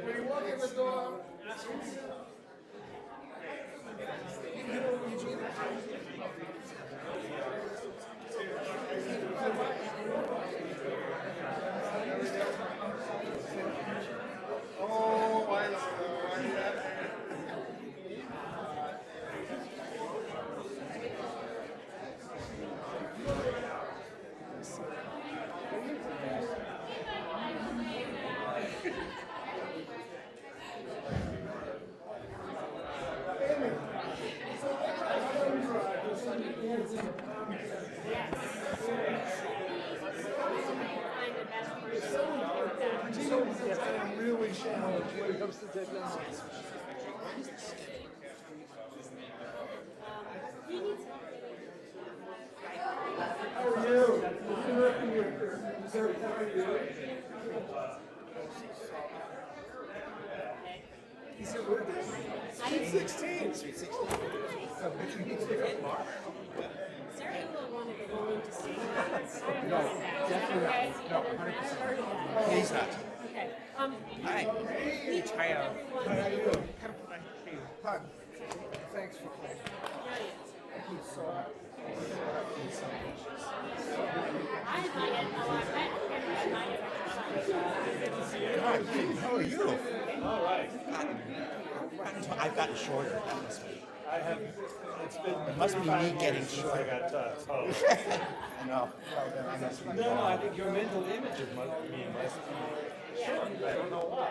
When you walk in the door, oh, I know. Yes, I'm really challenged when it comes to technology. How are you? Interrupting your dessert party. Is your birthday? Sweet 16. Sweet 16. No, definitely not. No, 100%. He's not. Okay. Hi. Hiya. How are you? Hi. Thanks for calling. Thank you so much. God, how are you? All right. I've gotten shorter. That must be. I have. It's been. It must be me getting since I shorter. got told. I know. Well, then I must be. No, I think your mental images must be short. I don't know why,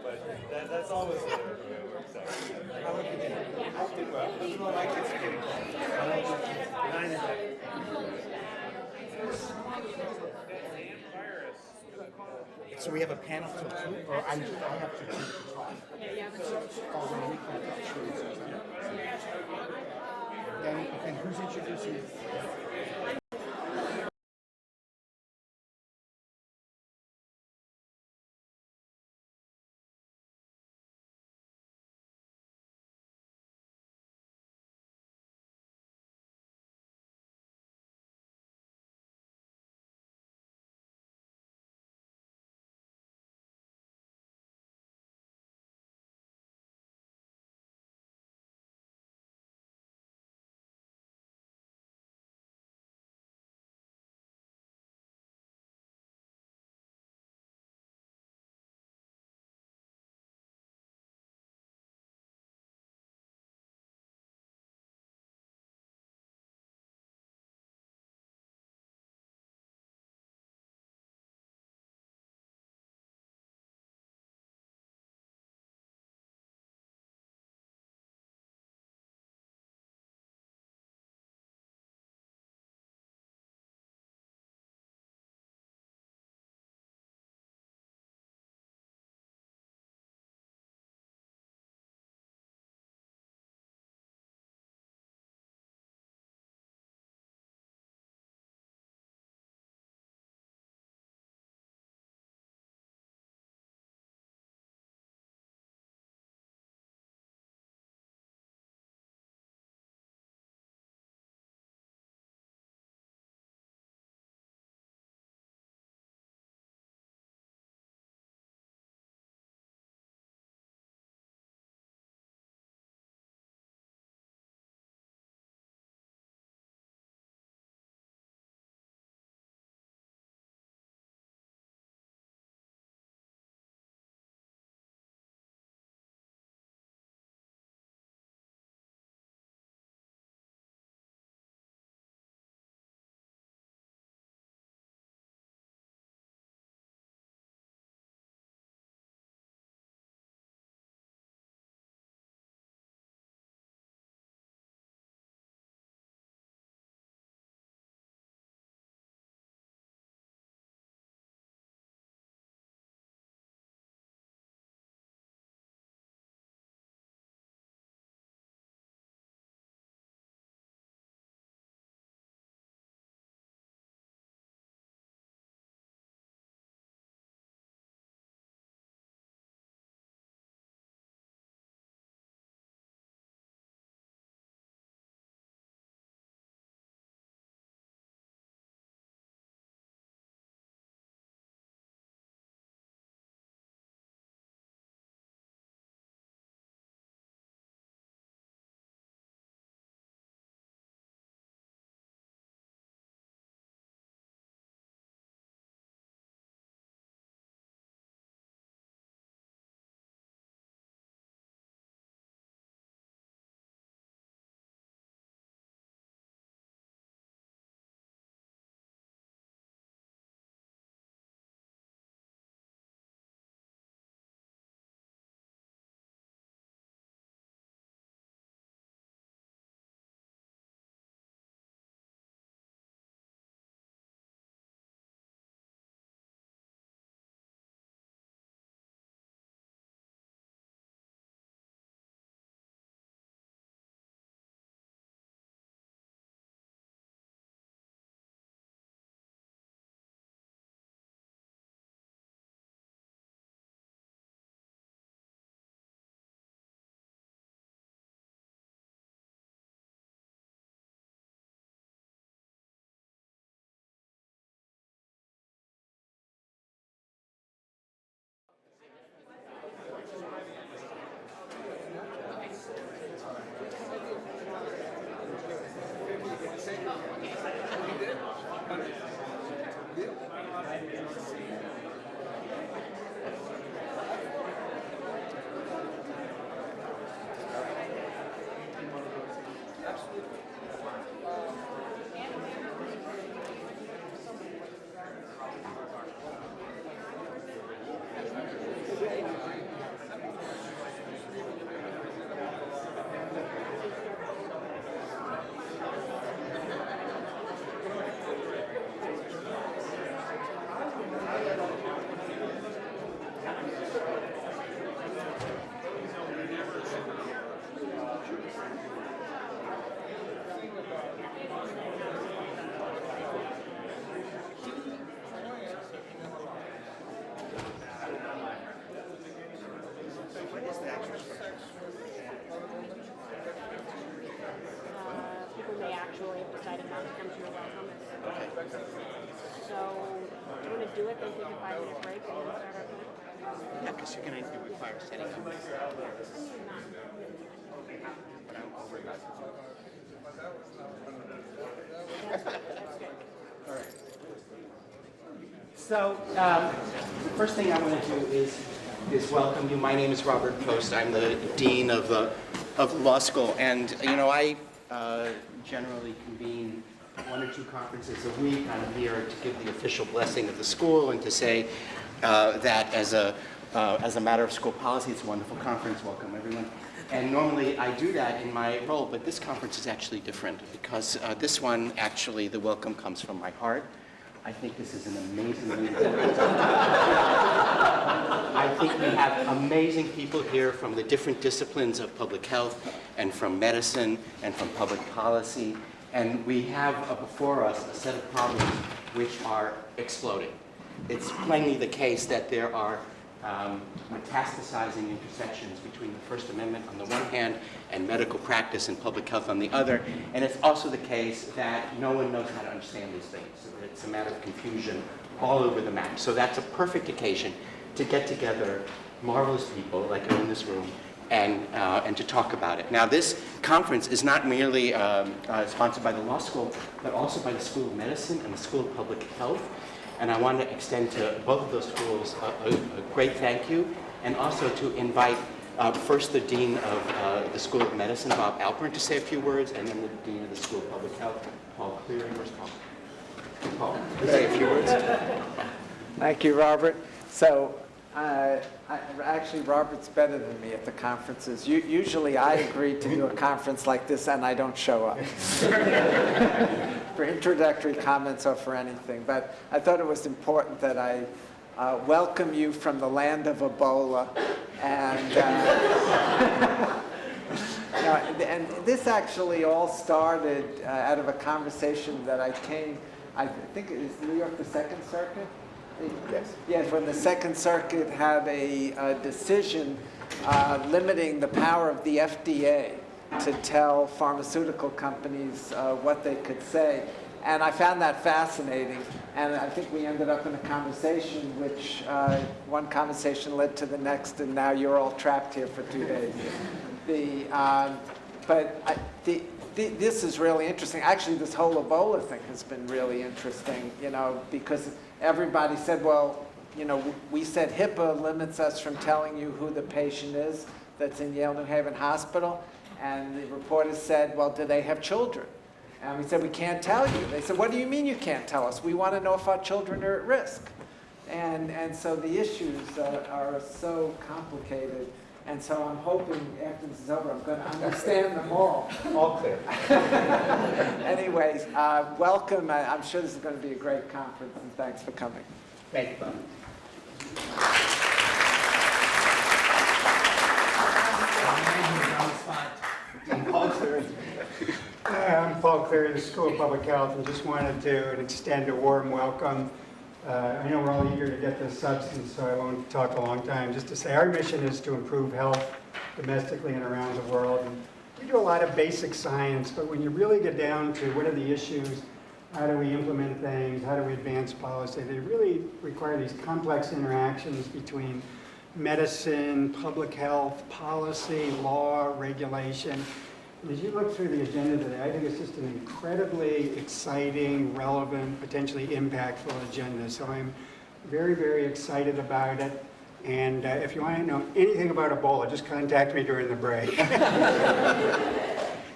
but that's always the way it works out. How have you been? I've been well. My kids are getting older. 9 and 10. So we have a panel till 2, or I have to talk. Oh, well, we can't talk. Then who's introducing? actual way of deciding not to come to your welcome. So, do you want to do it, then take a 5-minute break, and then start our time? Yeah, because you're going to require setting up. So, the first thing I want to do is welcome you. My name is Robert Post. I'm the dean of the law school, and I generally convene 1 or 2 conferences a week. I'm here to give the official blessing of the school and to say that as a matter of school policy, it's a wonderful conference. Welcome, everyone. And normally I do that in my role, but this conference is actually different because this one, actually, the welcome comes from my heart. I think this is an amazing meeting. I think we have amazing people here from the different disciplines of public health and from medicine and from public policy. And we have before us a set of problems which are exploding. It's plainly the case that there are metastasizing intersections between the First Amendment on the one hand and medical practice and public health on the other. And it's also the case that no one knows how to understand these things. So it's a matter of confusion all over the map. So that's a perfect occasion to get together marvelous people like you in this room and to talk about it. Now, this conference is not merely sponsored by the law school, but also by the School of Medicine and the School of Public Health. And I want to extend to both of those schools a great thank you, and also to invite first the Dean of the School of Medicine, Bob Alpern, to say a few words, and then the Dean of the School of Public Health, Paul Cleary. Where's Paul? Paul, say a few words. Thank you, Robert. So, actually, Robert's better than me at the conferences. Usually I agree to do a conference like this and I don't show up for introductory comments or for anything. But I thought it was important that I welcome you from the land of Ebola. And this actually all started out of a conversation that I think it is New York, the Second Circuit? Yes. Yes, when the Second Circuit had a decision limiting the power of the FDA to tell pharmaceutical companies what they could say. And I found that fascinating. And I think we ended up in a conversation which one conversation led to the next, and now you're all trapped here for 2 days. This is really interesting. Actually, this whole Ebola thing has been really interesting, because everybody said, well, we said HIPAA limits us from telling you who the patient is that's in Yale New Haven Hospital. And the reporters said, well, do they have children? And we said, we can't tell you. They said, what do you mean you can't tell us? We want to know if our children are at risk. And so the issues are so complicated. And so I'm hoping after this is over, I'm going to understand them all. All clear. Anyways, welcome. I'm sure this is going to be a great conference, and thanks for coming. Thank you, Bob. Hi, I'm Paul Cleary, the School of Public Health, and just wanted to extend a warm welcome. I know we're all eager to get to the substance, so I won't talk a long time. Just to say our mission is to improve health domestically and around the world. And we do a lot of basic science, but when you really get down to what are the issues, how do we implement things, how do we advance policy, they really require these complex interactions between medicine, public health, policy, law, regulation. And as you look through the agenda today, I think it's just an incredibly exciting, relevant, potentially impactful agenda. So I'm very, very excited about it. And if you want to know anything about Ebola, just contact me during the break.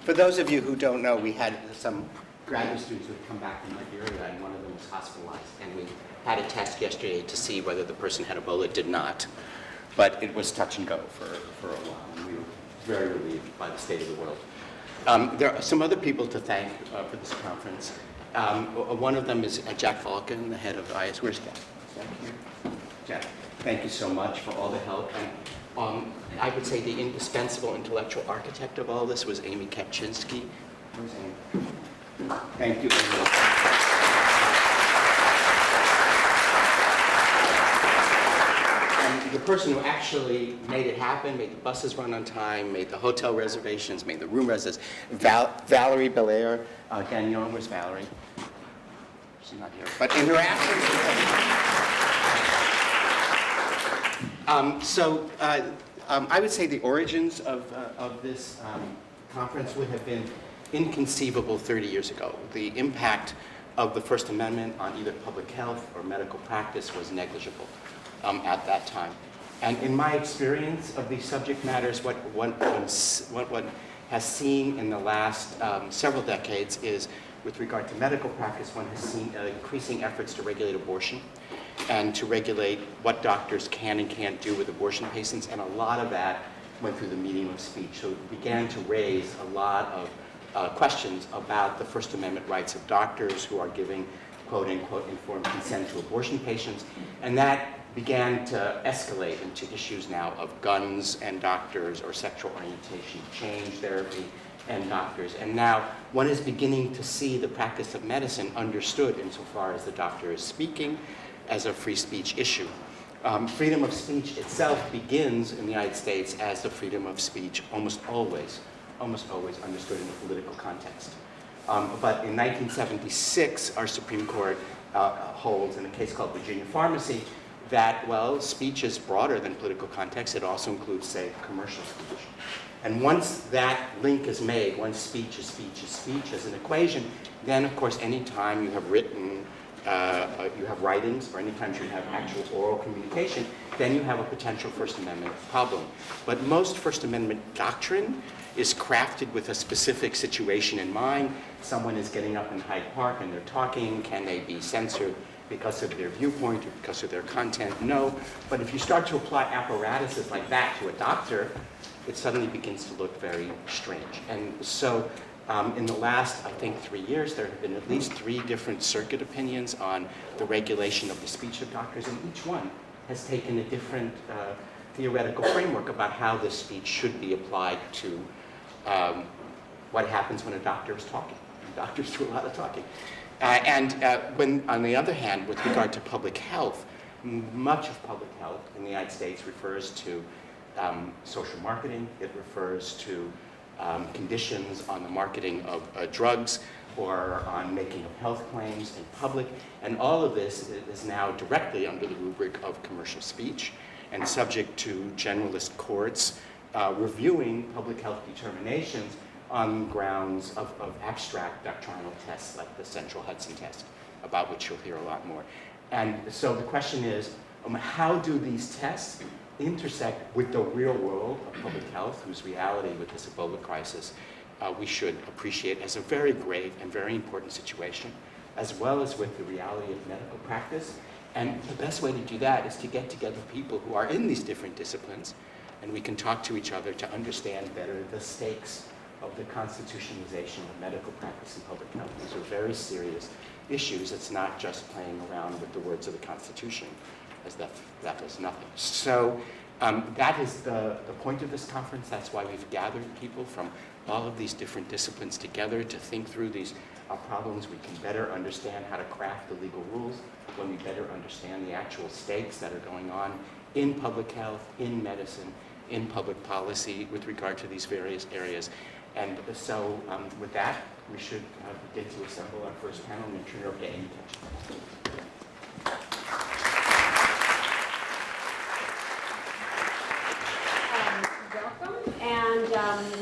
For those of you who don't know, we had some graduate students who had come back from Liberia, and one of them was hospitalized. And we had a test yesterday to see whether the person had Ebola. It did not. But it was touch and go for a while, and we were very relieved by the state of the world. There are some other people to thank for this conference. One of them is Jack Falcon, the head of IS. Where's Jack? Jack here? Jack, thank you so much for all the help. And I would say the indispensable intellectual architect of all this was Amy Kapczynski. Where's Amy? Thank you, Amy. the person who actually made it happen, made the buses run on time, made the hotel reservations, made the room reservations, Valerie Belair, Gagnon, where's Valerie? She's not here, but in her absence. I would say the origins of this conference would have been inconceivable 30 years ago. The impact of the First Amendment on either public health or medical practice was negligible at that time. And in my experience of these subject matters, what one has seen in the last several decades is, with regard to medical practice, one has seen increasing efforts to regulate abortion and to regulate what doctors can and can't do with abortion patients, and a lot of that went through the medium of speech. So it began to raise a lot of questions about the First Amendment rights of doctors who are giving quote-unquote informed consent to abortion patients, and that began to escalate into issues now of guns and doctors, or sexual orientation change therapy and doctors. And now one is beginning to see the practice of medicine understood insofar as the doctor is speaking as a free speech issue. Freedom of speech itself begins in the United States as the freedom of speech almost always understood in a political context. But in 1976, our Supreme Court holds, in a case called Virginia Pharmacy, that, well, speech is broader than political context. It also includes, say, commercial speech. And once that link is made, once speech is speech is speech as an equation, then, of course, any time you have written, you have writings, or any time you have actual oral communication, then you have a potential First Amendment problem. But most First Amendment doctrine is crafted with a specific situation in mind. Someone is getting up in Hyde Park and they're talking. Can they be censored because of their viewpoint or because of their content? No. But if you start to apply apparatuses like that to a doctor, it suddenly begins to look very strange. And so in the last, I think, 3 years, there have been at least 3 different circuit opinions on the regulation of the speech of doctors, and each one has taken a different theoretical framework about how this speech should be applied to what happens when a doctor is talking. Doctors do a lot of talking. When, on the other hand, with regard to public health, much of public health in the United States refers to social marketing. It refers to conditions on the marketing of drugs or on making of health claims in public. And all of this is now directly under the rubric of commercial speech and subject to generalist courts reviewing public health determinations on grounds of abstract doctrinal tests like the central Hudson test, about which you'll hear a lot more. And so the question is, how do these tests intersect with the real world of public health, whose reality with this Ebola crisis we should appreciate as a very grave and very important situation, as well as with the reality of medical practice. And the best way to do that is to get together people who are in these different disciplines, and we can talk to each other to understand better the stakes of the constitutionalization of medical practice and public health. These are very serious issues. It's not just playing around with the words of the Constitution, as that was nothing. So that is the point of this conference. That's why we've gathered people from all of these different disciplines together to think through these problems. We can better understand how to craft the legal rules when we better understand the actual stakes that are going on in public health, in medicine, in public policy with regard to these various areas. And so with that, we should begin to assemble our first panel and turn it over to Amy Welcome, and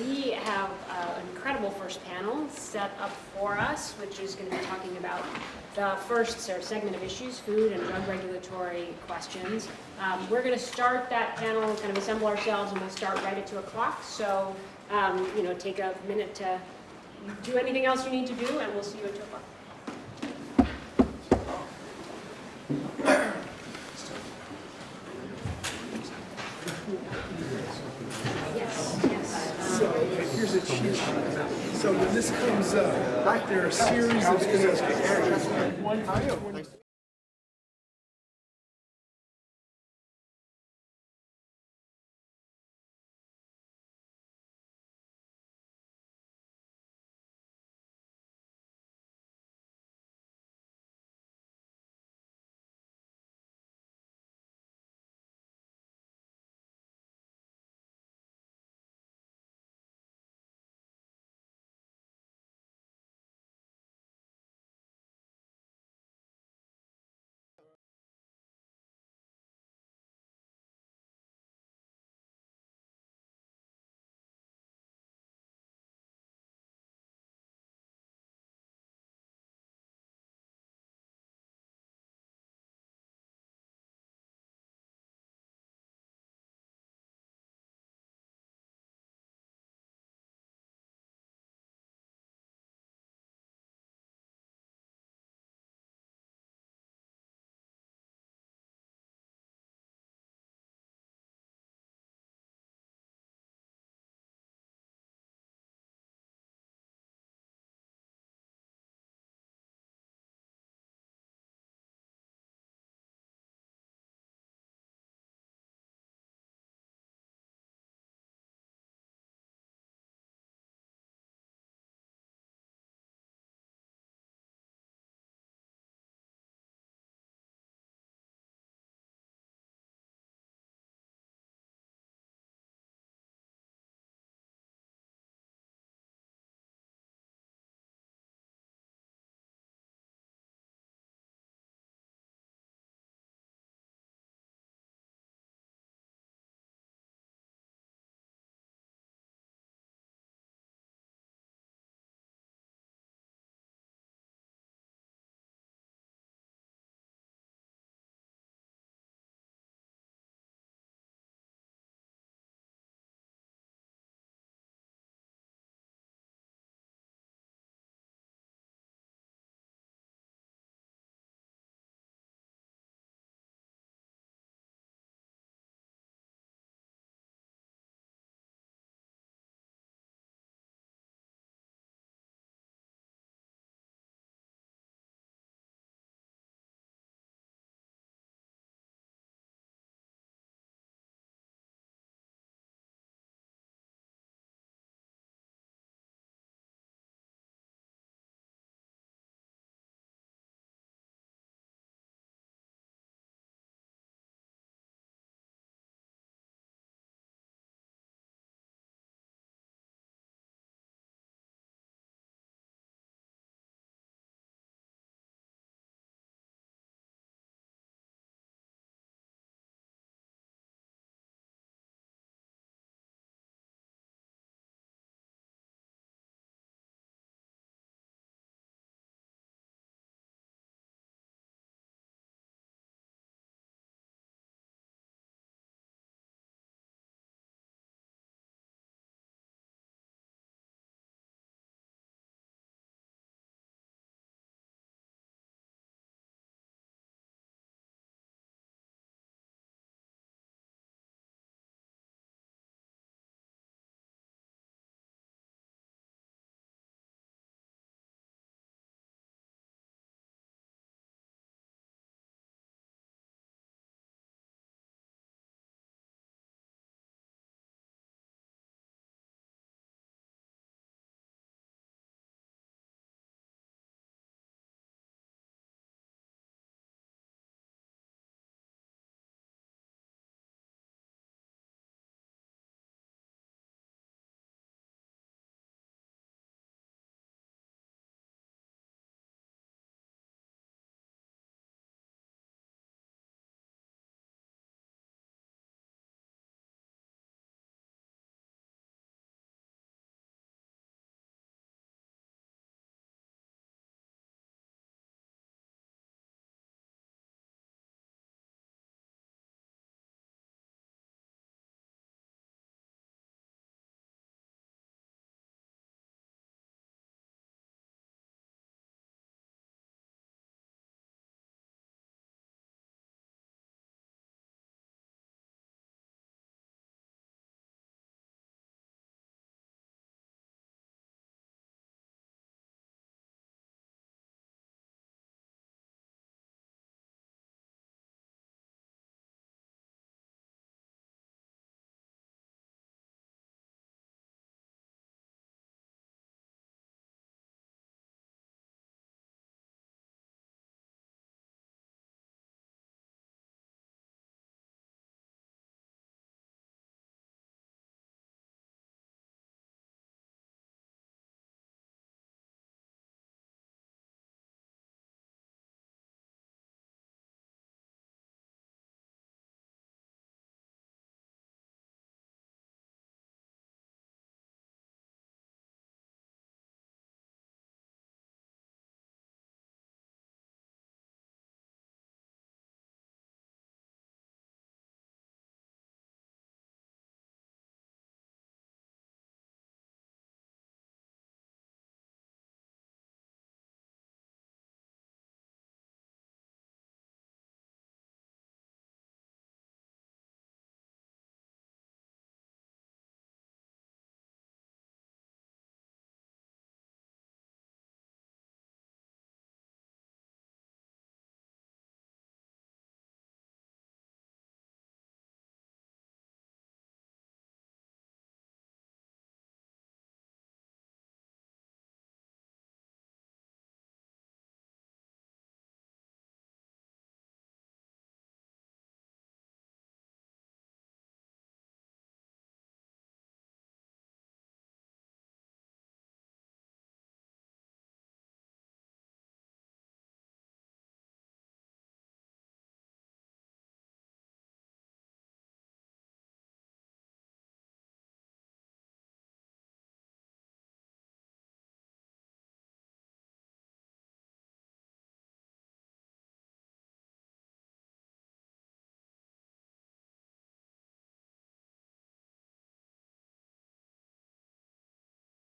we have an incredible first panel set up for us, which is going to be talking about the first segment of issues, food and drug regulatory questions. We're going to start that panel, kind of assemble ourselves, and we'll start right at 2 o'clock. So, take a minute to do anything else you need to do, and we'll see you at 2 o'clock. So here's a cheat sheet. So when this comes up, there are a series of one.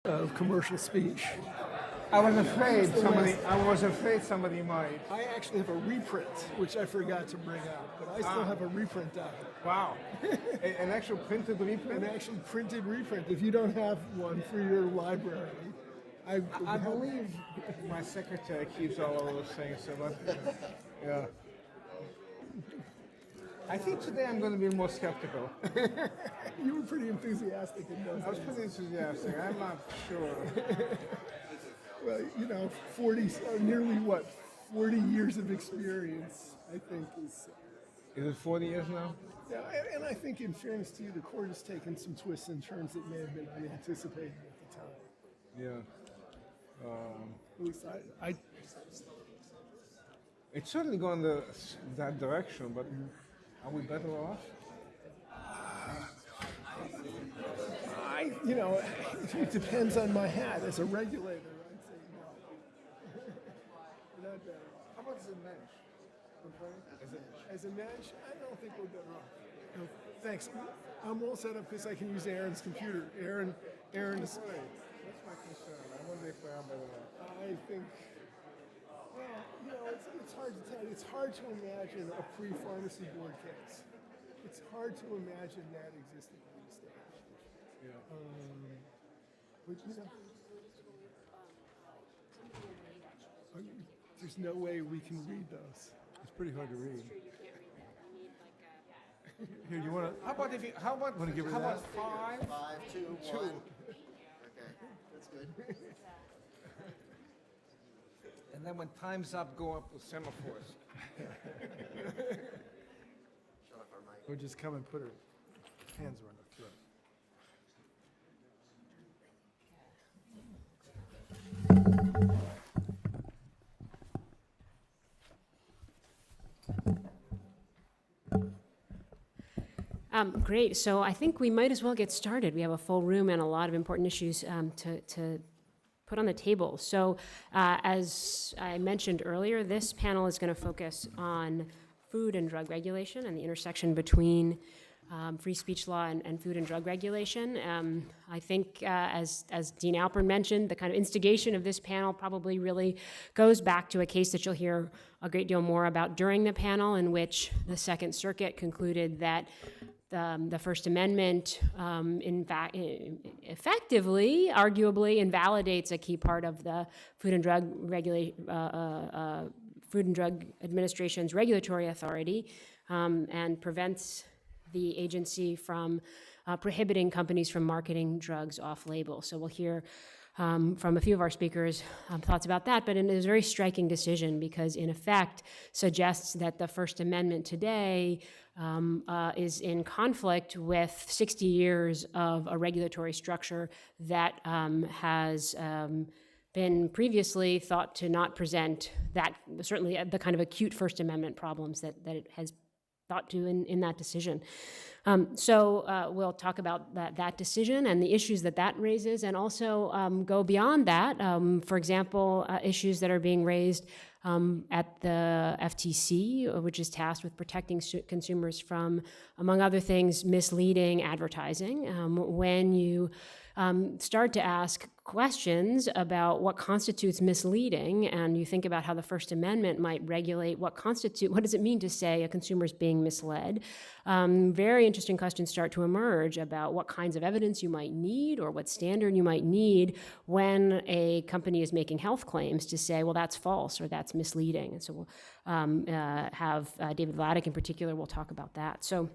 of commercial speech. I was afraid somebody might. I actually have a reprint, which I forgot to bring out, but I still have a reprint of it. Wow. An actual printed reprint? An actually printed reprint. If you don't have one for your library, I believe my secretary keeps all of those things, so yeah. I think today I'm going to be more skeptical. you were pretty enthusiastic in those I was days. pretty enthusiastic. I'm not sure. Well, 40 years of experience, I think is. Is it 40 years now? Yeah, and I think in fairness to you, the court has taken some twists and turns that may have been unanticipated at the time. Yeah. At least I It's certainly going that direction, but are we better off? it depends on my hat. As a regulator, I'd say no. We're not better off. How about the bench? As a match, I don't think we're better off. No, thanks. I'm all set up because I can use Aaron's computer. Aaron's. That's my concern. I wonder if we are better off. I think. Well, it's hard to tell. It's hard to imagine a pre-pharmacy board case. It's hard to imagine that existing at this stage. Yeah. There's no way we can read those. It's pretty hard to read. Here, you want to? How about Wanna give her how that? about 5? 5, 2, 1. Okay, that's good. And then when time's up, go up with semaphores. Shut off our mic. Or just come and put her hands around her throat. Great. So I think we might as well get started. We have a full room and a lot of important issues to put on the table. So as I mentioned earlier, this panel is going to focus on food and drug regulation and the intersection between free speech law and food and drug regulation. I think, as Dean Alpern mentioned, the kind of instigation of this panel probably really goes back to a case that you'll hear a great deal more about during the panel, in which the Second Circuit concluded that the First Amendment, in fact, effectively, arguably, invalidates a key part of the Food and Drug Administration's regulatory authority, and prevents the agency from prohibiting companies from marketing drugs off-label. So we'll hear from a few of our speakers thoughts about that, but it is a very striking decision because, in effect, suggests that the First Amendment today is in conflict with 60 years of a regulatory structure that has been previously thought to not present that, certainly the kind of acute First Amendment problems that it has thought to in that decision. So we'll talk about that decision and the issues that raises, and also go beyond that. For example, issues that are being raised at the FTC, which is tasked with protecting consumers from, among other things, misleading advertising. When you start to ask questions about what constitutes misleading, and you think about how the First Amendment might regulate what does it mean to say a consumer is being misled, very interesting questions start to emerge about what kinds of evidence you might need or what standard you might need when a company is making health claims to say, well, that's false or that's misleading. And so we'll have David Vladeck in particular will talk about that. So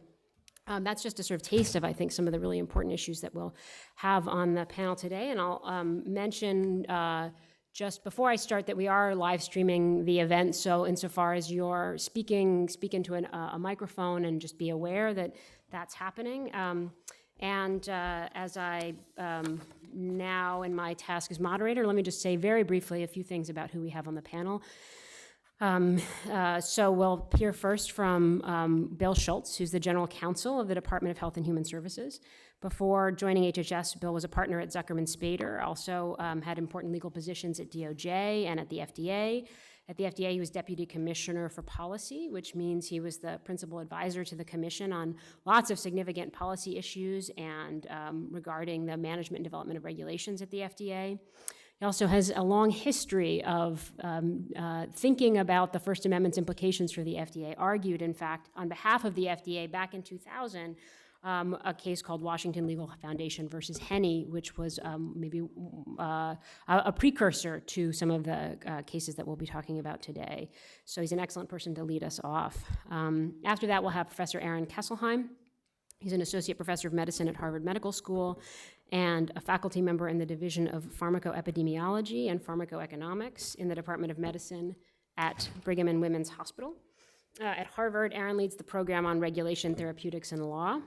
that's just a sort of taste of, I think, some of the really important issues that we'll have on the panel today. And I'll mention just before I start that we are live streaming the event. So insofar as you're speaking, speak into a microphone and just be aware that that's happening. And as I now in my task as moderator, let me just say very briefly a few things about who we have on the panel. So we'll hear first from Bill Schultz, who's the General Counsel of the Department of Health and Human Services. Before joining HHS, Bill was a partner at Zuckerman Spader, also had important legal positions at DOJ and at the FDA, At the FDA, he was Deputy Commissioner for Policy, which means he was the principal advisor to the Commission on lots of significant policy issues and regarding the management and development of regulations at the FDA. He also has a long history of thinking about the First Amendment's implications for the FDA, argued, in fact, on behalf of the FDA back in 2000, a case called Washington Legal Foundation versus Henney, which was maybe a precursor to some of the cases that we'll be talking about today. So he's an excellent person to lead us off. After that, we'll have Professor Aaron Kesselheim. He's an associate professor of medicine at Harvard Medical School and a faculty member in the Division of Pharmacoepidemiology and Pharmacoeconomics in the Department of Medicine at Brigham and Women's Hospital. At Harvard, Aaron leads the program on regulation, therapeutics, and law,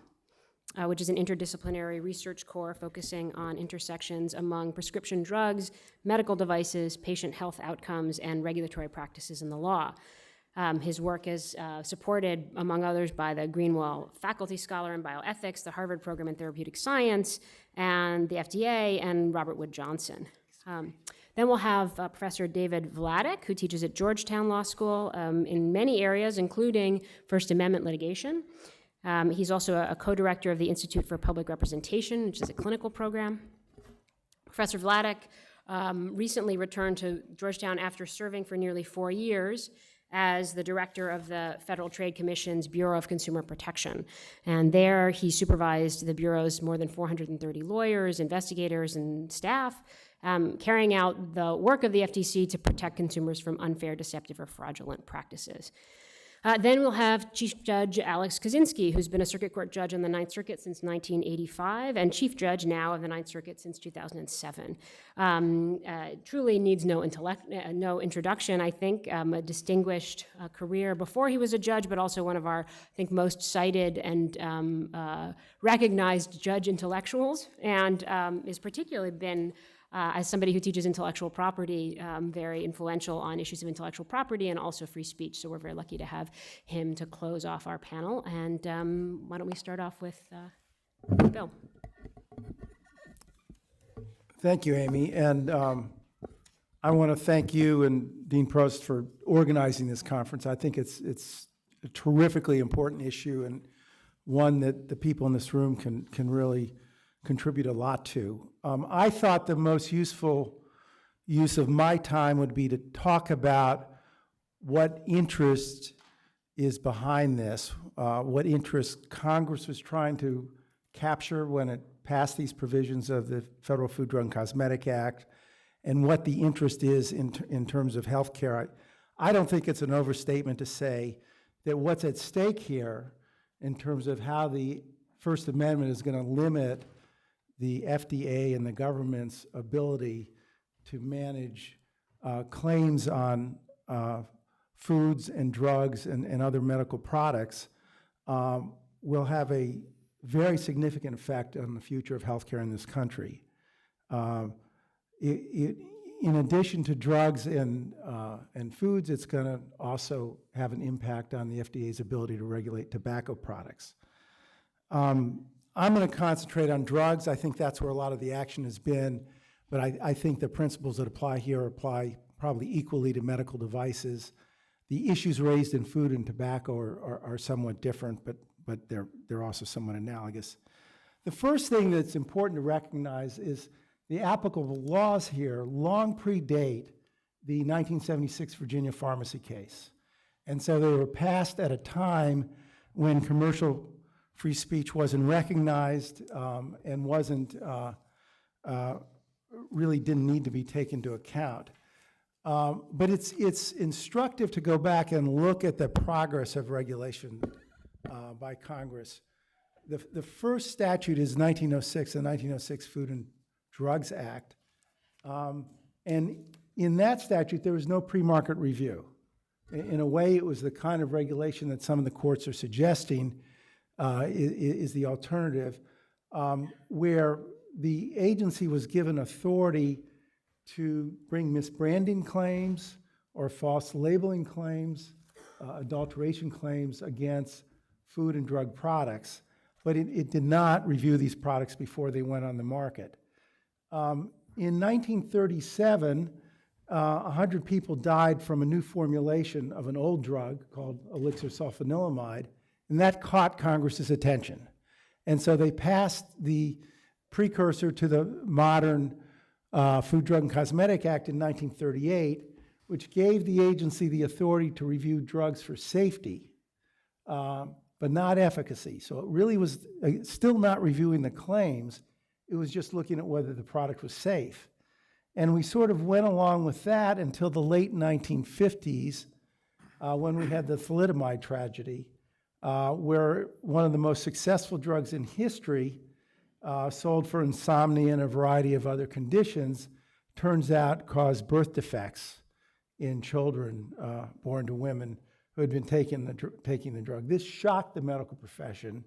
which is an interdisciplinary research core focusing on intersections among prescription drugs, medical devices, patient health outcomes, and regulatory practices in the law. His work is supported, among others, by the Greenwell Faculty Scholar in Bioethics, the Harvard Program in Therapeutic Science, and the FDA, and Robert Wood Johnson. Then we'll have Professor David Vladeck, who teaches at Georgetown Law School in many areas, including First Amendment litigation. He's also a co-director of the Institute for Public Representation, which is a clinical program. Professor Vladeck recently returned to Georgetown after serving for nearly 4 years as the director of the Federal Trade Commission's Bureau of Consumer Protection. And there he supervised the Bureau's more than 430 lawyers, investigators, and staff, carrying out the work of the FTC to protect consumers from unfair, deceptive, or fraudulent practices. Then we'll have Chief Judge Alex Kozinski, who's been a circuit court judge on the Ninth Circuit since 1985 and Chief Judge now of the Ninth Circuit since 2007. Truly needs no introduction, I think. A distinguished career before he was a judge, but also one of our, I think, most cited and recognized judge intellectuals, and is particularly been as somebody who teaches intellectual property, very influential on issues of intellectual property and also free speech. So we're very lucky to have him to close off our panel. And why don't we start off with Bill? Thank you, Amy. And I want to thank you and Dean Prost for organizing this conference. I think it's a terrifically important issue and one that the people in this room can really contribute a lot to. I thought the most useful use of my time would be to talk about what interest is behind this, what interest Congress was trying to capture when it passed these provisions of the Federal Food, Drug, and Cosmetic Act, and what the interest is in terms of health care. I don't think it's an overstatement to say that what's at stake here in terms of how the First Amendment is going to limit the FDA and the government's ability to manage claims on foods and drugs and other medical products will have a very significant effect on the future of healthcare in this country. In addition to drugs and foods, it's going to also have an impact on the FDA's ability to regulate tobacco products. I'm going to concentrate on drugs. I think that's where a lot of the action has been, but I think the principles that apply here apply probably equally to medical devices. The issues raised in food and tobacco are somewhat different, but they're also somewhat analogous. The first thing that's important to recognize is the applicable laws here long predate the 1976 Virginia pharmacy case. And so they were passed at a time when commercial free speech wasn't recognized and wasn't really didn't need to be taken into account. But it's instructive to go back and look at the progress of regulation by Congress. The first statute is 1906, the 1906 Food and Drugs Act. And in that statute, there was no pre-market review. In a way, it was the kind of regulation that some of the courts are suggesting is the alternative, where the agency was given authority to bring misbranding claims or false labeling claims, adulteration claims against food and drug products, but it did not review these products before they went on the market. In 1937, 100 people died from a new formulation of an old drug called elixir sulfanilamide, and that caught Congress's attention. And so they passed the precursor to the modern Food, Drug, and Cosmetic Act in 1938, which gave the agency the authority to review drugs for safety, but not efficacy. So it really was still not reviewing the claims, it was just looking at whether the product was safe. And we sort of went along with that until the late 1950s, when we had the thalidomide tragedy, where one of the most successful drugs in history, sold for insomnia and a variety of other conditions, turns out caused birth defects in children born to women who had been taking the drug. This shocked the medical profession.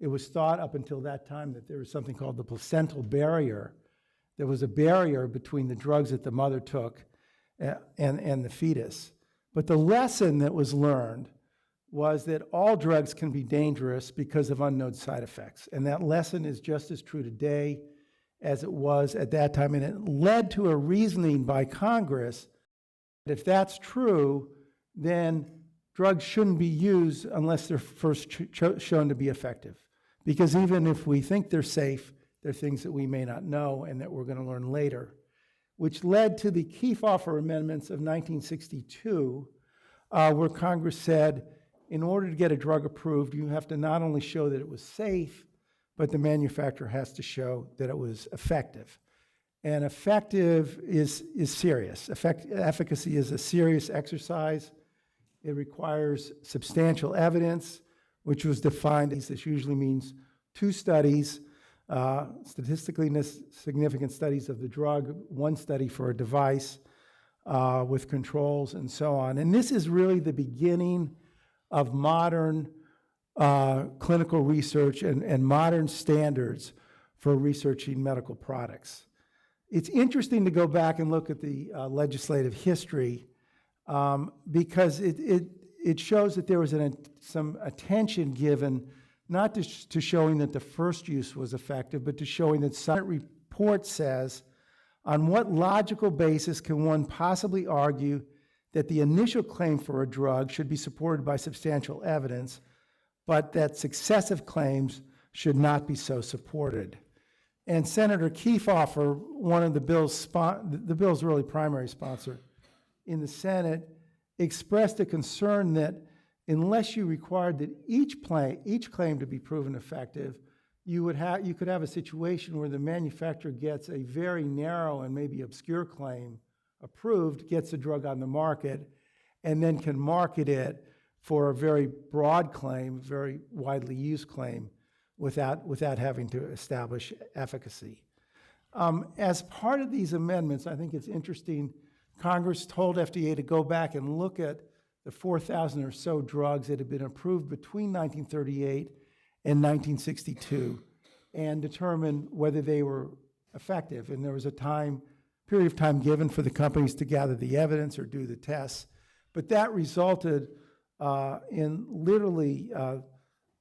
It was thought up until that time that there was something called the placental barrier. There was a barrier between the drugs that the mother took and the fetus. But the lesson that was learned was that all drugs can be dangerous because of unknown side effects. And that lesson is just as true today as it was at that time. And it led to a reasoning by Congress that if that's true, then drugs shouldn't be used unless they're first shown to be effective. Because even if we think they're safe, there are things that we may not know and that we're going to learn later, which led to the Kefauver Amendments of 1962, where Congress said, in order to get a drug approved, you have to not only show that it was safe, but the manufacturer has to show that it was effective. And effective is serious. Efficacy is a serious exercise. It requires substantial evidence, which was defined as this usually means 2 studies, statistically significant studies of the drug, 1 study for a device with controls and so on. And this is really the beginning of modern clinical research and modern standards for researching medical products. It's interesting to go back and look at the legislative history because it shows that there was some attention given not to showing that the first use was effective, but to showing that some report says, on what logical basis can one possibly argue that the initial claim for a drug should be supported by substantial evidence, but that successive claims should not be so supported. And Senator Kefauver, one of the bill's really primary sponsor in the Senate, expressed a concern that unless you required that each claim to be proven effective, you could have a situation where the manufacturer gets a very narrow and maybe obscure claim approved, gets the drug on the market, and then can market it for a very broad claim, very widely used claim, without having to establish efficacy. As part of these amendments, I think it's interesting, Congress told FDA to go back and look at the 4,000 or so drugs that had been approved between 1938 and 1962 and determine whether they were effective. And there was a period of time given for the companies to gather the evidence or do the tests. But that resulted in literally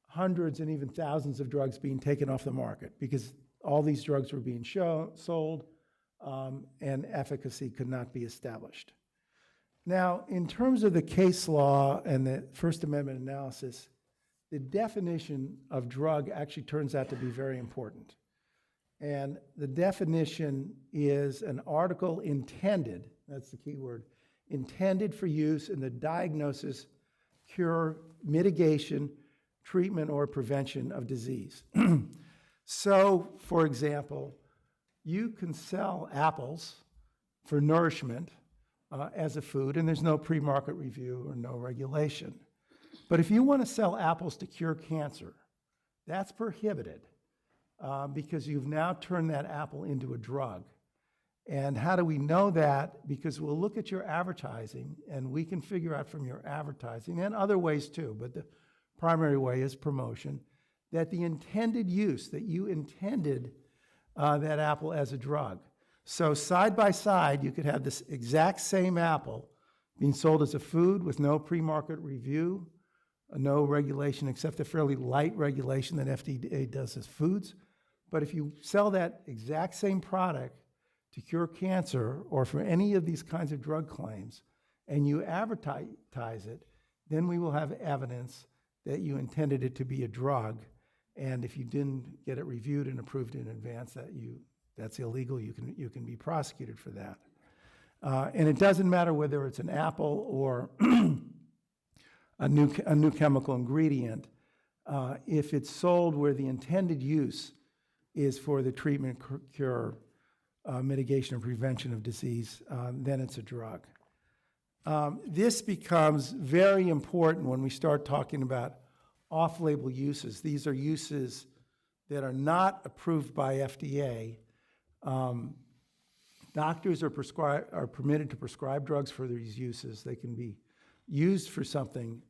hundreds and even thousands of drugs being taken off the market because all these drugs were being sold and efficacy could not be established. Now, in terms of the case law and the First Amendment analysis, the definition of drug actually turns out to be very important. And the definition is an article intended, that's the key word, intended for use in the diagnosis, cure, mitigation, treatment, or prevention of disease. So, for example, you can sell apples for nourishment as a food, and there's no pre-market review or no regulation. But if you want to sell apples to cure cancer, that's prohibited because you've now turned that apple into a drug. And how do we know that? Because we'll look at your advertising, and we can figure out from your advertising, and other ways too, but the primary way is promotion, that the intended use, that you intended that apple as a drug. So side by side, you could have this exact same apple being sold as a food with no pre-market review, no regulation except a fairly light regulation that FDA does as foods. But if you sell that exact same product to cure cancer or for any of these kinds of drug claims, and you advertise it, then we will have evidence that you intended it to be a drug. And if you didn't get it reviewed and approved in advance, that's illegal. You can be prosecuted for that. And it doesn't matter whether it's an apple or a new chemical ingredient. If it's sold where the intended use is for the treatment, cure, mitigation, or prevention of disease, then it's a drug. This becomes very important when we start talking about off-label uses. These are uses that are not approved by FDA. Doctors are permitted to prescribe drugs for these uses. They can be used for something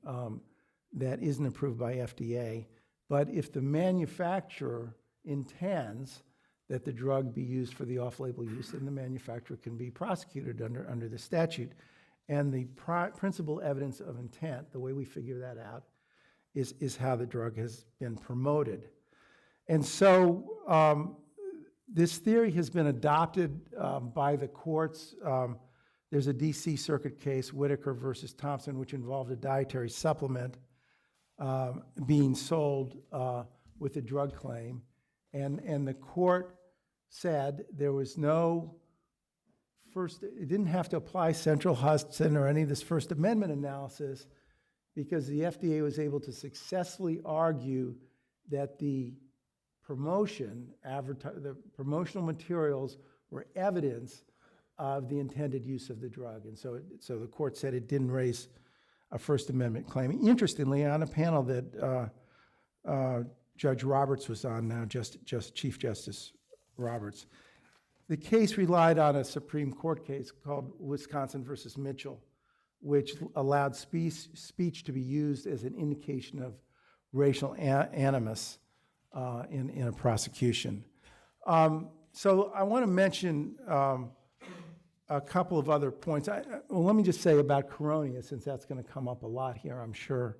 that isn't approved by FDA. But if the manufacturer intends that the drug be used for the off-label use, then the manufacturer can be prosecuted under the statute. And the principal evidence of intent, the way we figure that out, is how the drug has been promoted. And so this theory has been adopted by the courts. There's a DC Circuit case, Whitaker versus Thompson, which involved a dietary supplement being sold with a drug claim. And the court said there was no it didn't have to apply central Hudson or any of this First Amendment analysis because the FDA was able to successfully argue that the the promotional materials were evidence of the intended use of the drug. And so the court said it didn't raise a First Amendment claim. Interestingly, on a panel that Judge Roberts was on now, Chief Justice Roberts, the case relied on a Supreme Court case called Wisconsin versus Mitchell, which allowed speech to be used as an indication of racial animus in a prosecution. So I want to mention a couple of other points. Well, let me just say about Coronia, since that's going to come up a lot here, I'm sure.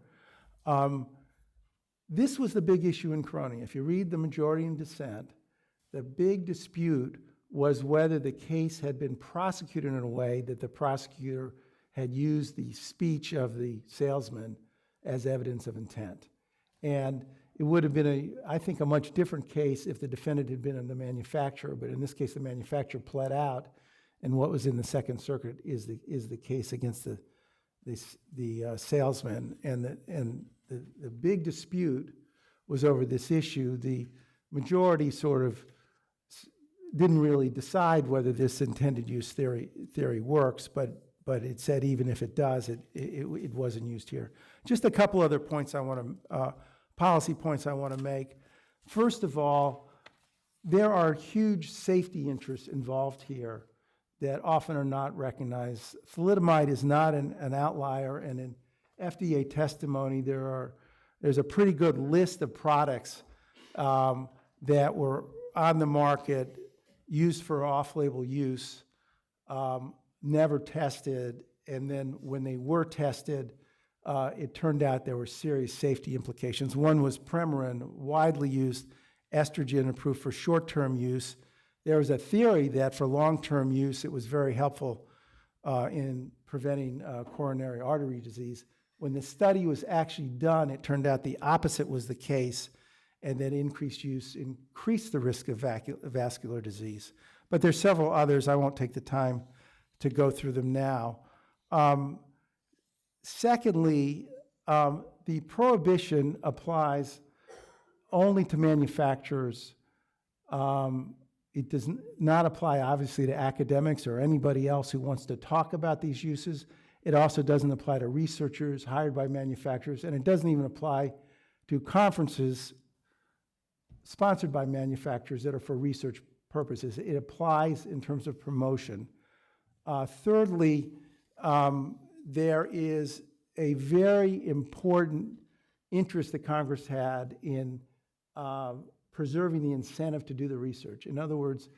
This was the big issue in Coronia. If you read the majority in dissent, the big dispute was whether the case had been prosecuted in a way that the prosecutor had used the speech of the salesman as evidence of intent. And it would have been, I think, a much different case if the defendant had been the manufacturer, but in this case, the manufacturer pled out, and what was in the Second Circuit is the case against the salesman. And the big dispute was over this issue. The majority sort of didn't really decide whether this intended use theory works, but it said even if it does, it wasn't used here. Just a couple other points policy points I want to make. First of all, there are huge safety interests involved here that often are not recognized. Thalidomide is not an outlier, and in FDA testimony, there's a pretty good list of products that were on the market, used for off-label use, never tested, and then when they were tested, it turned out there were serious safety implications. One was Premarin, widely used estrogen approved for short-term use. There was a theory that for long-term use, it was very helpful in preventing coronary artery disease. When the study was actually done, it turned out the opposite was the case, and that increased use increased the risk of vascular disease. But there's several others. I won't take the time to go through them now. Secondly, the prohibition applies only to manufacturers. It does not apply, obviously, to academics or anybody else who wants to talk about these uses. It also doesn't apply to researchers hired by manufacturers, and it doesn't even apply to conferences sponsored by manufacturers that are for research purposes. It applies in terms of promotion. Thirdly, there is a very important interest that Congress had in preserving the incentive to do the research. In other words,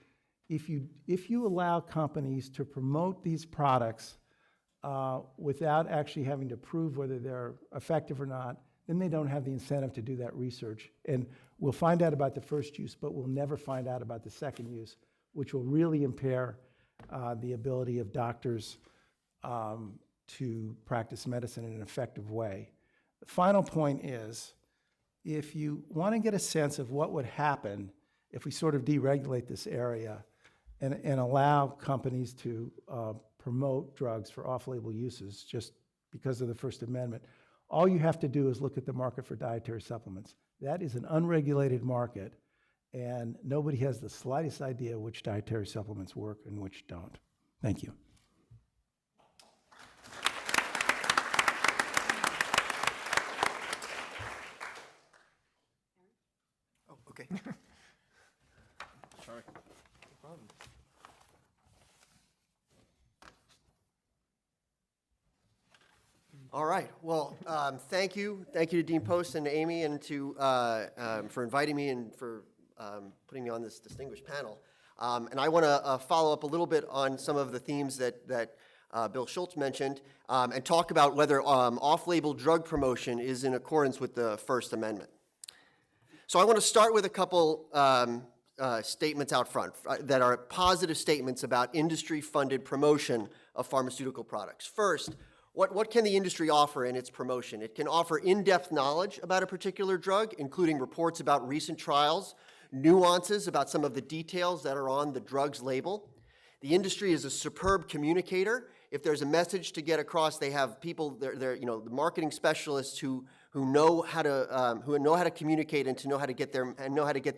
if you allow companies to promote these products without actually having to prove whether they're effective or not, then they don't have the incentive to do that research. And we'll find out about the first use, but we'll never find out about the second use, which will really impair the ability of doctors to practice medicine in an effective way. The final point is, if you want to get a sense of what would happen if we sort of deregulate this area and allow companies to promote drugs for off-label uses just because of the First Amendment, all you have to do is look at the market for dietary supplements. That is an unregulated market, and nobody has the slightest idea which dietary supplements work and which don't. Thank you. Oh, okay. Sorry. All right. Well, thank you. Thank you to Dean Post and to Amy and to for inviting me and for putting me on this distinguished panel. And I want to follow up a little bit on some of the themes that Bill Schultz mentioned and talk about whether off-label drug promotion is in accordance with the First Amendment. So I want to start with a couple statements out front that are positive statements about industry-funded promotion of pharmaceutical products. First, what can the industry offer in its promotion? It can offer in-depth knowledge about a particular drug, including reports about recent trials, nuances about some of the details that are on the drug's label. The industry is a superb communicator. If there's a message to get across, they have people, they're the marketing specialists who know how to communicate and know how to get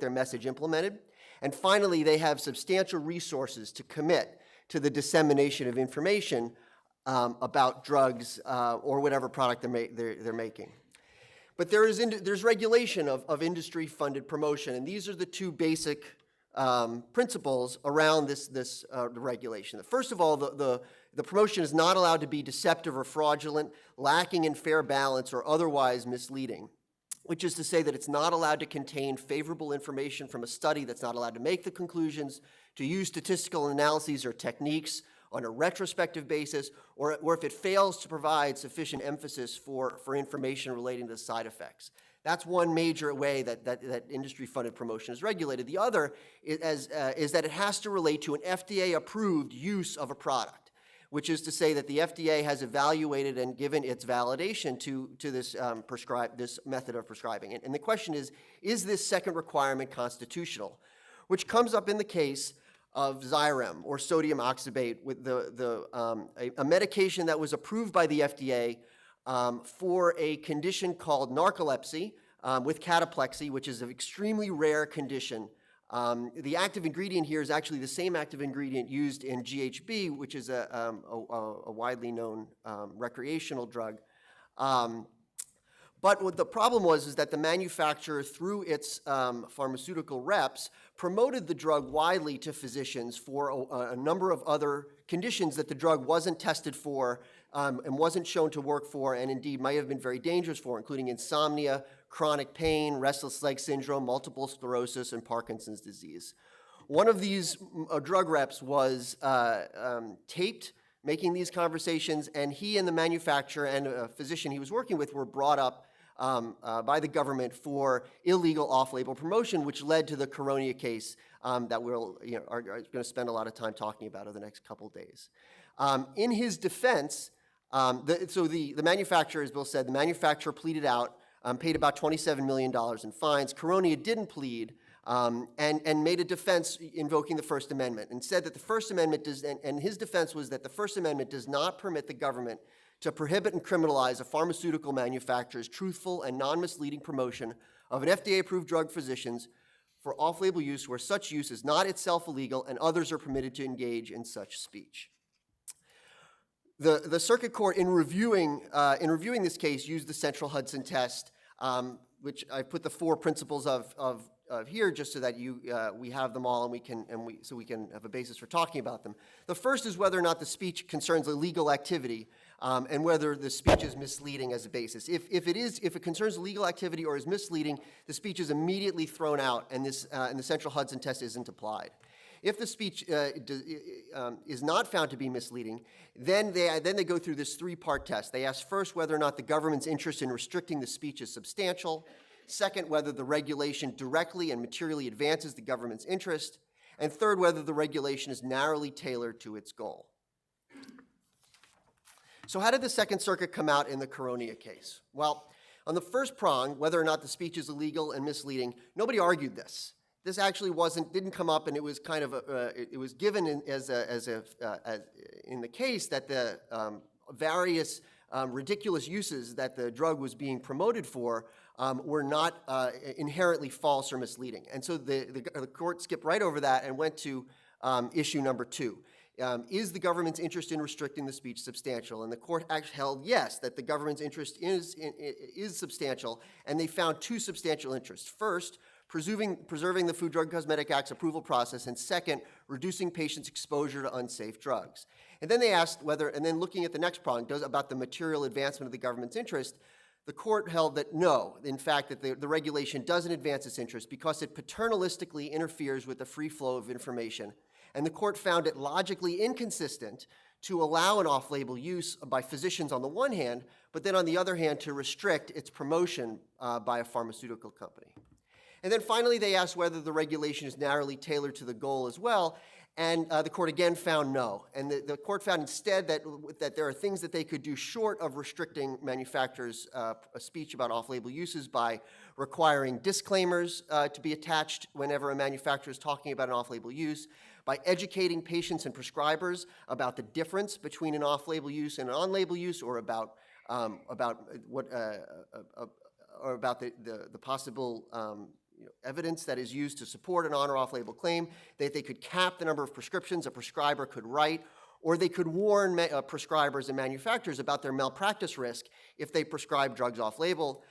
their message implemented. And finally, they have substantial resources to commit to the dissemination of information about drugs or whatever product they're making. But there's regulation of industry-funded promotion, and these are the two basic principles around this regulation. First of all, the promotion is not allowed to be deceptive or fraudulent, lacking in fair balance, or otherwise misleading, which is to say that it's not allowed to contain favorable information from a study, that's not allowed to make the conclusions, to use statistical analyses or techniques on a retrospective basis, or if it fails to provide sufficient emphasis for information relating to side effects. That's one major way that industry-funded promotion is regulated. The other is that it has to relate to an FDA-approved use of a product, which is to say that the FDA has evaluated and given its validation to this this method of prescribing. And the question is this second requirement constitutional? Which comes up in the case of Xyrem, or sodium oxybate, with a medication that was approved by the FDA for a condition called narcolepsy with cataplexy, which is an extremely rare condition. The active ingredient here is actually the same active ingredient used in GHB, which is a widely known recreational drug. But what the problem was that the manufacturer, through its pharmaceutical reps, promoted the drug widely to physicians for a number of other conditions that the drug wasn't tested for and wasn't shown to work for, and indeed might have been very dangerous for, including insomnia, chronic pain, restless leg syndrome, multiple sclerosis, and Parkinson's disease. One of these drug reps was taped making these conversations, and he and the manufacturer and a physician he was working with were brought up by the government for illegal off-label promotion, which led to the Coronia case that we'll are going to spend a lot of time talking about over the next couple of days. In his defense, the manufacturer, as Bill said, the manufacturer pleaded out, paid about $27 million in fines. Coronia didn't plead and made a defense invoking the First Amendment, and said that the First Amendment does, and his defense was that the First Amendment does not permit the government to prohibit and criminalize a pharmaceutical manufacturer's truthful and non-misleading promotion of an FDA-approved drug for physicians for off-label use where such use is not itself illegal and others are permitted to engage in such speech. The circuit court, in reviewing this case, used the central Hudson test, which I put the four principles of here just so that we have them all and so we can have a basis for talking about them. The first is whether or not the speech concerns illegal activity and whether the speech is misleading as a basis. If it concerns illegal activity or is misleading, the speech is immediately thrown out, and the central Hudson test isn't applied. If the speech is not found to be misleading, then they go through this three-part test. They ask first whether or not the government's interest in restricting the speech is substantial. Second, whether the regulation directly and materially advances the government's interest. And third, whether the regulation is narrowly tailored to its goal. So how did the Second Circuit come out in the Coronia case? Well, on the first prong, whether or not the speech is illegal and misleading, nobody argued this. This actually didn't come up, and it was kind of it was given in the case that the various ridiculous uses that the drug was being promoted for were not inherently false or misleading. And so the court skipped right over that and went to issue number 2. Is the government's interest in restricting the speech substantial? And the court actually held yes, that the government's interest is substantial, and they found 2 substantial interests. First, preserving the Food, Drug, Cosmetic Act's approval process, and second, reducing patients' exposure to unsafe drugs. And then they asked and then looking at the next prong, about the material advancement of the government's interest, the court held that no, in fact, that the regulation doesn't advance its interest because it paternalistically interferes with the free flow of information. And the court found it logically inconsistent to allow an off-label use by physicians on the one hand, but then on the other hand to restrict its promotion by a pharmaceutical company. And then finally, they asked whether the regulation is narrowly tailored to the goal as well, and the court again found no. And the court found instead that there are things that they could do short of restricting manufacturers' speech about off-label uses by requiring disclaimers to be attached whenever a manufacturer is talking about an off-label use, by educating patients and prescribers about the difference between an off-label use and an on-label use, or about the possible evidence that is used to support an on or off-label claim, that they could cap the number of prescriptions a prescriber could write, or they could warn prescribers and manufacturers about their malpractice risk if they prescribe drugs off-label,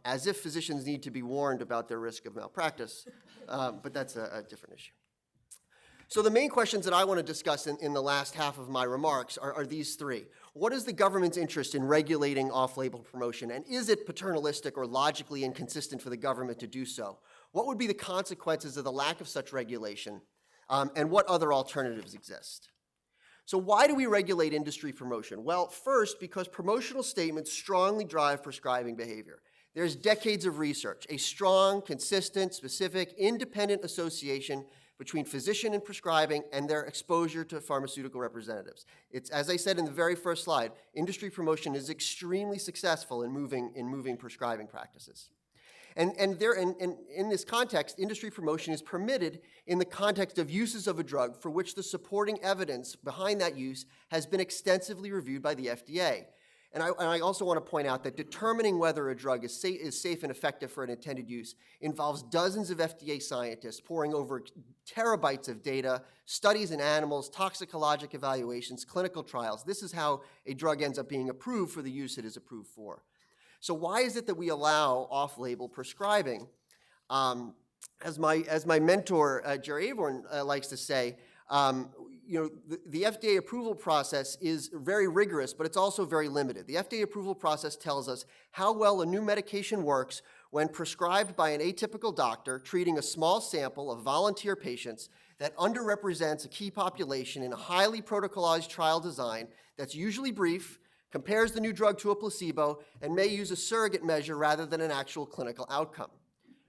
as if physicians need to be warned about their risk of malpractice, but that's a different issue. So the main questions that I want to discuss in the last half of my remarks are these 3. What is the government's interest in regulating off-label promotion, and is it paternalistic or logically inconsistent for the government to do so? What would be the consequences of the lack of such regulation, and what other alternatives exist? So why do we regulate industry promotion? Well, first, because promotional statements strongly drive prescribing behavior. There's decades of research, a strong, consistent, specific, independent association between physician and prescribing and their exposure to pharmaceutical representatives. It's, as I said in the very first slide, industry promotion is extremely successful in moving prescribing practices. And in this context, industry promotion is permitted in the context of uses of a drug for which the supporting evidence behind that use has been extensively reviewed by the FDA. And I also want to point out that determining whether a drug is safe and effective for an intended use involves dozens of FDA scientists poring over terabytes of data, studies in animals, toxicologic evaluations, clinical trials. This is how a drug ends up being approved for the use it is approved for. So why is it that we allow off-label prescribing? As my mentor, Jerry Avorn, likes to say, the FDA approval process is very rigorous, but it's also very limited. The FDA approval process tells us how well a new medication works when prescribed by an atypical doctor treating a small sample of volunteer patients that underrepresents a key population in a highly protocolized trial design that's usually brief, compares the new drug to a placebo, and may use a surrogate measure rather than an actual clinical outcome,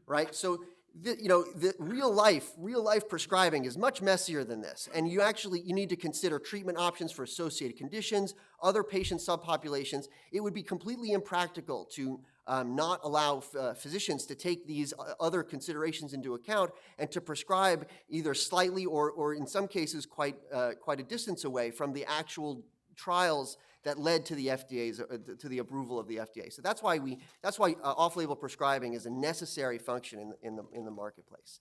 right? So the real life prescribing is much messier than this, and you need to consider treatment options for associated conditions, other patient subpopulations. It would be completely impractical to not allow physicians to take these other considerations into account and to prescribe either slightly or in some cases quite a distance away from the actual trials that led to the to the approval of the FDA. So that's why off-label prescribing is a necessary function in the marketplace.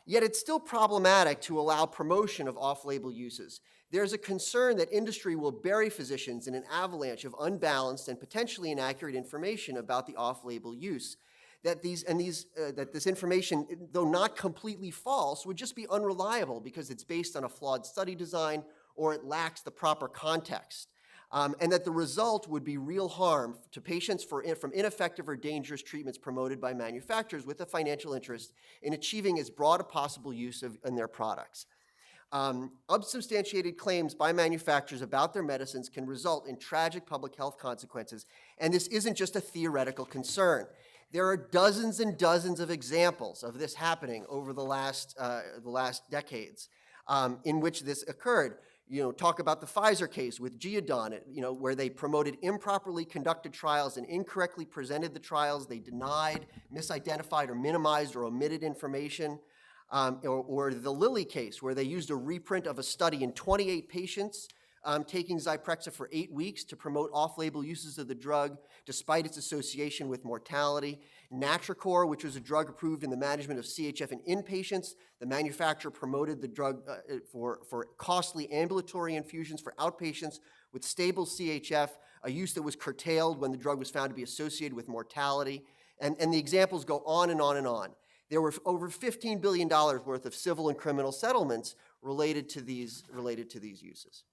Yet it's still problematic to allow promotion of off-label uses. There's a concern that industry will bury physicians in an avalanche of unbalanced and potentially inaccurate information about the off-label use. That this information, though not completely false, would just be unreliable because it's based on a flawed study design or it lacks the proper context. And that the result would be real harm to patients from ineffective or dangerous treatments promoted by manufacturers with a financial interest in achieving as broad a possible use in their products. Unsubstantiated claims by manufacturers about their medicines can result in tragic public health consequences, and this isn't just a theoretical concern. There are dozens and dozens of examples of this happening over the last decades in which this occurred. Talk about the Pfizer case with Geodon, where they promoted improperly conducted trials and incorrectly presented the trials. They denied, misidentified, or minimized or omitted information. Or the Lilly case, where they used a reprint of a study in 28 patients taking Zyprexa for 8 weeks to promote off-label uses of the drug, despite its association with mortality. Natracor, which was a drug approved in the management of CHF in inpatients, the manufacturer promoted the drug for costly ambulatory infusions for outpatients with stable CHF, a use that was curtailed when the drug was found to be associated with mortality. And the examples go on and on and on. There were over $15 billion worth of civil and criminal settlements related to these uses.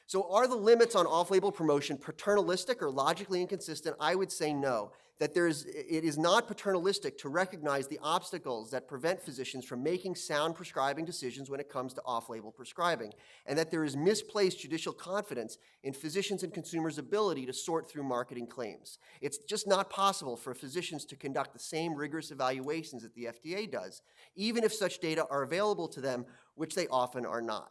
So are the limits on off-label promotion paternalistic or logically inconsistent? I would say no, that it is not paternalistic to recognize the obstacles that prevent physicians from making sound prescribing decisions when it comes to off-label prescribing, and that there is misplaced judicial confidence in physicians' and consumers' ability to sort through marketing claims. It's just not possible for physicians to conduct the same rigorous evaluations that the FDA does, even if such data are available to them, which they often are not.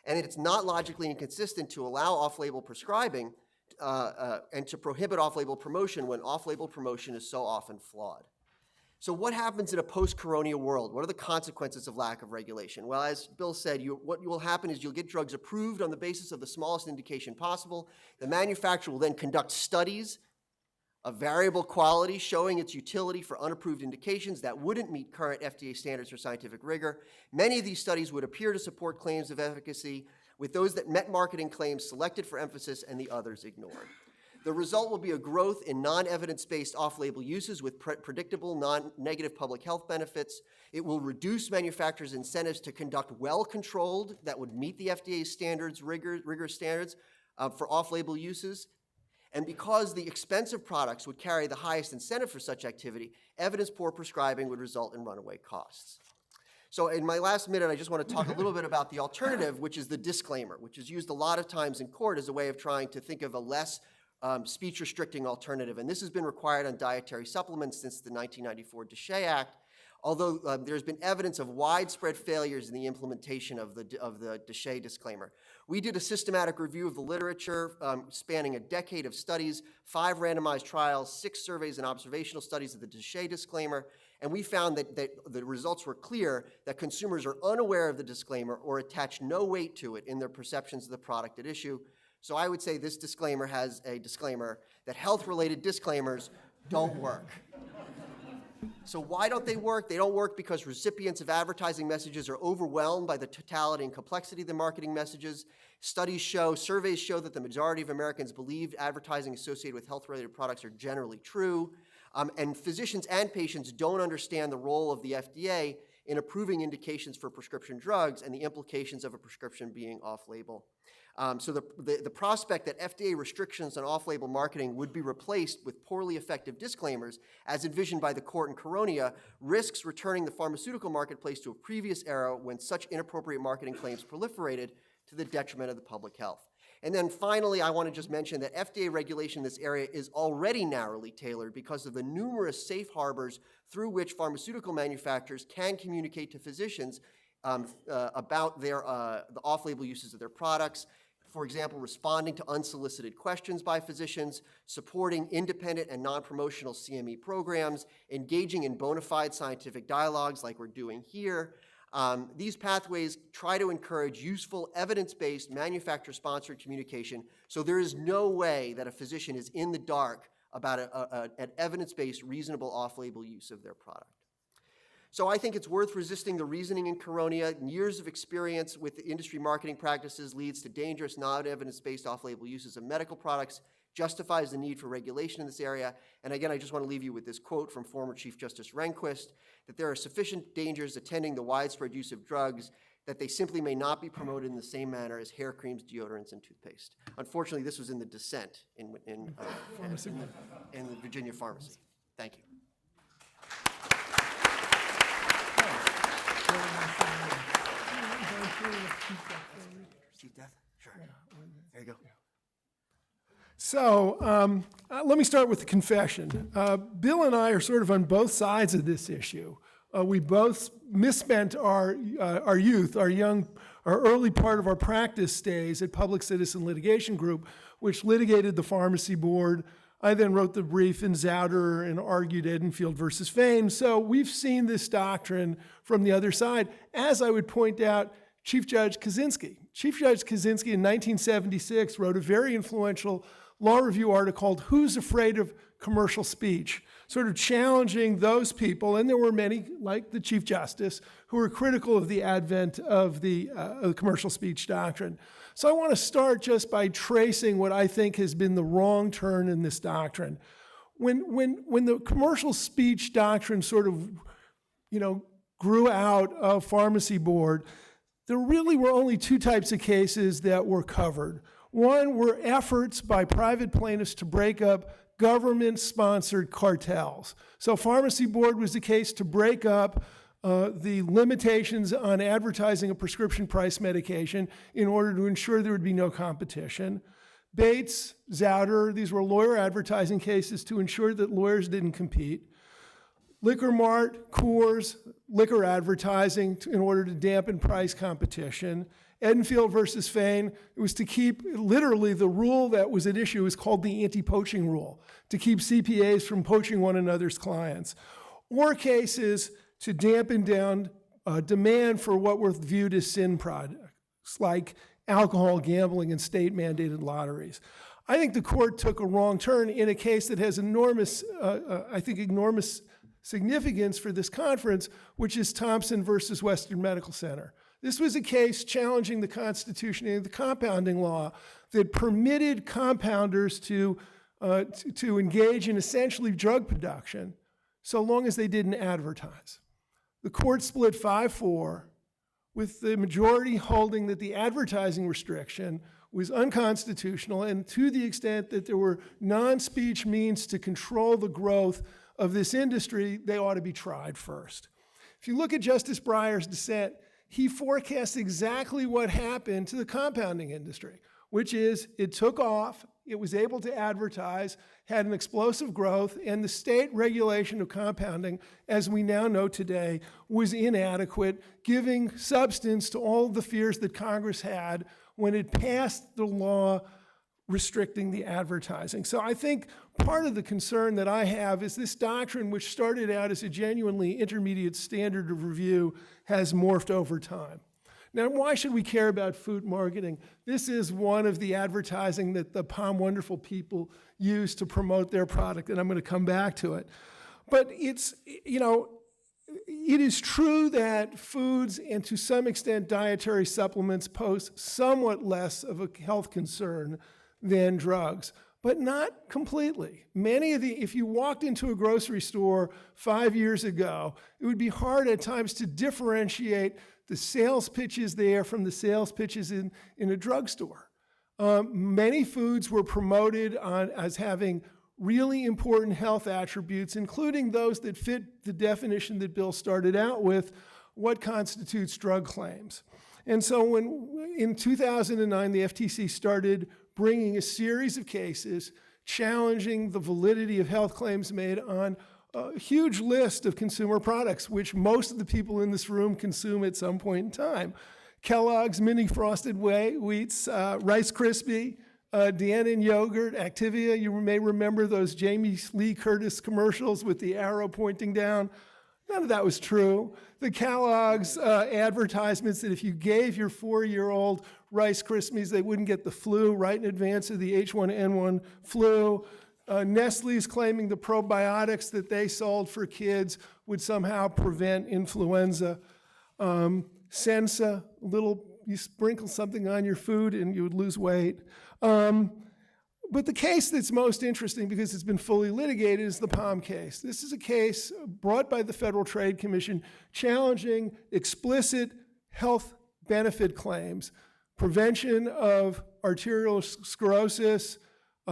And it's not logically inconsistent to allow off-label prescribing and to prohibit off-label promotion when off-label promotion is so often flawed. So what happens in a post-corona world? What are the consequences of lack of regulation? Well, as Bill said, what will happen is you'll get drugs approved on the basis of the smallest indication possible. The manufacturer will then conduct studies of variable quality showing its utility for unapproved indications that wouldn't meet current FDA standards for scientific rigor. Many of these studies would appear to support claims of efficacy, with those that met marketing claims selected for emphasis and the others ignored. The result will be a growth in non-evidence-based off-label uses with predictable non-negative public health benefits. It will reduce manufacturers' incentives to conduct well-controlled, that would meet the FDA's standards, rigorous standards for off-label uses. And because the expensive products would carry the highest incentive for such activity, evidence-poor prescribing would result in runaway costs. So in my last minute, I just want to talk a little bit about the alternative, which is the disclaimer, which is used a lot of times in court as a way of trying to think of a less speech-restricting alternative. And this has been required on dietary supplements since the 1994 DSHEA Act, although there's been evidence of widespread failures in the implementation of the DSHEA disclaimer. We did a systematic review of the literature spanning a decade of studies, 5 randomized trials, 6 surveys and observational studies of the DSHEA disclaimer, and we found that the results were clear that consumers are unaware of the disclaimer or attach no weight to it in their perceptions of the product at issue. So I would say this disclaimer has a disclaimer that health-related disclaimers don't work. So why don't they work? They don't work because recipients of advertising messages are overwhelmed by the totality and complexity of the marketing messages. Surveys show that the majority of Americans believe advertising associated with health-related products are generally true. And physicians and patients don't understand the role of the FDA in approving indications for prescription drugs and the implications of a prescription being off-label. So the prospect that FDA restrictions on off-label marketing would be replaced with poorly effective disclaimers, as envisioned by the court in Coronia, risks returning the pharmaceutical marketplace to a previous era when such inappropriate marketing claims proliferated to the detriment of the public health. And then finally, I want to just mention that FDA regulation in this area is already narrowly tailored because of the numerous safe harbors through which pharmaceutical manufacturers can communicate to physicians about the off-label uses of their products. For example, responding to unsolicited questions by physicians, supporting independent and non-promotional CME programs, engaging in bona fide scientific dialogues like we're doing here. These pathways try to encourage useful, evidence-based, manufacturer-sponsored communication, so there is no way that a physician is in the dark about an evidence-based, reasonable off-label use of their product. So I think it's worth resisting the reasoning in Coronia. Years of experience with industry marketing practices leads to dangerous, non-evidence-based off-label uses of medical products, justifies the need for regulation in this area. And again, I just want to leave you with this quote from former Chief Justice Rehnquist, that there are sufficient dangers attending the widespread use of drugs that they simply may not be promoted in the same manner as hair creams, deodorants, and toothpaste. Unfortunately, this was in the dissent in the Virginia pharmacy. Thank you. Chief Death? Sure. There you go. So let me start with the confession. Bill and I are sort of on both sides of this issue. We both misspent our youth, our early part of our practice days at Public Citizen Litigation Group, which litigated the Pharmacy Board. I then wrote the brief in Zouder and argued Edenfield versus Fain. So we've seen this doctrine from the other side. As I would point out, Chief Judge Kaczynski. Chief Judge Kaczynski in 1976 wrote a very influential law review article called Who's Afraid of Commercial Speech, sort of challenging those people, and there were many, like the Chief Justice, who were critical of the advent of the commercial speech doctrine. So I want to start just by tracing what I think has been the wrong turn in this doctrine. When the commercial speech doctrine sort of, grew out of Pharmacy Board, there really were only two types of cases that were covered. One were efforts by private plaintiffs to break up government-sponsored cartels. So Pharmacy Board was the case to break up the limitations on advertising a prescription price medication in order to ensure there would be no competition. Bates, Zouder, these were lawyer advertising cases to ensure that lawyers didn't compete. Liquor Mart, Coors, liquor advertising in order to dampen price competition. Edenfield versus Fain, it was to keep, literally the rule that was at issue is called the anti-poaching rule, to keep CPAs from poaching one another's clients. Or cases to dampen down demand for what were viewed as sin products, like alcohol, gambling, and state-mandated lotteries. I think the court took a wrong turn in a case that has enormous significance for this conference, which is Thompson versus Western Medical Center. This was a case challenging the constitutionality of the compounding law that permitted compounders to engage in essentially drug production so long as they didn't advertise. The court split 5-4, with the majority holding that the advertising restriction was unconstitutional, and to the extent that there were non-speech means to control the growth of this industry, they ought to be tried first. If you look at Justice Breyer's dissent, he forecasts exactly what happened to the compounding industry, which is it took off, it was able to advertise, had an explosive growth, and the state regulation of compounding, as we now know today, was inadequate, giving substance to all of the fears that Congress had when it passed the law restricting the advertising. So I think part of the concern that I have is this doctrine, which started out as a genuinely intermediate standard of review, has morphed over time. Now, why should we care about food marketing? This is one of the advertising that the Palm Wonderful people use to promote their product, and I'm going to come back to it. But it is true that foods and to some extent dietary supplements pose somewhat less of a health concern than drugs, but not completely. If you walked into a grocery store 5 years ago, it would be hard at times to differentiate the sales pitches there from the sales pitches in a drugstore. Many foods were promoted as having really important health attributes, including those that fit the definition that Bill started out with, what constitutes drug claims. And so when in 2009, the FTC started bringing a series of cases challenging the validity of health claims made on a huge list of consumer products, which most of the people in this room consume at some point in time. Kellogg's Mini Frosted Wheats, Rice Krispie, Dannon Yogurt, Activia. You may remember those Jamie Lee Curtis commercials with the arrow pointing down. None of that was true. The Kellogg's advertisements that if you gave your 4-year-old Rice Krispies, they wouldn't get the flu right in advance of the H1N1 flu. Nestle's claiming the probiotics that they sold for kids would somehow prevent influenza. Sensa, you sprinkle something on your food and you would lose weight. But the case that's most interesting, because it's been fully litigated, is the Palm case. This is a case brought by the Federal Trade Commission challenging explicit health benefit claims, prevention of arterial sclerosis,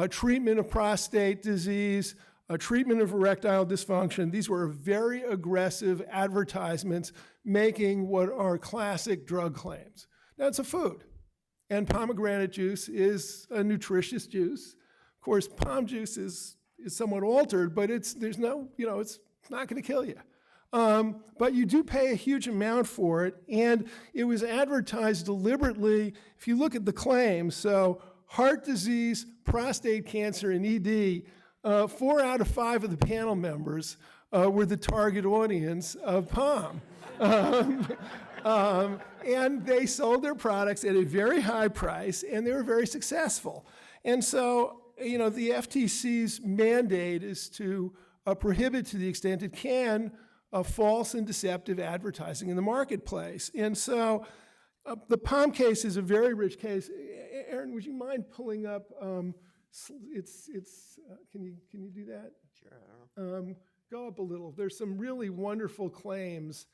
treatment of prostate disease, treatment of erectile dysfunction. These were very aggressive advertisements making what are classic drug claims. Now, it's a food. And pomegranate juice is a nutritious juice. Of course, palm juice is somewhat altered, but there's no, it's not going to kill you. But you do pay a huge amount for it, and it was advertised deliberately. If you look at the claims, so heart disease, prostate cancer, and ED, 4 out of 5 of the panel members were the target audience of POM. And they sold their products at a very high price, and they were very successful. And so, the FTC's mandate is to prohibit, to the extent it can, false and deceptive advertising in the marketplace. And so the POM case is a very rich case. Aaron, would you mind pulling up, can you do that? Sure, I don't know. Go up a little. There's some really wonderful claims.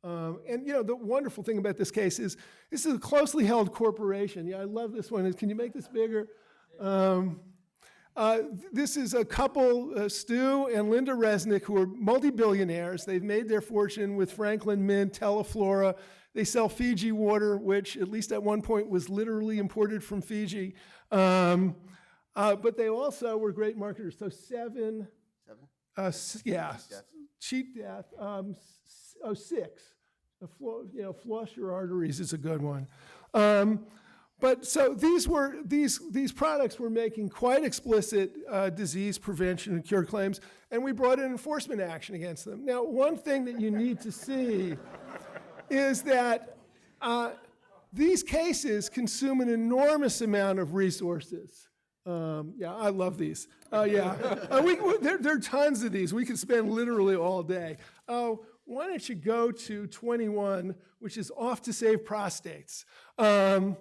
The wonderful thing about this case is this is a closely held corporation. Yeah, I love this one. Can you make this bigger? This is a couple, Stu and Linda Resnick, who are multi-billionaires. They've made their fortune with Franklin Mint, Teleflora. They sell Fiji water, which at least at one point was literally imported from Fiji. But they also were great marketers. So Seven? Cheat Death. 6. Floss your arteries is a good one. But so these products were making quite explicit disease prevention and cure claims, and we brought in enforcement action against them. Now, one thing that you need to see is that these cases consume an enormous amount of resources. I love these. There are tons of these. We could spend literally all day. Why don't you go to 21, which is off to save prostates. And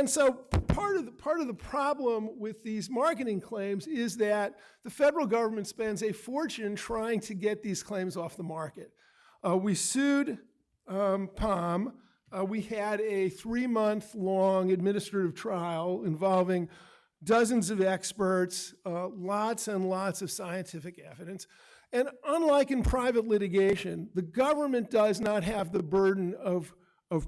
so part of the problem with these marketing claims is that the federal government spends a fortune trying to get these claims off the market. We sued POM. We had a 3-month-long administrative trial involving dozens of experts, lots and lots of scientific evidence. And unlike in private litigation, the government does not have the burden of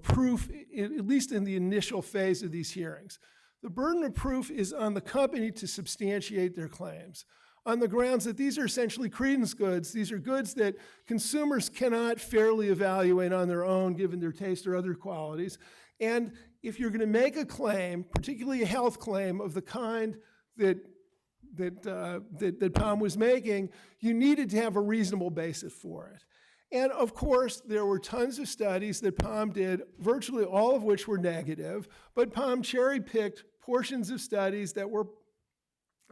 proof, at least in the initial phase of these hearings. The burden of proof is on the company to substantiate their claims on the grounds that these are essentially credence goods. These are goods that consumers cannot fairly evaluate on their own given their taste or other qualities. And if you're going to make a claim, particularly a health claim of the kind that POM was making, you needed to have a reasonable basis for it. And of course, there were tons of studies that POM did, virtually all of which were negative, but POM cherry-picked portions of studies that were,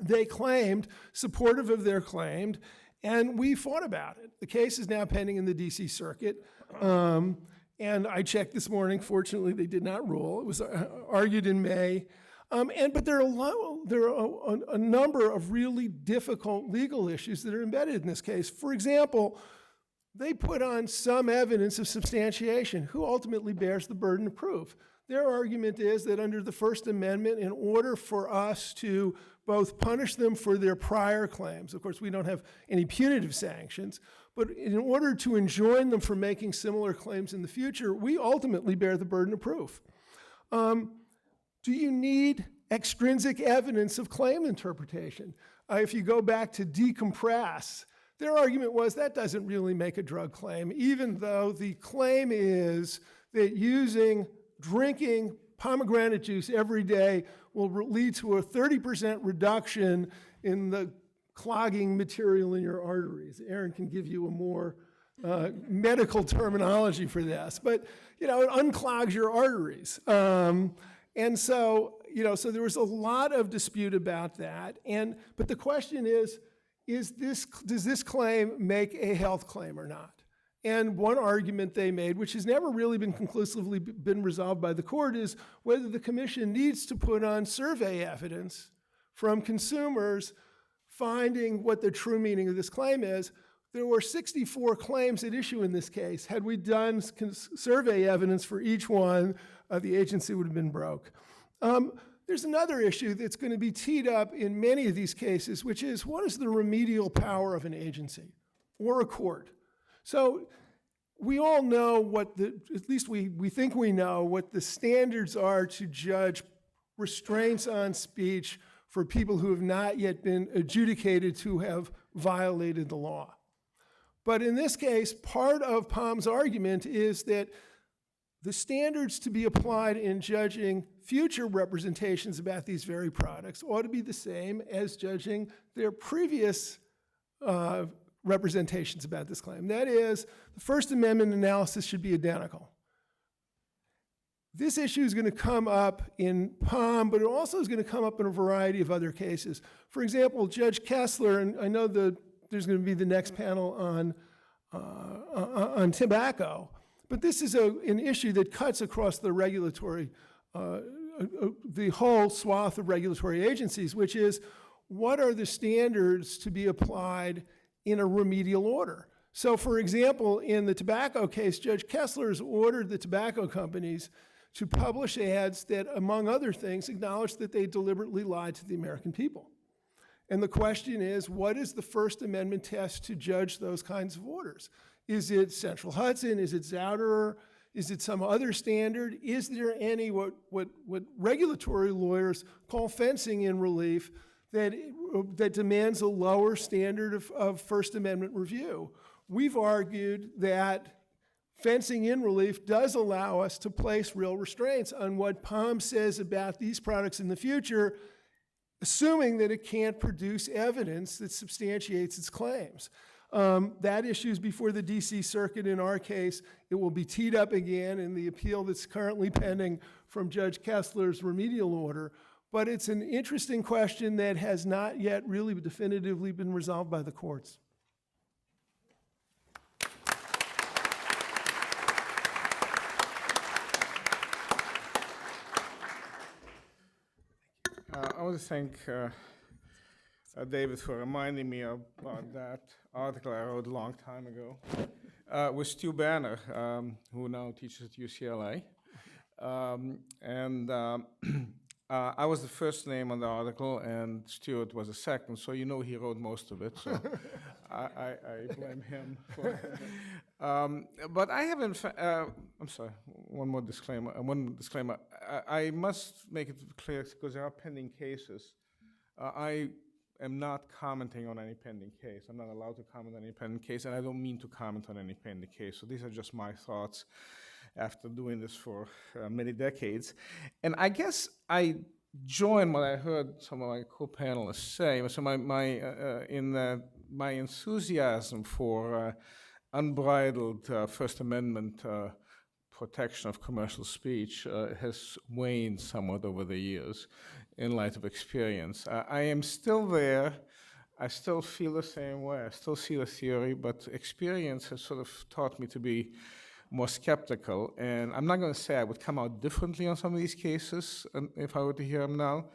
they claimed, supportive of their claim, and we fought about it. The case is now pending in the DC Circuit, and I checked this morning. Fortunately, they did not rule. It was argued in May. But there are a number of really difficult legal issues that are embedded in this case. For example, they put on some evidence of substantiation. Who ultimately bears the burden of proof? Their argument is that under the First Amendment, in order for us to both punish them for their prior claims, of course, we don't have any punitive sanctions, but in order to enjoin them from making similar claims in the future, we ultimately bear the burden of proof. Do you need extrinsic evidence of claim interpretation? If you go back to decompress, their argument was that doesn't really make a drug claim, even though the claim is that drinking pomegranate juice every day will lead to a 30% reduction in the clogging material in your arteries. Aaron can give you a more medical terminology for this, but it unclogs your arteries. And so, so there was a lot of dispute about that. But the question is does this claim make a health claim or not? And one argument they made, which has never really been conclusively been resolved by the court, is whether the commission needs to put on survey evidence from consumers finding what the true meaning of this claim is. There were 64 claims at issue in this case. Had we done survey evidence for each one, the agency would have been broke. There's another issue that's going to be teed up in many of these cases, which is what is the remedial power of an agency or a court? So we all know at least we think we know what the standards are to judge restraints on speech for people who have not yet been adjudicated to have violated the law. But in this case, part of Palm's argument is that the standards to be applied in judging future representations about these very products ought to be the same as judging their previous representations about this claim. That is, the First Amendment analysis should be identical. This issue is going to come up in Palm, but it also is going to come up in a variety of other cases. For example, Judge Kessler, and I know that there's going to be the next panel on tobacco, but this is an issue that cuts across the regulatory, the whole swath of regulatory agencies, which is what are the standards to be applied in a remedial order? So, for example, in the tobacco case, Judge Kessler has ordered the tobacco companies to publish ads that, among other things, acknowledge that they deliberately lied to the American people. And the question is, what is the First Amendment test to judge those kinds of orders? Is it Central Hudson? Is it Zouderer? Is it some other standard? Is there any what regulatory lawyers call fencing in relief that demands a lower standard of First Amendment review? We've argued that fencing in relief does allow us to place real restraints on what Palm says about these products in the future, assuming that it can't produce evidence that substantiates its claims. That issue is before the DC Circuit in our case. It will be teed up again in the appeal that's currently pending from Judge Kessler's remedial order. But it's an interesting question that has not yet really definitively been resolved by the courts. I want to thank David for reminding me about that article I wrote a long time ago with Stu Banner, who now teaches at UCLA. I was the first name on the article, and Stuart was the second, so you know he wrote most of it, so I blame him for it. But I haven't, I'm sorry, one disclaimer. I must make it clear, because there are pending cases. I am not commenting on any pending case. I'm not allowed to comment on any pending case, and I don't mean to comment on any pending case. So these are just my thoughts after doing this for many decades. And I guess I join what I heard some of my co-panelists say. So my enthusiasm for unbridled First Amendment protection of commercial speech has waned somewhat over the years in light of experience. I am still there. I still feel the same way. I still see the theory, but experience has sort of taught me to be more skeptical. And I'm not going to say I would come out differently on some of these cases if I were to hear them now,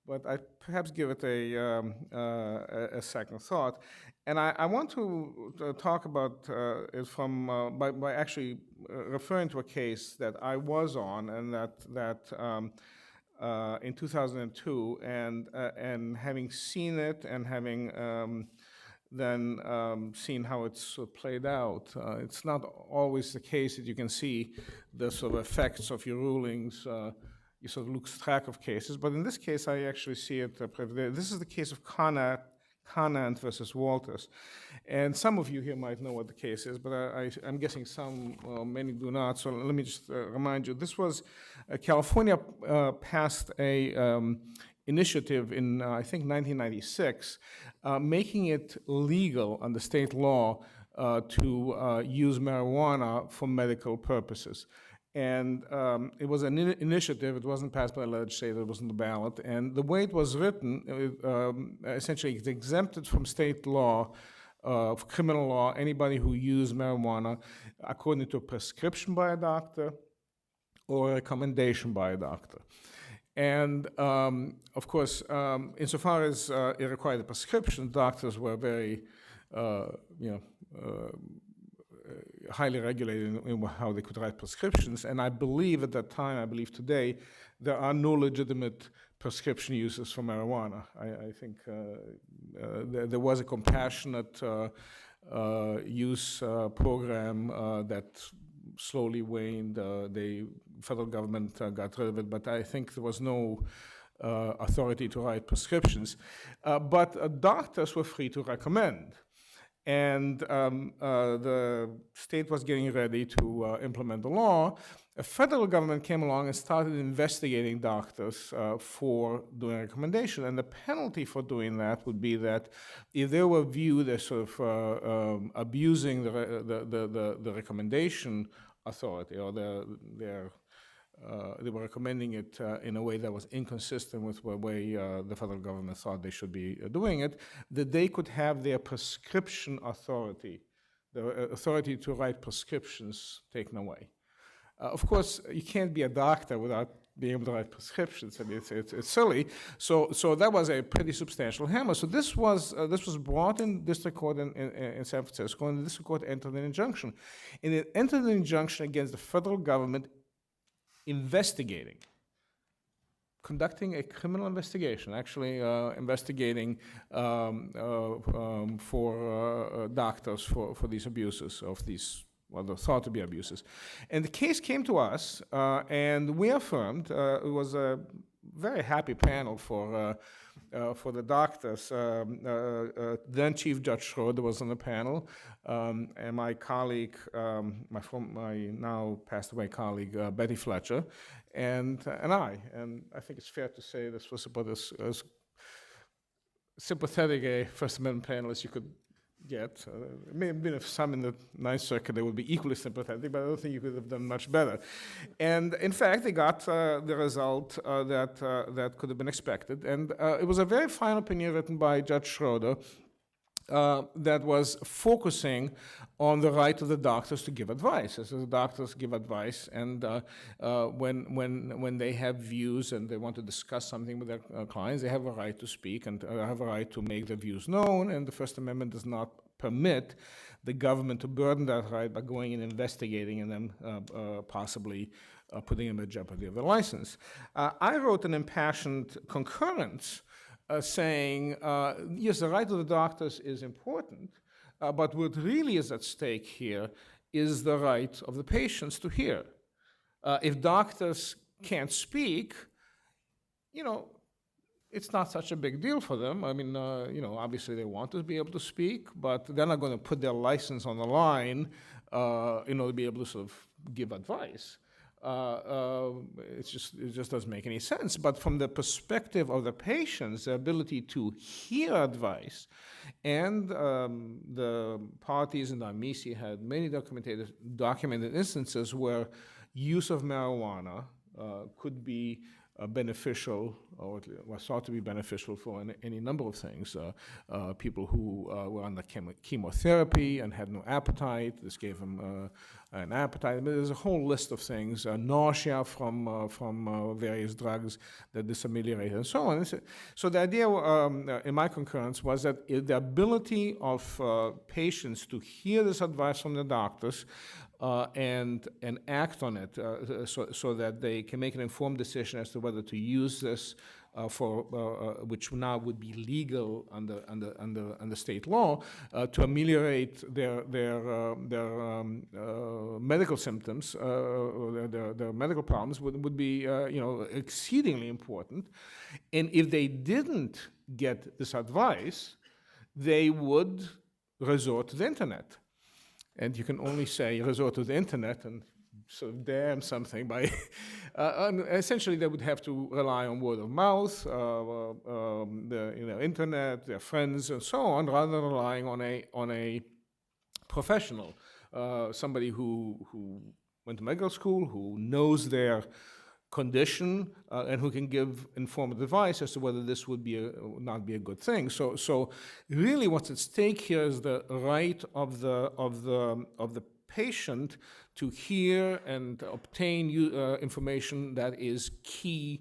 but I'd perhaps give it a second thought. And I want to talk about it from by actually referring to a case that I was on, and that in 2002, and having seen it and having then seen how it's sort of played out. It's not always the case that you can see the sort of effects of your rulings. You sort of lose track of cases, but in this case, I actually see it. This is the case of Conant versus Walters, and some of you here might know what the case is, but I'm guessing many do not. So let me just remind you. This was California passed a initiative in I think 1996, making it legal under state law to use marijuana for medical purposes. And it was an initiative. It wasn't passed by the legislature. It wasn't the ballot. And the way it was written, essentially, it's exempted from state law, criminal law, anybody who used marijuana according to a prescription by a doctor or a recommendation by a doctor. And of course, insofar as it required a prescription, doctors were very, highly regulated in how they could write prescriptions. And I believe at that time, I believe today, there are no legitimate prescription uses for marijuana. I think there was a compassionate use program that slowly waned. The federal government got rid of it, but I think there was no authority to write prescriptions, but doctors were free to recommend. And the state was getting ready to implement the law. A federal government came along and started investigating doctors for doing a recommendation. And the penalty for doing that would be that if they were viewed as sort of abusing the recommendation authority, or they were recommending it in a way that was inconsistent with the way the federal government thought they should be doing it, that they could have their prescription authority, the authority to write prescriptions, taken away. Of course, you can't be a doctor without being able to write prescriptions. I mean, it's silly. So that was a pretty substantial hammer. So this was brought in district court in San Francisco, and the district court entered an injunction. And it entered an injunction against the federal government conducting a criminal investigation, actually investigating for doctors for these abuses, of these, well, they're thought to be abuses. And the case came to us, and we affirmed. It was a very happy panel for the doctors. Then Chief Judge Schroeder was on the panel, and my colleague, my now passed away colleague, Betty Fletcher, and I. And I think it's fair to say this was about as sympathetic a First Amendment panel as you could get. It may have been some in the Ninth Circuit that would be equally sympathetic, but I don't think you could have done much better. And in fact, they got the result that could have been expected. And it was a very fine opinion written by Judge Schroeder that was focusing on the right of the doctors to give advice. As the doctors give advice, and when they have views and they want to discuss something with their clients, they have a right to speak and have a right to make their views known, and the First Amendment does not permit the government to burden that right by going and investigating and then possibly putting them at jeopardy of their license. I wrote an impassioned concurrence saying, yes, the right of the doctors is important, but what really is at stake here is the right of the patients to hear. If doctors can't speak, it's not such a big deal for them. I mean, obviously they want to be able to speak, but they're not going to put their license on the line in order to be able to sort of give advice. It just doesn't make any sense. But from the perspective of the patients, the ability to hear advice, and the parties in the amici had many documented instances where use of marijuana could be beneficial, or was thought to be beneficial for any number of things. People who were under chemotherapy and had no appetite, this gave them an appetite. I mean, there's a whole list of things, nausea from various drugs that this ameliorated, and so on. So the idea in my concurrence was that the ability of patients to hear this advice from the doctors and act on it so that they can make an informed decision as to whether to use this for which now would be legal under state law to ameliorate their medical symptoms, their medical problems would be exceedingly important. And if they didn't get this advice, they would resort to the internet. And you can only say resort to the internet and sort of damn something by, essentially they would have to rely on word of mouth, the internet, their friends, and so on, rather than relying on a professional, somebody who went to medical school, who knows their condition, and who can give informed advice as to whether this would not be a good thing. So really what's at stake here is the right of the patient to hear and obtain information that is key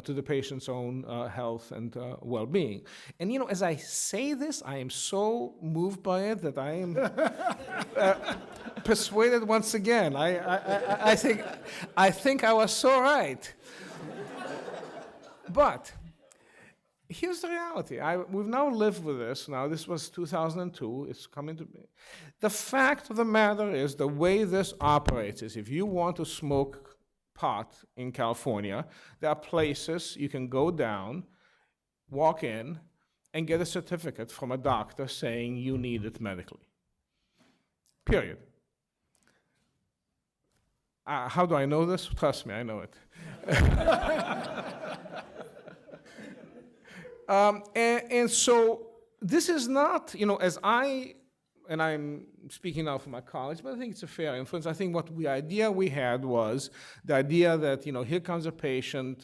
to the patient's own health and well-being. And as I say this, I am so moved by it that I am persuaded once again. I think I was so right. But here's the reality. We've now lived with this. Now, this was 2002. It's coming to be. The fact of the matter is, the way this operates is, if you want to smoke part in California, there are places you can go down, walk in, and get a certificate from a doctor saying you need it medically. Period. How do I know this? Trust me, I know it. And so this is not, and I'm speaking now for my colleagues, but I think it's a fair inference. I think what the idea we had was the idea that, here comes a patient,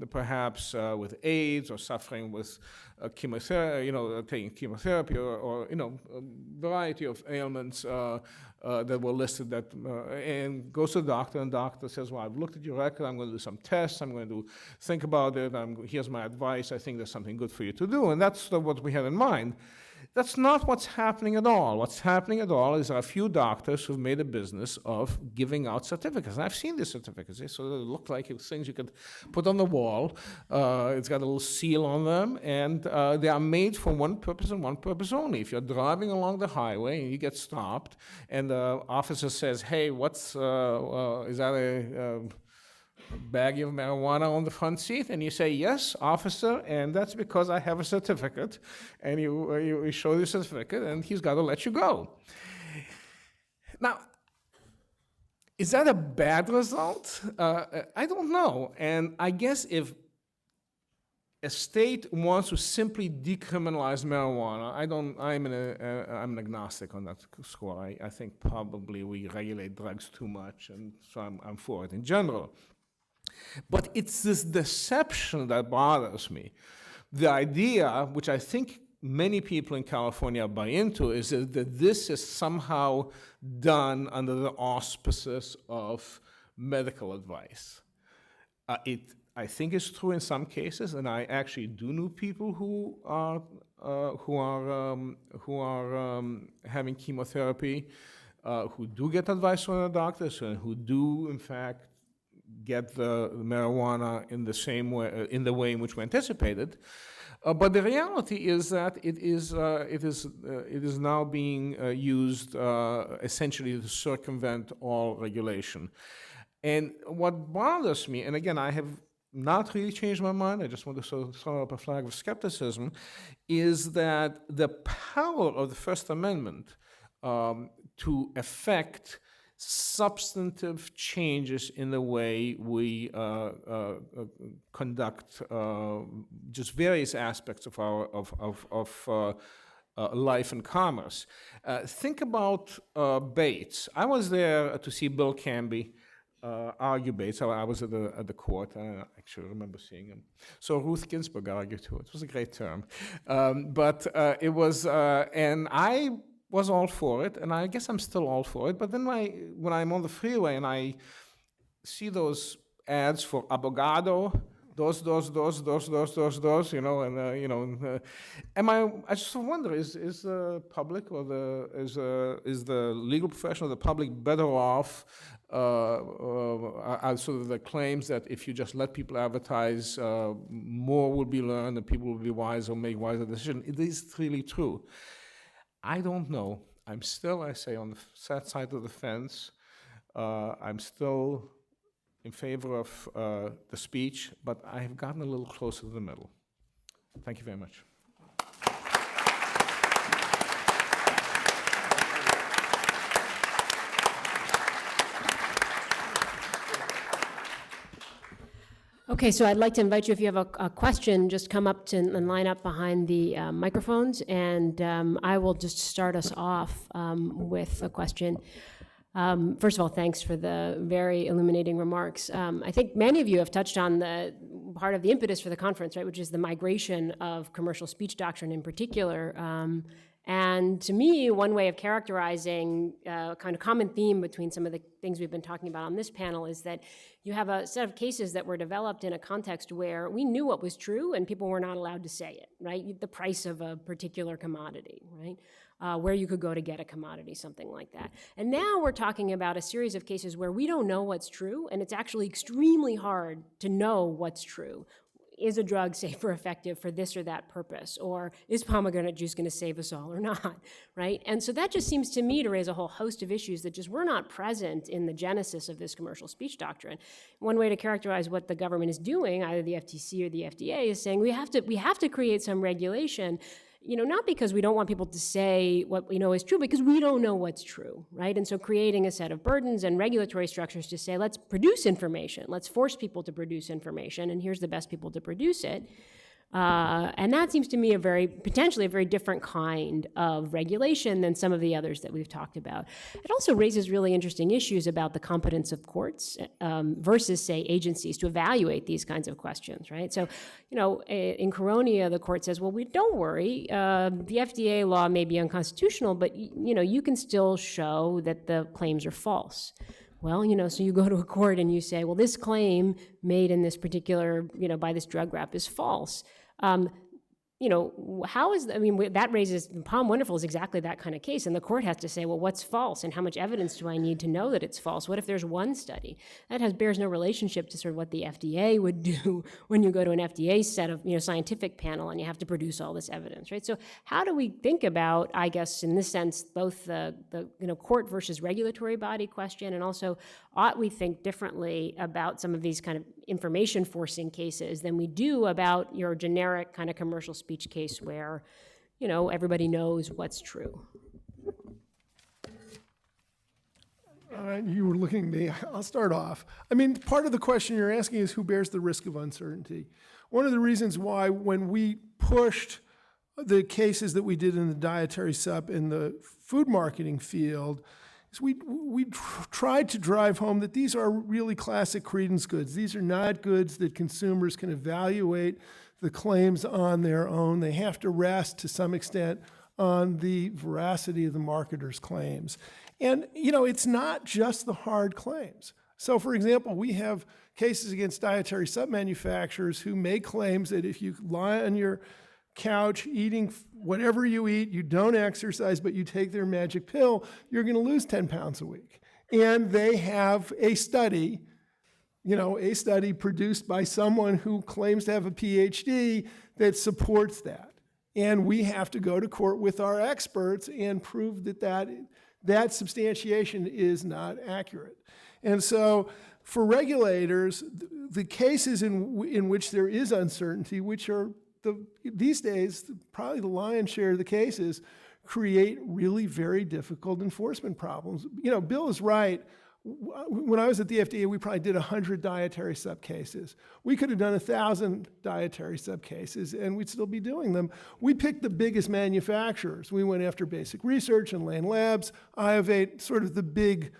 perhaps with AIDS or suffering with chemotherapy, taking chemotherapy or a variety of ailments that were listed and goes to the doctor, and the doctor says, well, I've looked at your record, I'm going to do some tests, I'm going to think about it, here's my advice, I think there's something good for you to do. And that's what we had in mind. That's not what's happening at all. What's happening at all is there are a few doctors who've made a business of giving out certificates. And I've seen these certificates. They sort of look like things you could put on the wall. It's got a little seal on them, and they are made for one purpose and one purpose only. If you're driving along the highway and you get stopped, and the officer says, hey, is that a baggie of marijuana on the front seat? And you say, yes, officer, and that's because I have a certificate. And you show the certificate, and he's got to let you go. Now, is that a bad result? I don't know. And I guess if a state wants to simply decriminalize marijuana, I'm an agnostic on that score. I think probably we regulate drugs too much, and so I'm for it in general. But it's this deception that bothers me. The idea, which I think many people in California buy into, is that this is somehow done under the auspices of medical advice. I think it's true in some cases, and I actually do know people who are having chemotherapy, who do get advice from their doctors, and who do, in fact, get the marijuana in the same way, in the way in which we anticipated. But the reality is that it is now being used essentially to circumvent all regulation. And what bothers me, and again, I have not really changed my mind, I just want to sort of throw up a flag of skepticism, is that the power of the First Amendment to affect substantive changes in the way we conduct just various aspects of our life and commerce. Think about Bates. I was there to see Bill Canby argue Bates. I was at the court. I actually remember seeing him. So Ruth Ginsburg argued too. It was a great term. But it was, and I was all for it, and I guess I'm still all for it. But then when I'm on the freeway and I see those ads for abogado, those, I just wonder, is the public or is the legal profession or the public better off? Are sort of the claims that if you just let people advertise, more will be learned and people will be wiser or make wiser decisions. It is really true. I don't know. I'm still, I say, on the sad side of the fence. I'm still in favor of the speech, but I have gotten a little closer to the middle. Thank you very much. Okay, so I'd like to invite you, if you have a question, just come up and line up behind the microphones, and I will just start us off with a question. First of all, thanks for the very illuminating remarks. I think many of you have touched on the part of the impetus for the conference, right, which is the migration of commercial speech doctrine in particular. And to me, one way of characterizing a kind of common theme between some of the things we've been talking about on this panel is that you have a set of cases that were developed in a context where we knew what was true and people were not allowed to say it, right? The price of a particular commodity, right? Where you could go to get a commodity, something like that. And now we're talking about a series of cases where we don't know what's true, and it's actually extremely hard to know what's true. is a drug safe or effective for this or that purpose? Or is pomegranate juice going to save us all or not, right? And so that just seems to me to raise a whole host of issues that just were not present in the genesis of this commercial speech doctrine. One way to characterize what the government is doing, either the FTC or the FDA, is saying we have to create some regulation, not because we don't want people to say what we know is true, because we don't know what's true, right? And so creating a set of burdens and regulatory structures to say, let's produce information, let's force people to produce information, and here's the best people to produce it. And that seems to me potentially a very different kind of regulation than some of the others that we've talked about. It also raises really interesting issues about the competence of courts versus, say, agencies to evaluate these kinds of questions, right? So, in Coronia, the court says, well, don't worry, the FDA law may be unconstitutional, but, you can still show that the claims are false. Well, so you go to a court and you say, well, this claim made in this particular, by this drug rep is false. That raises, Palm Wonderful is exactly that kind of case. And the court has to say, well, what's false and how much evidence do I need to know that it's false? What if there's one study? That bears no relationship to sort of what the FDA would do when you go to an FDA set of, scientific panel and you have to produce all this evidence, right? So how do we think about, I guess, in this sense, both the court versus regulatory body question, and also ought we think differently about some of these kind of information forcing cases than we do about your generic kind of commercial speech case where, everybody knows what's true? You were looking at me. I'll start off. Part of the question you're asking is who bears the risk of uncertainty. One of the reasons why when we pushed the cases that we did in the dietary sup in the food marketing field, is we tried to drive home that these are really classic credence goods. These are not goods that consumers can evaluate the claims on their own. They have to rest to some extent on the veracity of the marketer's claims. And, it's not just the hard claims. So, for example, we have cases against dietary sub manufacturers who make claims that if you lie on your couch eating whatever you eat, you don't exercise, but you take their magic pill, you're going to lose 10 pounds a week. And they have a study produced by someone who claims to have a PhD that supports that. And we have to go to court with our experts and prove that substantiation is not accurate. And so for regulators, the cases in which there is uncertainty, which are these days, probably the lion's share of the cases, create really very difficult enforcement problems. Bill is right. When I was at the FDA, we probably did 100 dietary sub cases. We could have done 1,000 dietary sub cases, and we'd still be doing them. We picked the biggest manufacturers. We went after Basic Research and Lane Labs, Iovate, sort of the big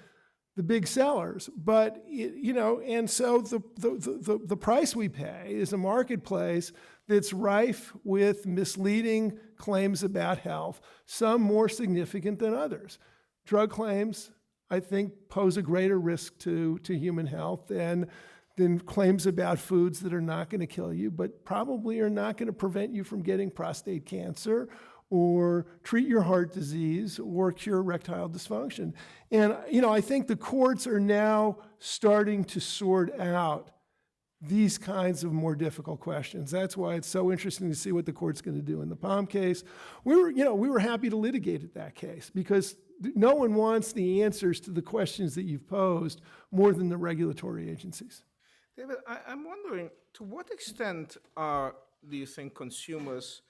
sellers. But and so the price we pay is a marketplace that's rife with misleading claims about health, some more significant than others. Drug claims, I think, pose a greater risk to human health than claims about foods that are not going to kill you, but probably are not going to prevent you from getting prostate cancer or treat your heart disease or cure erectile dysfunction. And, I think the courts are now starting to sort out these kinds of more difficult questions. That's why it's so interesting to see what the court's going to do in the Palm case. We were happy to litigate that case because no one wants the answers to the questions that you've posed more than the regulatory agencies. David, I'm wondering, to what extent do you think consumers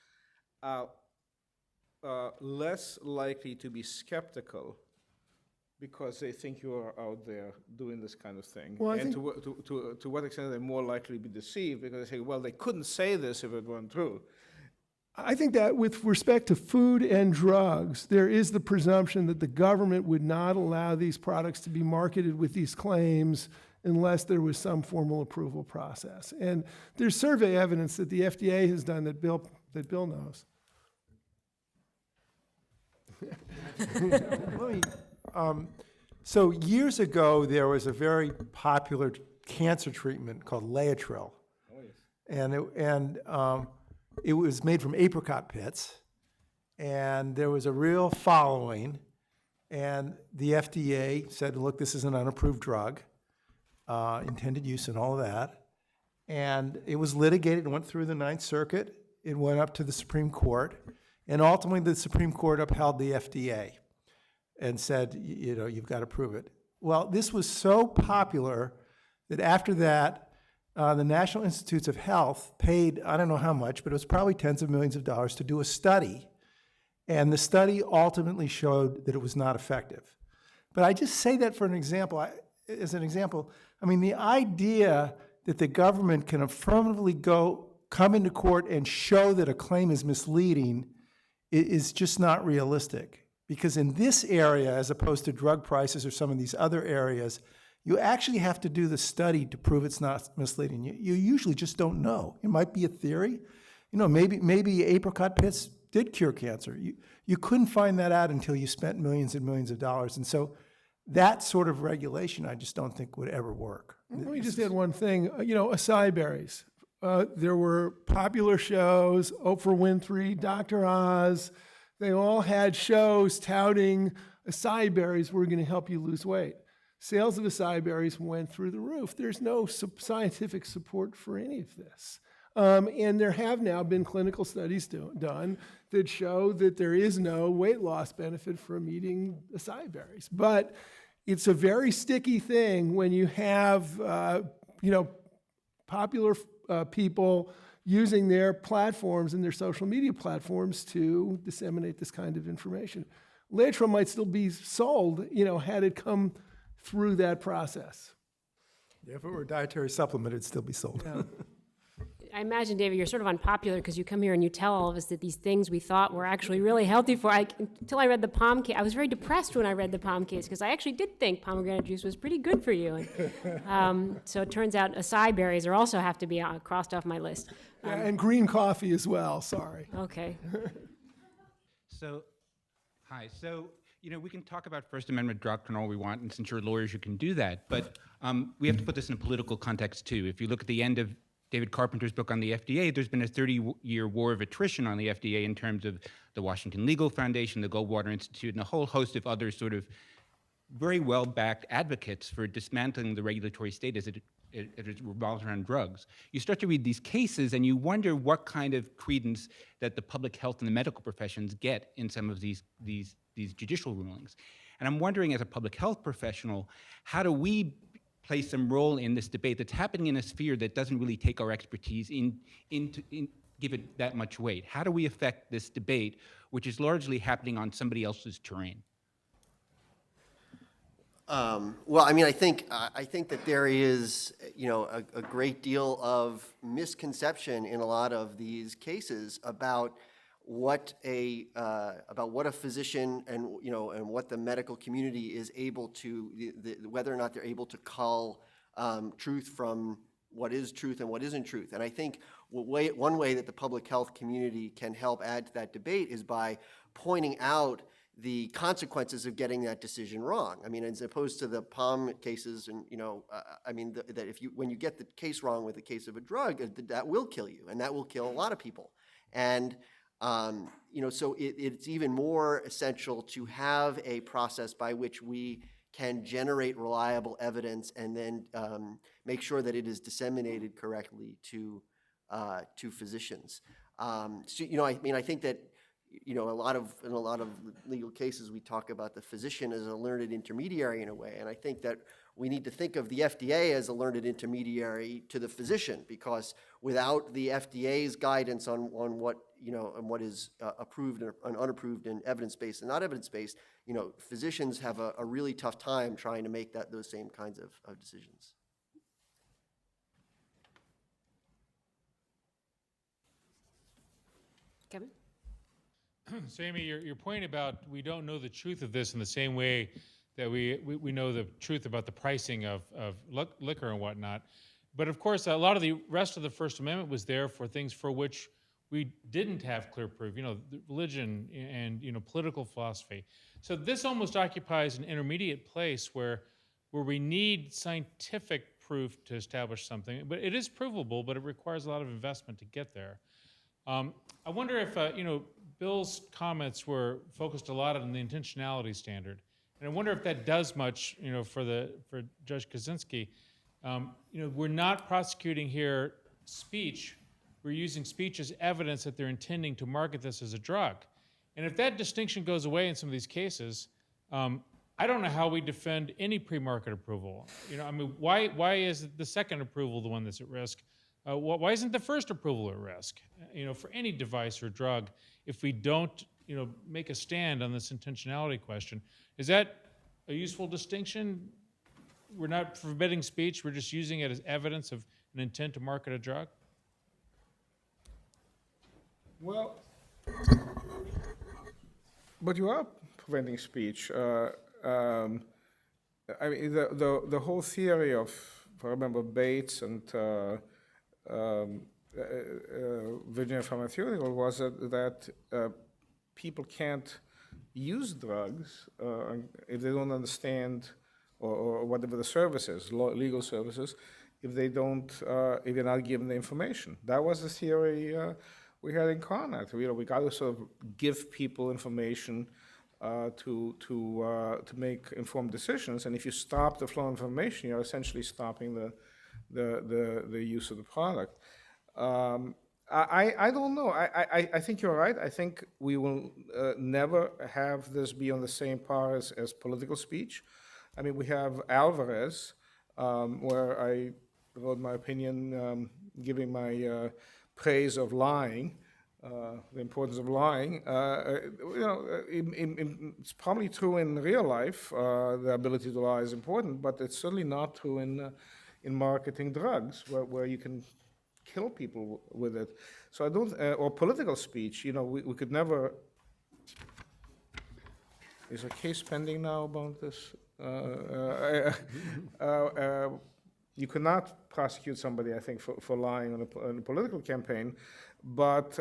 are less likely to be skeptical because they think you are out there doing this kind of thing? Well, to what extent are they more likely to be deceived because they say, well, they couldn't say this if it weren't true? I think that with respect to food and drugs, there is the presumption that the government would not allow these products to be marketed with these claims unless there was some formal approval process. And there's survey evidence that the FDA has done that Bill knows. So years ago, there was a very popular cancer treatment called Laetrile. Oh, yes. And it was made from apricot pits, and there was a real following, and the FDA said, look, this is an unapproved drug, intended use and all of that, And it was litigated, it went through the Ninth Circuit, it went up to the Supreme Court, and ultimately the Supreme Court upheld the FDA and said, you know, you've got to prove it. Well, this was so popular that after that, the National Institutes of Health paid, I don't know how much, but it was probably tens of millions of dollars to do a study. And the study ultimately showed that it was not effective. But I just say that for an example, as an example, I mean, the idea that the government can affirmatively come into court and show that a claim is misleading is just not realistic. Because in this area, as opposed to drug prices or some of these other areas, you actually have to do the study to prove it's not misleading. You usually just don't know. It might be a theory. You know, maybe apricot pits did cure cancer. You couldn't find that out until you spent millions and millions of dollars. And so that sort of regulation, I just don't think would ever work. Let me just add one thing. You know, acai berries. There were popular shows, Oprah Winfrey, Dr. Oz. They all had shows touting acai berries were going to help you lose weight. Sales of acai berries went through the roof. There's no scientific support for any of this. And there have now been clinical studies done that show that there is no weight loss benefit from eating acai berries. But it's a very sticky thing when you have, you know, popular people using their platforms and their social media platforms to disseminate this kind of information. Latrim might still be sold, you know, had it come through that process. If it were a dietary supplement, it'd still be sold. Yeah. I imagine, David, you're sort of unpopular because you come here and you tell all of us that these things we thought were actually really healthy for. Until I read the POM case, I was very depressed when I read the POM case because I actually did think pomegranate juice was pretty good for you. And, so it turns out acai berries are also have to be crossed off my list. Yeah, and green coffee as well, sorry. Okay. So, hi. So, you know, we can talk about First Amendment doctrine all we want, and since you're lawyers, you can do that. But we have to put this in a political context, too. If you look at the end of David Carpenter's book on the FDA, there's been a 30-year war of attrition on the FDA in terms of the Washington Legal Foundation, the Goldwater Institute, and a whole host of other sort of very well-backed advocates for dismantling the regulatory state as it revolves around drugs. You start to read these cases and you wonder what kind of credence that the public health and the medical professions get in some of these judicial rulings. And I'm wondering, as a public health professional, how do we play some role in this debate that's happening in a sphere that doesn't really take our expertise give it that much weight? How do we affect this debate, which is largely happening on somebody else's terrain? Well, I mean, I think that there is, you know, a great deal of misconception in a lot of these cases about what a physician and, you know, and what the medical community is able to, whether or not they're able to cull truth from what is truth and what isn't truth. And I think one way that the public health community can help add to that debate is by pointing out the consequences of getting that decision wrong. I mean, as opposed to the POM cases, and, you know, I mean, that when you get the case wrong with the case of a drug, that will kill you, and that will kill a lot of people. And you know, so it's even more essential to have a process by which we can generate reliable evidence and then make sure that it is disseminated correctly to physicians. So, you know, I mean, I think that, you know, in a lot of legal cases, we talk about the physician as a learned intermediary in a way, and I think that we need to think of the FDA as a learned intermediary to the physician, because without the FDA's guidance on what, you know, and what is approved and unapproved and evidence-based and not evidence-based, you know, physicians have a really tough time trying to make those same kinds of decisions. Kevin? So, Amy, your point about we don't know the truth of this in the same way that we know the truth about the pricing of liquor and whatnot. But of course, a lot of the rest of the First Amendment was there for things for which we didn't have clear proof, you know, religion and, you know, political philosophy. So this almost occupies an intermediate place where we need scientific proof to establish something. But it is provable, but it requires a lot of investment to get there. I wonder if, you know, Bill's comments were focused a lot on the intentionality standard. And I wonder if that does much, you know, for Judge Kaczynski. You know, we're not prosecuting here speech, we're using speech as evidence that they're intending to market this as a drug. And if that distinction goes away in some of these cases, I don't know how we defend any pre-market approval. I mean, why is the second approval the one that's at risk? Why isn't the first approval at risk? For any device or drug, if we don't, make a stand on this intentionality question, is that a useful distinction? We're not forbidding speech, we're just using it as evidence of an intent to market a drug? Well, but you are preventing speech. I mean, the whole theory of, if I remember, Bates and Virginia Pharmaceutical was that people can't use drugs if they don't understand or whatever the service is, legal services, if you're not given the information. That was the theory we had in Conant. We got to sort of give people information to make informed decisions, and if you stop the flow of information, you're essentially stopping the use of the product. I don't know. I think you're right. I think we will never have this be on the same par as political speech. I mean, we have Alvarez, where I wrote my opinion, giving my praise of lying, the importance of lying. It's probably true in real life. The ability to lie is important, but it's certainly not true in marketing drugs, where you can kill people with it. So I don't, or political speech, we could never. Is a case pending now about this? You cannot prosecute somebody, I think, for lying on a political campaign, but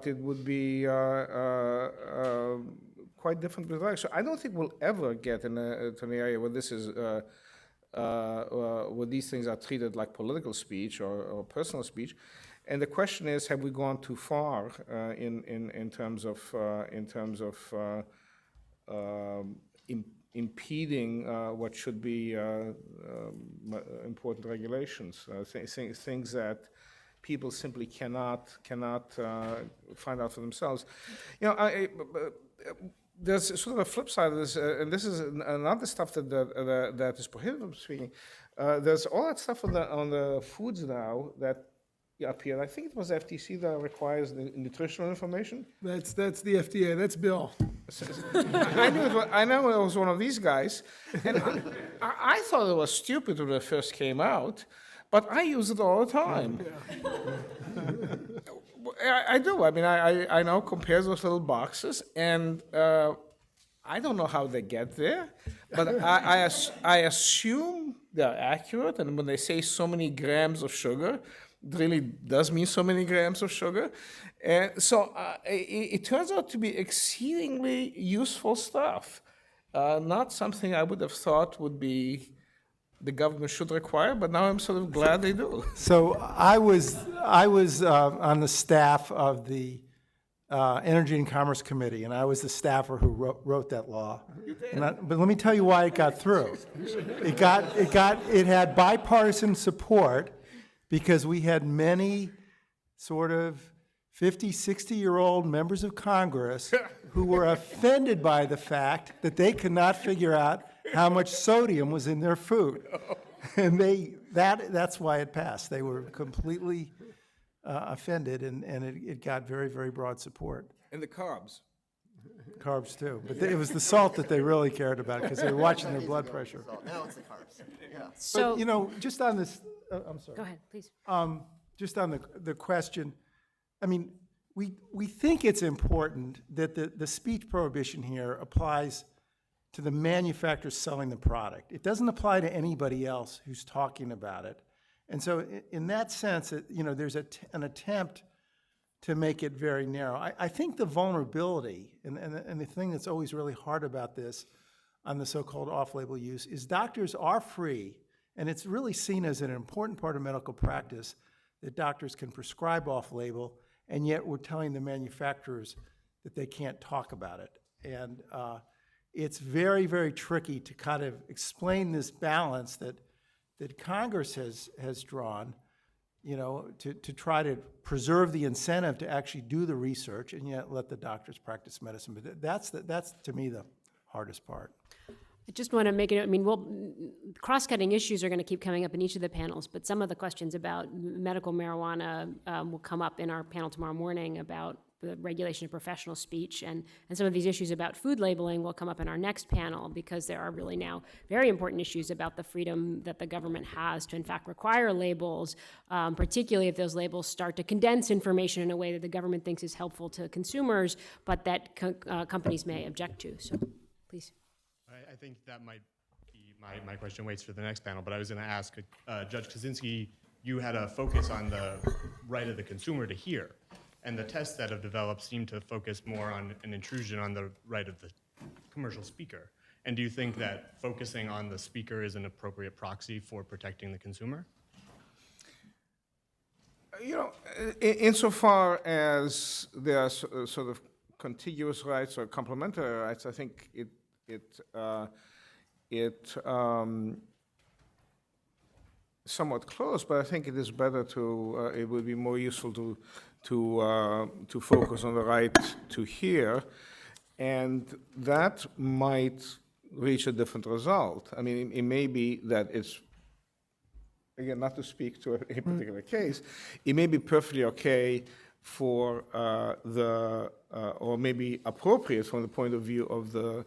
it would be quite different with drugs. So I don't think we'll ever get to an area where this is where these things are treated like political speech or personal speech. And the question is, have we gone too far in terms of impeding what should be important regulations, things that people simply cannot find out for themselves. There's sort of a flip side of this, and this is another stuff that is prohibited from speaking. There's all that stuff on the foods now that appeared. I think it was FTC that requires the nutritional information. That's the FDA. That's Bill. I know it was one of these guys, and I thought it was stupid when it first came out, but I use it all the time. I do. I mean, I now compare those little boxes, and I don't know how they get there, but I assume they're accurate, and when they say so many grams of sugar, it really does mean so many grams of sugar. And so it turns out to be exceedingly useful stuff, not something I would have thought would be the government should require, but now I'm sort of glad they do. So I was on the staff of the Energy and Commerce Committee, and I was the staffer who wrote that law. But let me tell you why it got through. It had bipartisan support because we had many sort of 50, 60-year-old members of Congress who were offended by the fact that they could not figure out how much sodium was in their food. And that's why it passed. They were completely offended, and it got very, very broad support. And the carbs. Carbs too. But it was the salt that they really cared about because they were watching their blood pressure. Now it's the carbs. Yeah. So, But, just on this, I'm sorry. go ahead, please. Just on the question, I mean, we think it's important that the speech prohibition here applies to the manufacturer selling the product. It doesn't apply to anybody else who's talking about it. And so in that sense, there's an attempt to make it very narrow. I think the vulnerability, and the thing that's always really hard about this on the so-called off-label use is doctors are free, and it's really seen as an important part of medical practice that doctors can prescribe off-label, and yet we're telling the manufacturers that they can't talk about it. And it's very, very tricky to kind of explain this balance that Congress has drawn. to try to preserve the incentive to actually do the research and yet let the doctors practice medicine. But that's to me the hardest part. I just want to make it, cross-cutting issues are going to keep coming up in each of the panels, but some of the questions about medical marijuana will come up in our panel tomorrow morning about the regulation of professional speech, and some of these issues about food labeling will come up in our next panel, because there are really now very important issues about the freedom that the government has to in fact require labels, particularly if those labels start to condense information in a way that the government thinks is helpful to consumers, but that companies may object to. So please. I think that might be my question waits for the next panel, but I was going to ask Judge Kaczynski, you had a focus on the right of the consumer to hear. And the tests that have developed seem to focus more on an intrusion on the right of the commercial speaker. And do you think that focusing on the speaker is an appropriate proxy for protecting the consumer? Insofar as there are sort of contiguous rights or complementary rights, I think it somewhat close, but I think it is better to, it would be more useful to focus on the right to hear, and that might reach a different result. I mean, it may be that it's, again, not to speak to a particular case, it may be perfectly okay for or maybe appropriate from the point of view of the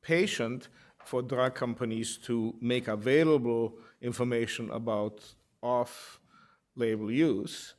patient for drug companies to make available information about off-label use,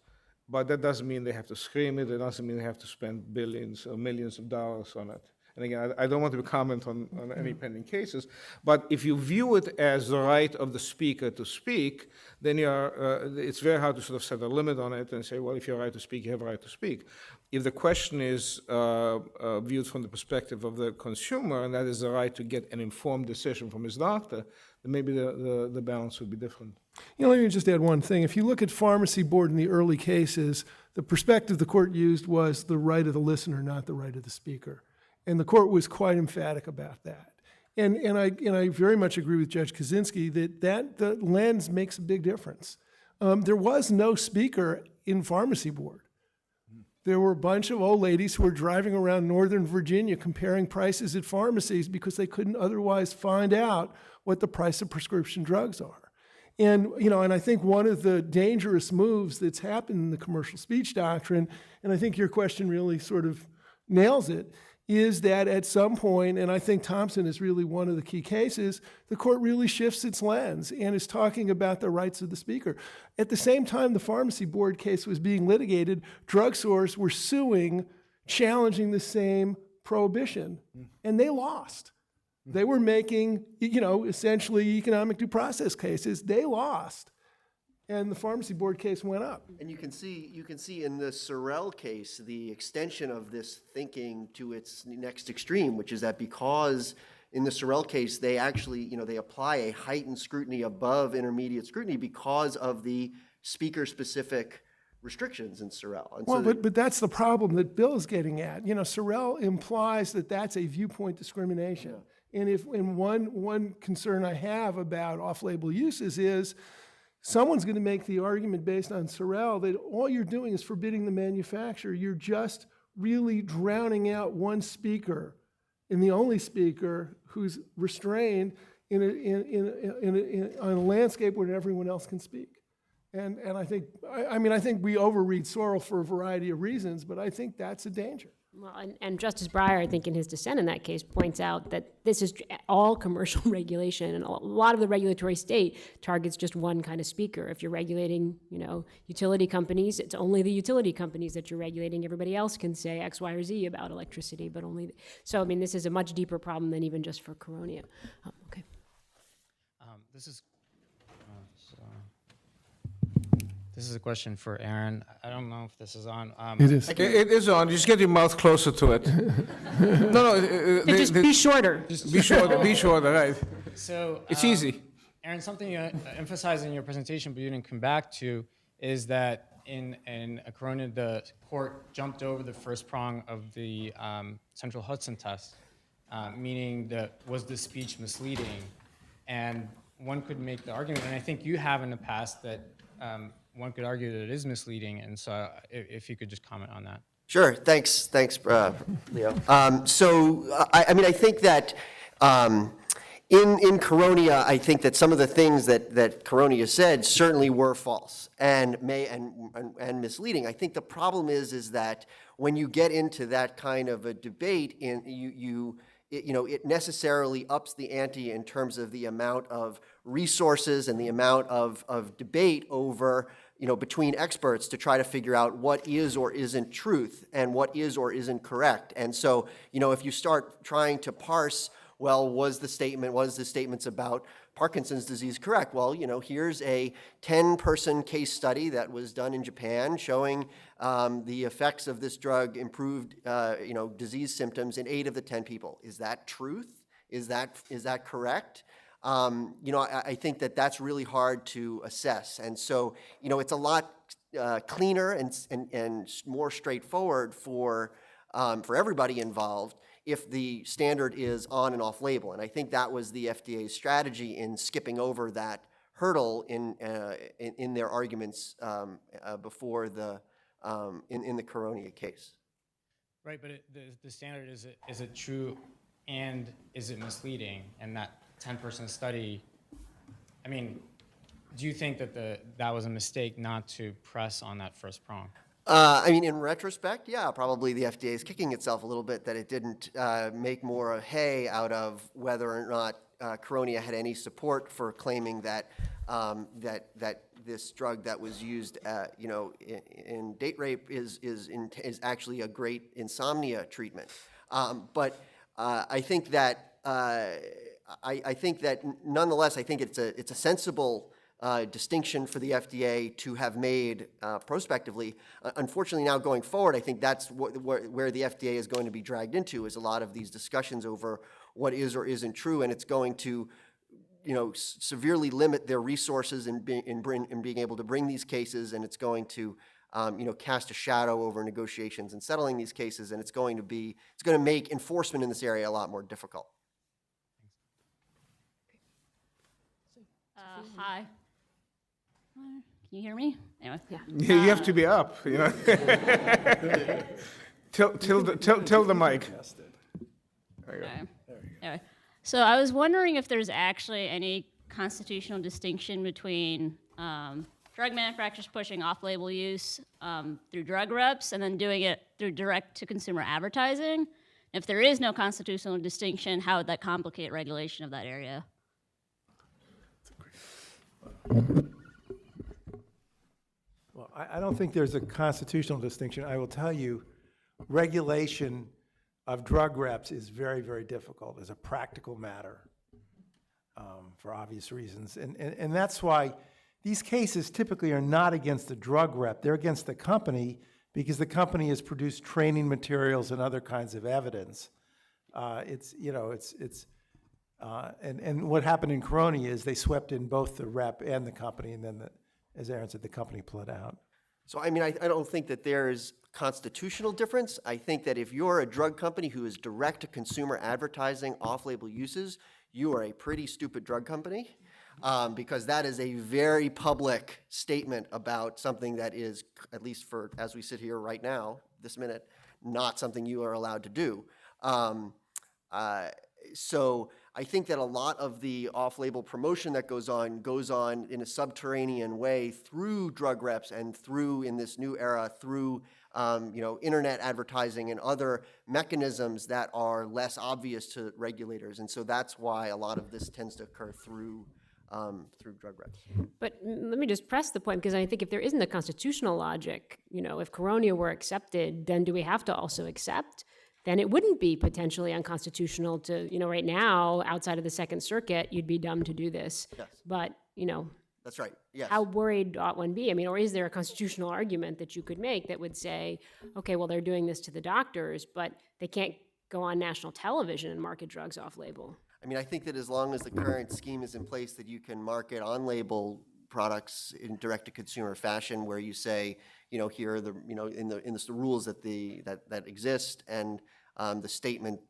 but that doesn't mean they have to scream it. It doesn't mean they have to spend billions or millions of dollars on it. And again, I don't want to comment on any pending cases, but if you view it as the right of the speaker to speak, then it's very hard to sort of set a limit on it and say, well, if you have a right to speak, you have a right to speak. If the question is viewed from the perspective of the consumer, and that is the right to get an informed decision from his doctor, then maybe the balance would be different. Let me just add one thing. If you look at pharmacy board in the early cases, the perspective the court used was the right of the listener, not the right of the speaker. And the court was quite emphatic about that. And I very much agree with Judge Kaczynski that the lens makes a big difference. There was no speaker in pharmacy board. There were a bunch of old ladies who were driving around Northern Virginia comparing prices at pharmacies because they couldn't otherwise find out what the price of prescription drugs are. And I think one of the dangerous moves that's happened in the commercial speech doctrine, and I think your question really sort of nails it, is that at some point, and I think Thompson is really one of the key cases, the court really shifts its lens and is talking about the rights of the speaker. At the same time the pharmacy board case was being litigated, drug stores were suing, challenging the same prohibition, and they lost. They were making, essentially economic due process cases. They lost. And the pharmacy board case went up. And you can see in the Sorrell case the extension of this thinking to its next extreme, which is that because in the Sorrell case they actually, they apply a heightened scrutiny above intermediate scrutiny because of the speaker-specific restrictions in Sorrell. And well, but that's the problem that Bill is getting at. Sorrell implies that that's a viewpoint discrimination. Yeah. And one concern I have about off-label uses is someone's going to make the argument based on Sorrell that all you're doing is forbidding the manufacturer. You're just really drowning out one speaker, and the only speaker who's restrained on a landscape where everyone else can speak. And I think we overread Sorrell for a variety of reasons, but I think that's a danger. Well, and Justice Breyer, I think in his dissent in that case, points out that this is all commercial regulation, and a lot of the regulatory state targets just one kind of speaker. If you're regulating, utility companies, it's only the utility companies that you're regulating. Everybody else can say X, Y, or Z about electricity, but only. So, this is a much deeper problem than even just for Coronia. Okay. This is a question for Aaron. I don't know if this is on. It is. It is on. Just get your mouth closer to it. Just be shorter. Be shorter, right. So it's easy. Aaron, something you emphasized in your presentation but you didn't come back to is that in Coronia, the court jumped over the first prong of the central Hudson test, meaning was the speech misleading? And one could make the argument, and I think you have in the past, that one could argue that it is misleading, and so if you could just comment on that. Sure, thanks, Leo. I think that in Coronia, I think that some of the things that Coronia said certainly were false and misleading. I think the problem is that when you get into that kind of a debate, it necessarily ups the ante in terms of the amount of resources and the amount of debate over, between experts to try to figure out what is or isn't truth and what is or isn't correct. And so, if you start trying to parse, well, was the statements about Parkinson's disease correct? Well, here's a 10-person case study that was done in Japan showing the effects of this drug improved, disease symptoms in 8 of the 10 people. Is that truth? Is that correct? I think that that's really hard to assess. And so, it's a lot cleaner and more straightforward for everybody involved if the standard is on and off label. And I think that was the FDA's strategy in skipping over that hurdle in their arguments before in the Coronia case. Right, but the standard is it true and is it misleading? And that 10-person study, do you think that that was a mistake not to press on that first prong? In retrospect, yeah, probably the FDA is kicking itself a little bit that it didn't make more hay out of whether or not Coronia had any support for claiming that that this drug that was used, in date rape is actually a great insomnia treatment. But I think that nonetheless, I think it's a sensible distinction for the FDA to have made prospectively. Unfortunately, now going forward, I think that's where the FDA is going to be dragged into, is a lot of these discussions over what is or isn't true, and it's going to, severely limit their resources in being able to bring these cases, and it's going to, cast a shadow over negotiations and settling these cases, and it's going to make enforcement in this area a lot more difficult. Hi. Can you hear me? Anyway, yeah. You have to be up, Tilt the mic. There you go. Anyway, so I was wondering if there's actually any constitutional distinction between drug manufacturers pushing off-label use through drug reps and then doing it through direct-to-consumer advertising. If there is no constitutional distinction, how would that complicate regulation of that area? Well, I don't think there's a constitutional distinction. I will tell you, regulation of drug reps is very, very difficult as a practical matter for obvious reasons. And that's why these cases typically are not against the drug rep. They're against the company because the company has produced training materials and other kinds of evidence. And what happened in Coronia is they swept in both the rep and the company, and then, as Aaron said, the company pled out. So, I don't think that there's constitutional difference. I think that if you're a drug company who is direct-to-consumer advertising off-label uses, you are a pretty stupid drug company, because that is a very public statement about something that is, at least for as we sit here right now, this minute, not something you are allowed to do. So I think that a lot of the off-label promotion that goes on in a subterranean way through drug reps and through, in this new era, through internet advertising and other mechanisms that are less obvious to regulators. And so that's why a lot of this tends to occur through drug reps. But let me just press the point, because I think if there isn't a constitutional logic, if Coronia were accepted, then do we have to also accept? Then it wouldn't be potentially unconstitutional to, right now, outside of the Second Circuit, you'd be dumb to do this. Yes. But, That's right, yes. how worried ought one be? Or is there a constitutional argument that you could make that would say, okay, well, they're doing this to the doctors, but they can't go on national television and market drugs off-label? I think that as long as the current scheme is in place that you can market on-label products in direct-to-consumer fashion, where you say, here are the, in the rules that exist, and the statements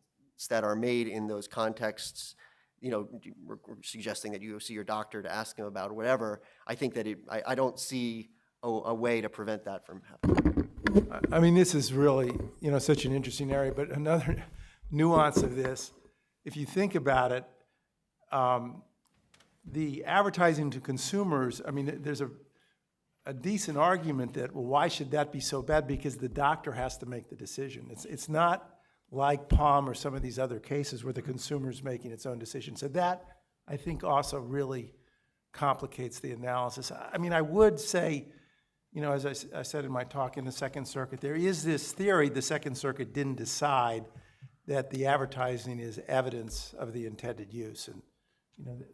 that are made in those contexts, we're suggesting that you go see your doctor to ask him about whatever. I think that I don't see a way to prevent that from happening. I mean, this is really, such an interesting area, but another nuance of this, if you think about it, the advertising to consumers, I mean, there's a decent argument that, well, why should that be so bad? Because the doctor has to make the decision. It's not like Palm or some of these other cases where the consumer's making its own decision. So that, I think, also really complicates the analysis. I mean, I would say, as I said in my talk in the Second Circuit, there is this theory the Second Circuit didn't decide that the advertising is evidence of the intended use. And,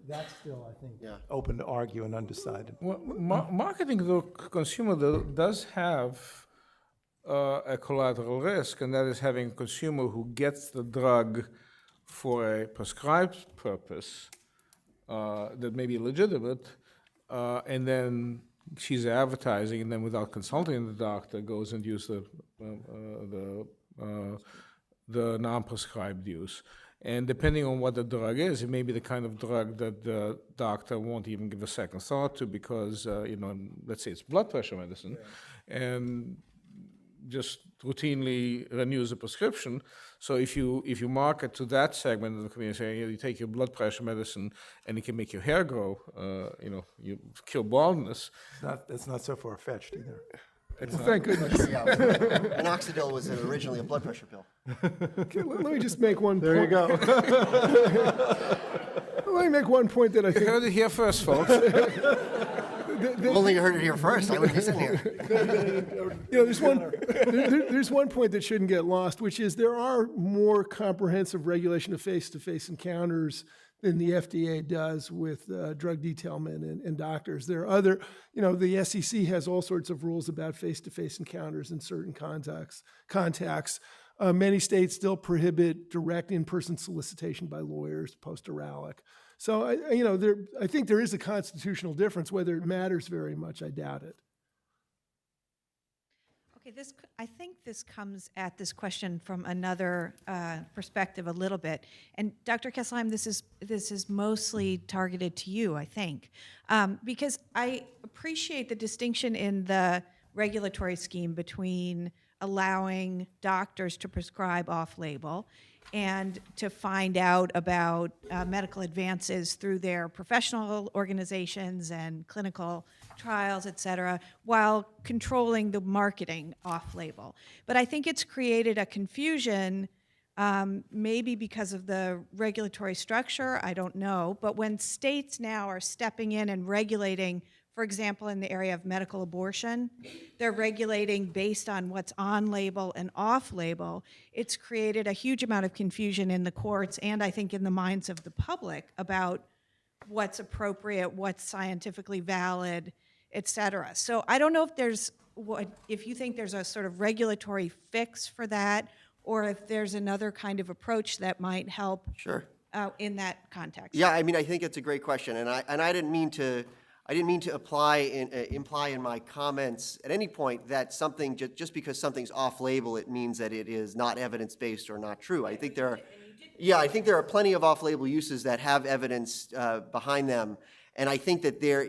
that's still, I think, open to argue and undecided. Well, marketing to the consumer does have a collateral risk, and that is having a consumer who gets the drug for a prescribed purpose that may be legitimate, and then she's advertising, and then without consulting the doctor, goes and uses the non-prescribed use. And depending on what the drug is, it may be the kind of drug that the doctor won't even give a second thought to because, let's say it's blood pressure medicine, and just routinely renews a prescription. So if you market to that segment of the community, saying you take your blood pressure medicine and it can make your hair grow, you cure baldness. That's not so far-fetched either. Thank goodness. Minoxidil was originally a blood pressure pill. Okay, let me just make one point. There you go. Let me make one point that I You think... heard it here first, folks. Only you heard it here first. I wouldn't be sitting here. There's one point that shouldn't get lost, which is there are more comprehensive regulation of face-to-face encounters than the FDA does with drug detailment and doctors. There are other, the SEC has all sorts of rules about face-to-face encounters in certain contacts. Many states still prohibit direct in-person solicitation by lawyers, post-oralic. So, I think there is a constitutional difference. Whether it matters very much, I doubt it. Okay, I think this comes at this question from another perspective a little bit. And Dr. Kesselheim, this is mostly targeted to you, I think, because I appreciate the distinction in the regulatory scheme between allowing doctors to prescribe off-label and to find out about medical advances through their professional organizations and clinical trials, et cetera, while controlling the marketing off-label. But I think it's created a confusion, maybe because of the regulatory structure, I don't know, but when states now are stepping in and regulating, for example, in the area of medical abortion, they're regulating based on what's on label and off label. It's created a huge amount of confusion in the courts and I think in the minds of the public about what's appropriate, what's scientifically valid, et cetera. So I don't know if you think there's a sort of regulatory fix for that, or if there's another kind of approach that might help. Sure. In that context. Yeah, I mean, I think it's a great question, and I didn't mean to imply in my comments at any point that something just because something's off-label, it means that it is not evidence-based or not true. I think there are plenty of off-label uses that have evidence behind them, and I think that there,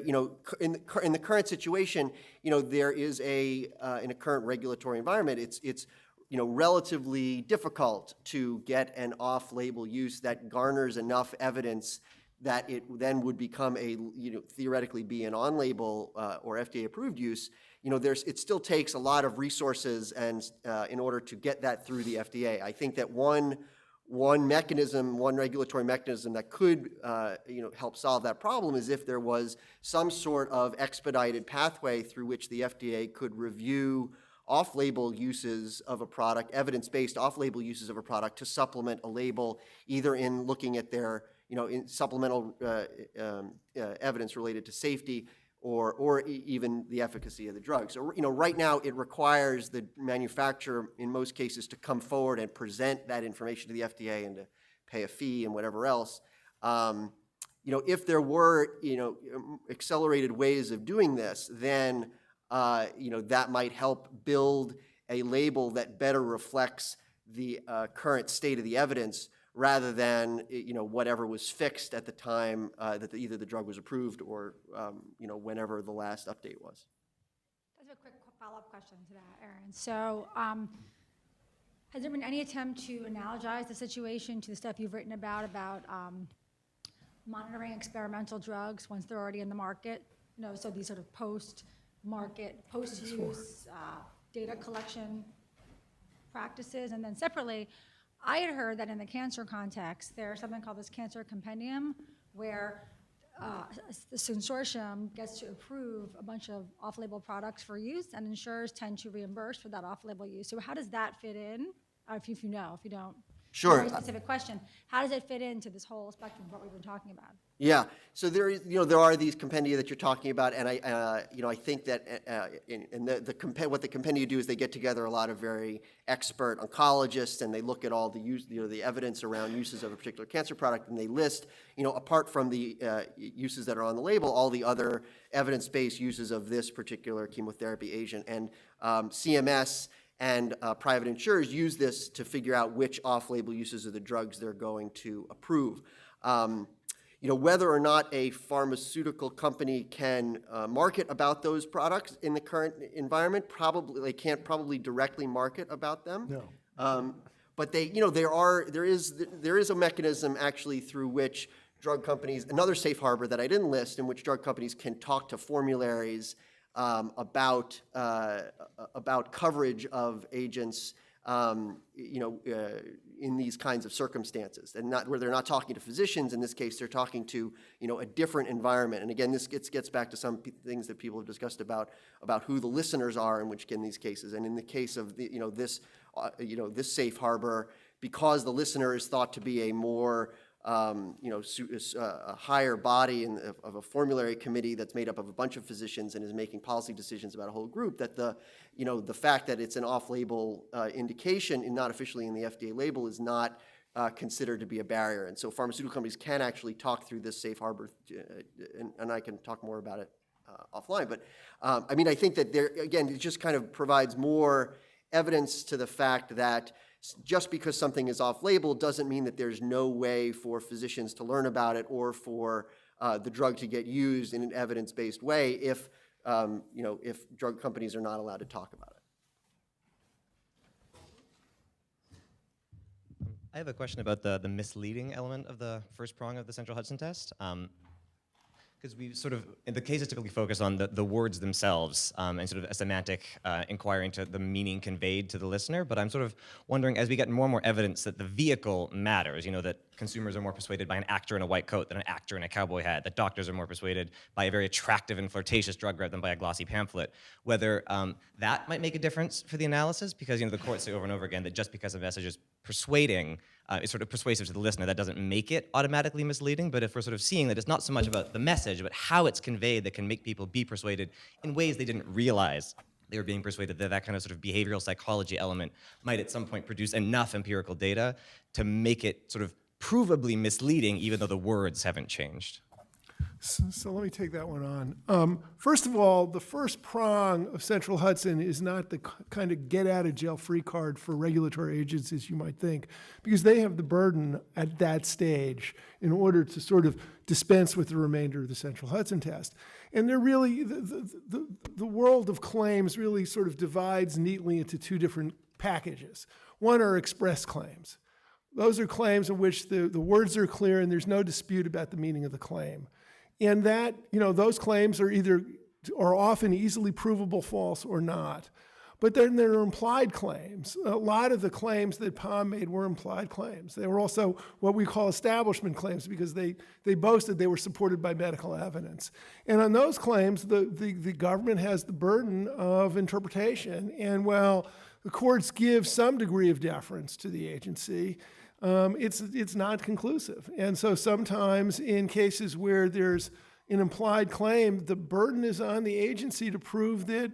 in the current situation, there is in a current regulatory environment, it's relatively difficult to get an off-label use that garners enough evidence that it then would become theoretically be an on-label or FDA-approved use. It still takes a lot of resources and in order to get that through the FDA. I think that one regulatory mechanism that could help solve that problem is if there was some sort of expedited pathway through which the FDA could review off-label uses of a product, evidence-based off-label uses of a product to supplement a label, either in looking at their in supplemental evidence related to safety or even the efficacy of the drug. So, right now it requires the manufacturer in most cases to come forward and present that information to the FDA and to pay a fee and whatever else. If there were, accelerated ways of doing this, then, that might help build a label that better reflects the current state of the evidence rather than whatever was fixed at the time that either the drug was approved or whenever the last update was. have a quick follow-up question to that, Erin. So, has there been any attempt to analogize the situation to the stuff you've written about monitoring experimental drugs once they're already in the market? So these sort of post-market, post-use data collection practices. And then separately, I had heard that in the cancer context, there's something called this cancer compendium, where the consortium gets to approve a bunch of off-label products for use, and insurers tend to reimburse for that off-label use. So how does that fit in? If you know, if you don't. Sure. Very specific question. How does it fit into this whole spectrum of what we've been talking about? Yeah, so there are these compendia that you're talking about, and I think that what the compendia do is they get together a lot of very expert oncologists, and they look at all the evidence around uses of a particular cancer product, and they list, apart from the uses that are on the label, all the other evidence-based uses of this particular chemotherapy agent, and CMS and private insurers use this to figure out which off-label uses of the drugs they're going to approve. Whether or not a pharmaceutical company can market about those products in the current environment, they can't directly market about them. No. But there is a mechanism actually through which drug companies, another safe harbor that I didn't list, in which drug companies can talk to formularies about coverage of agents, in these kinds of circumstances, and where they're not talking to physicians. In this case, they're talking to a different environment. And again, this gets back to some things that people have discussed about who the listeners are in these cases. And in the case of this safe harbor, because the listener is thought to be a more a higher body of a formulary committee that's made up of a bunch of physicians and is making policy decisions about a whole group, that the fact that it's an off-label indication and not officially in the FDA label is not considered to be a barrier. And so pharmaceutical companies can actually talk through this safe harbor, and I can talk more about it offline. But I think that it just kind of provides more evidence to the fact that just because something is off-label doesn't mean that there's no way for physicians to learn about it or for the drug to get used in an evidence-based way if drug companies are not allowed to talk about it. I have a question about the misleading element of the first prong of the Central Hudson test. Because we in the cases typically focus on the words themselves and sort of a semantic inquiry into the meaning conveyed to the listener. But I'm sort of wondering, as we get more and more evidence that the vehicle matters, that consumers are more persuaded by an actor in a white coat than an actor in a cowboy hat, that doctors are more persuaded by a very attractive and flirtatious drug rep than by a glossy pamphlet, whether that might make a difference for the analysis, because the courts say over and over again that just because a message is persuading, is sort of persuasive to the listener, that doesn't make it automatically misleading. But if we're sort of seeing that it's not so much about the message, but how it's conveyed that can make people be persuaded in ways they didn't realize they were being persuaded, that kind of sort of behavioral psychology element might at some point produce enough empirical data to make it sort of provably misleading, even though the words haven't changed. So let me take that one on. First of all, the first prong of Central Hudson is not the kind of get-out-of-jail-free card for regulatory agencies you might think, because they have the burden at that stage in order to sort of dispense with the remainder of the Central Hudson test. And they're really, the world of claims really sort of divides neatly into two different packages. One are express claims. Those are claims in which the words are clear and there's no dispute about the meaning of the claim. And that, those claims are often easily provable false or not. But then there are implied claims. A lot of the claims that Palm made were implied claims. They were also what we call establishment claims, because they boasted they were supported by medical evidence. And on those claims, the government has the burden of interpretation. And while the courts give some degree of deference to the agency, it's not conclusive. And so sometimes in cases where there's an implied claim, the burden is on the agency to prove that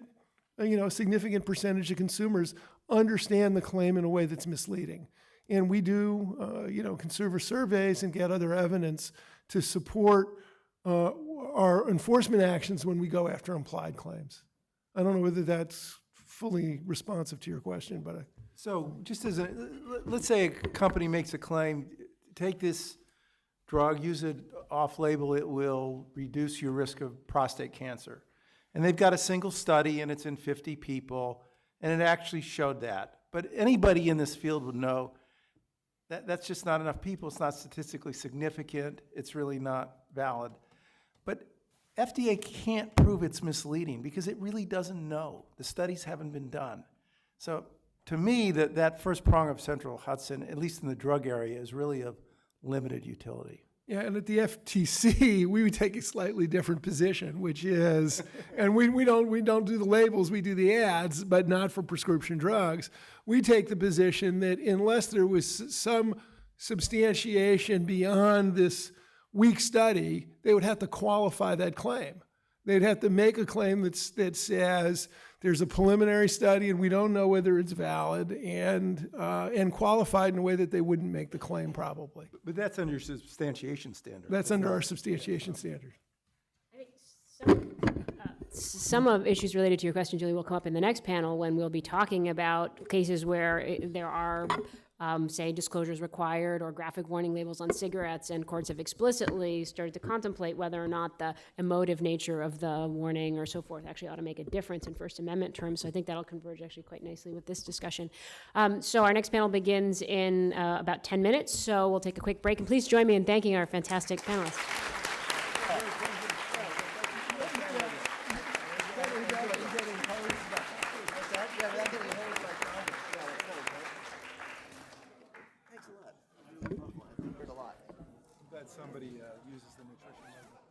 a significant percentage of consumers understand the claim in a way that's misleading. And we do consumer surveys and get other evidence to support our enforcement actions when we go after implied claims. I don't know whether that's fully responsive to your question, but So just let's say a company makes a claim, take this drug, use it off-label, it will reduce your risk of prostate cancer. And they've got a single study, and it's in 50 people, and it actually showed that. But anybody in this field would know that that's just not enough people. It's not statistically significant. It's really not valid. But FDA can't prove it's misleading because it really doesn't know. The studies haven't been done. So to me, that first prong of Central Hudson, at least in the drug area, is really of limited utility. Yeah, and at the FTC, we would take a slightly different position, which is, and we don't do the labels, we do the ads, but not for prescription drugs. We take the position that unless there was some substantiation beyond this weak study, they would have to qualify that claim. They'd have to make a claim that says there's a preliminary study and we don't know whether it's valid, and qualified in a way that they wouldn't make the claim probably. But that's under your substantiation standard. That's under our substantiation standard. Some of issues related to your question, Julie, will come up in the next panel when we'll be talking about cases where there are, say, disclosures required or graphic warning labels on cigarettes, and courts have explicitly started to contemplate whether or not the emotive nature of the warning or so forth actually ought to make a difference in First Amendment terms. So I think that'll converge actually quite nicely with this discussion. So our next panel begins in about 10 minutes, so we'll take a quick break. And please join me in thanking our fantastic panelists. Somebody uses the nutrition label.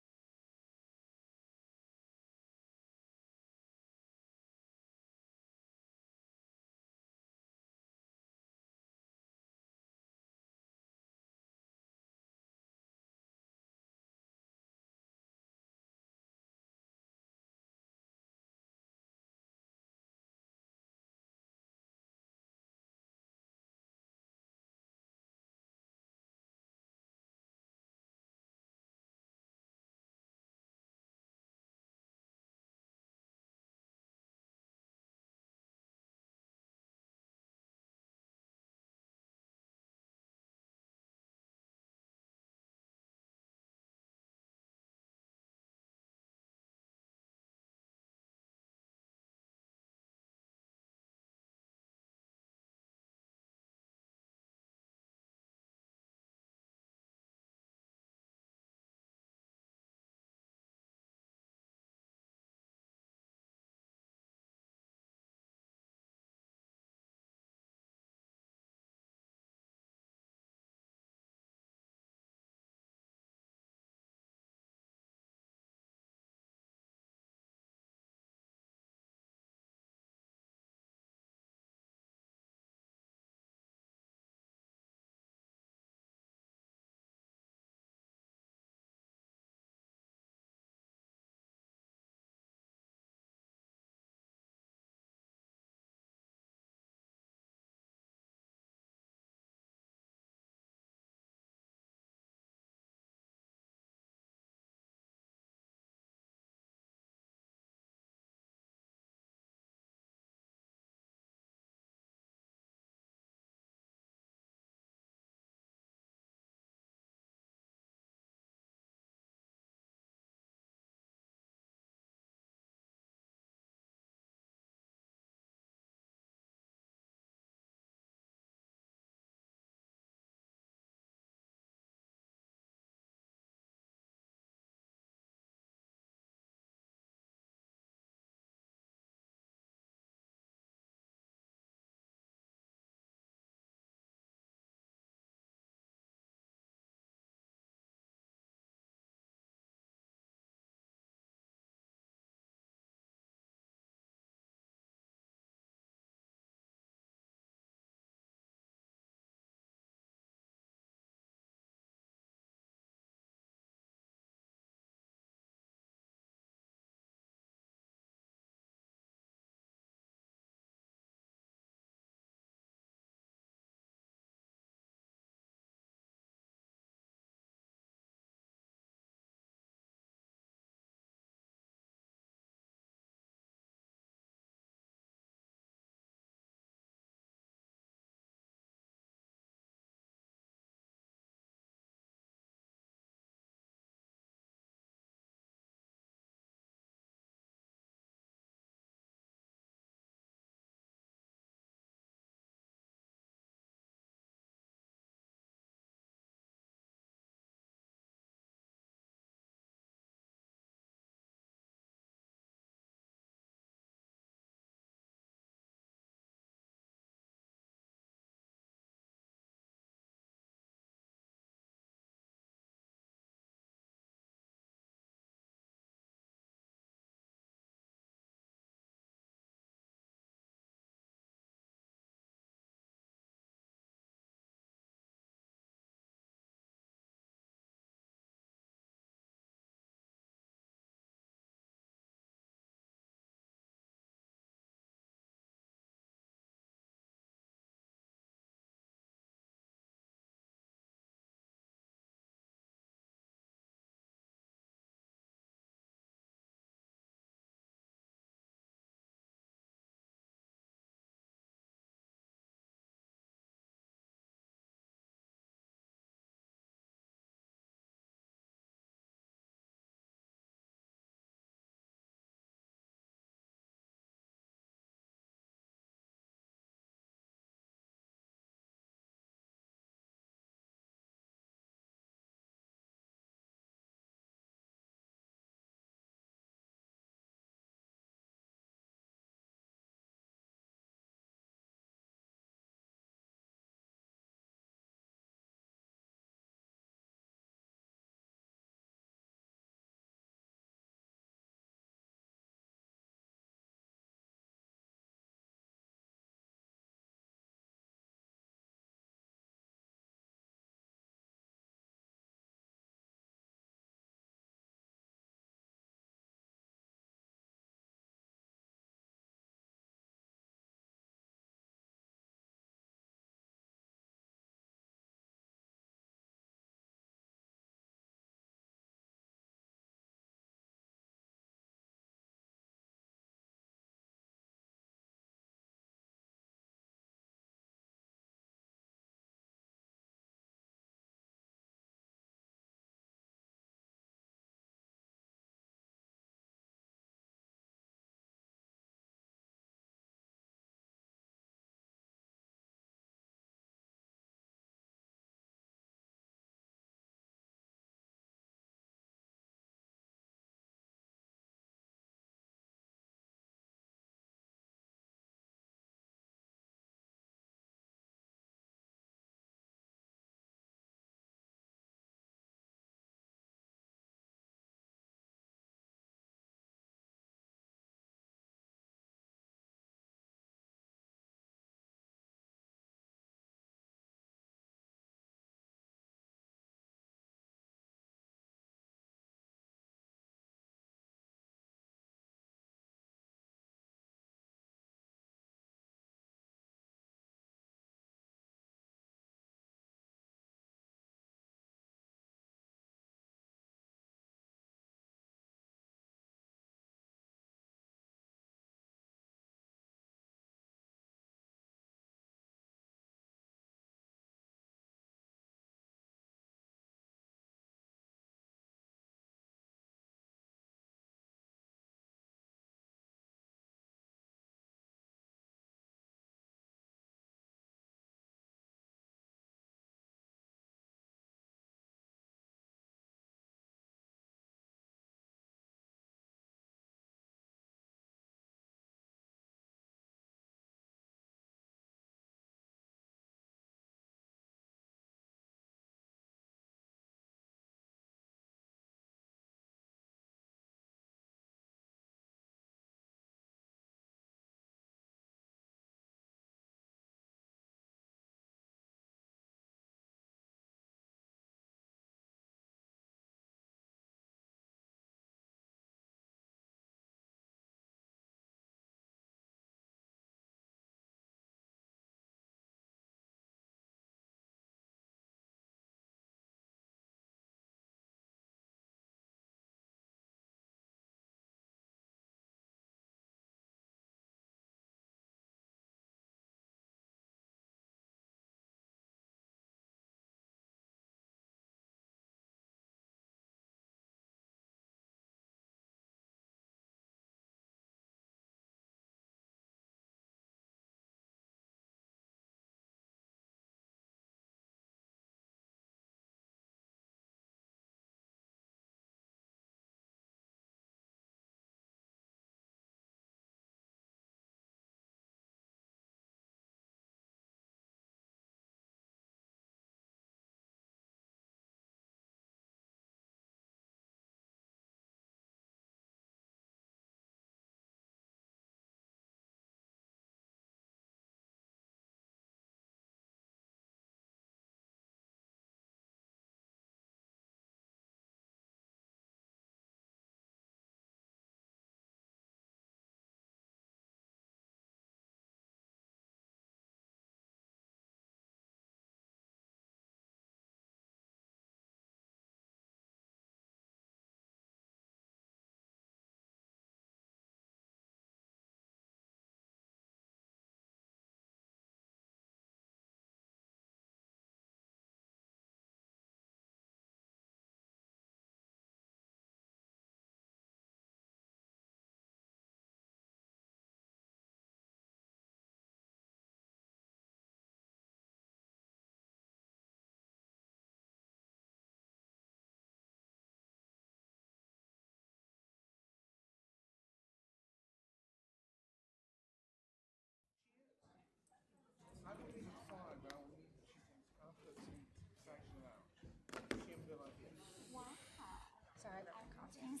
things.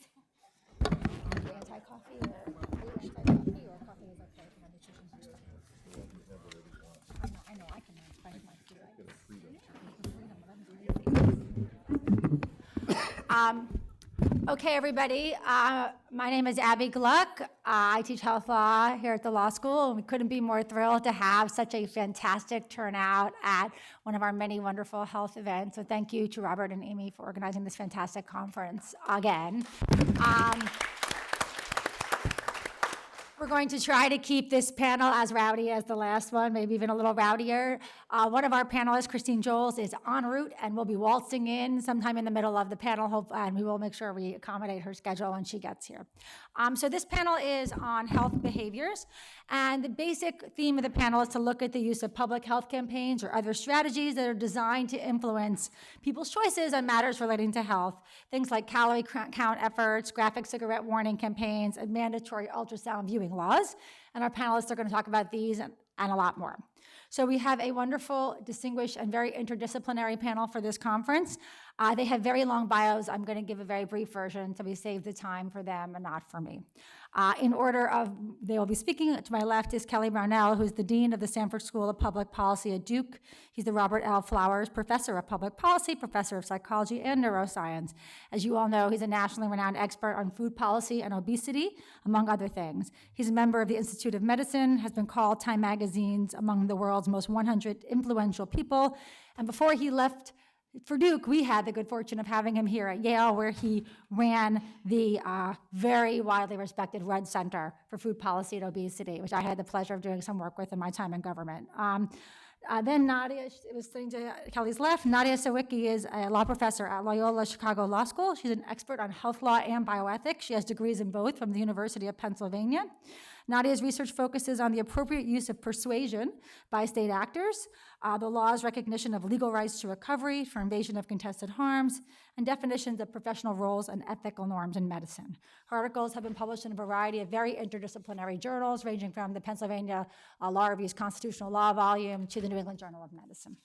Are you anti-coffee or coffee is okay for my nutrition perspective? I know I can find my food. Okay, everybody. My name is Abby Gluck. I teach health law here at the law school, and we couldn't be more thrilled to have such a fantastic turnout at one of our many wonderful health events. So thank you to Robert and Amy for organizing this fantastic conference again. We're going to try to keep this panel as rowdy as the last one, maybe even a little rowdier. One of our panelists, Christine Joles, is en route and will be waltzing in sometime in the middle of the panel, and we will make sure we accommodate her schedule when she gets here. So this panel is on health behaviors, and the basic theme of the panel is to look at the use of public health campaigns or other strategies that are designed to influence people's choices on matters relating to health, things like calorie count efforts, graphic cigarette warning campaigns, and mandatory ultrasound viewing laws, and our panelists are going to talk about these and a lot more. So we have a wonderful, distinguished, and very interdisciplinary panel for this conference. They have very long bios. I'm going to give a very brief version so we save the time for them and not for me. In order of, they will be speaking. To my left is Kelly Brownell, who's the Dean of the Sanford School of Public Policy at Duke. He's the Robert L. Flowers Professor of Public Policy, Professor of Psychology and Neuroscience. As you all know, he's a nationally renowned expert on food policy and obesity, among other things. He's a member of the Institute of Medicine, has been called Time Magazine's among the world's most 100 influential people. And before he left for Duke, we had the good fortune of having him here at Yale, where he ran the very widely respected Rudd Center for Food Policy and Obesity, which I had the pleasure of doing some work with in my time in government. Then Nadia, it was sitting to Kelly's left, Nadia Sawicki is a law professor at Loyola Chicago Law School. She's an expert on health law and bioethics. She has degrees in both from the University of Pennsylvania. Nadia's research focuses on the appropriate use of persuasion by state actors, the law's recognition of legal rights to recovery for invasion of contested harms, and definitions of professional roles and ethical norms in medicine. Her articles have been published in a variety of very interdisciplinary journals, ranging from the Pennsylvania Law Review's Constitutional Law volume to the New England Journal of Medicine.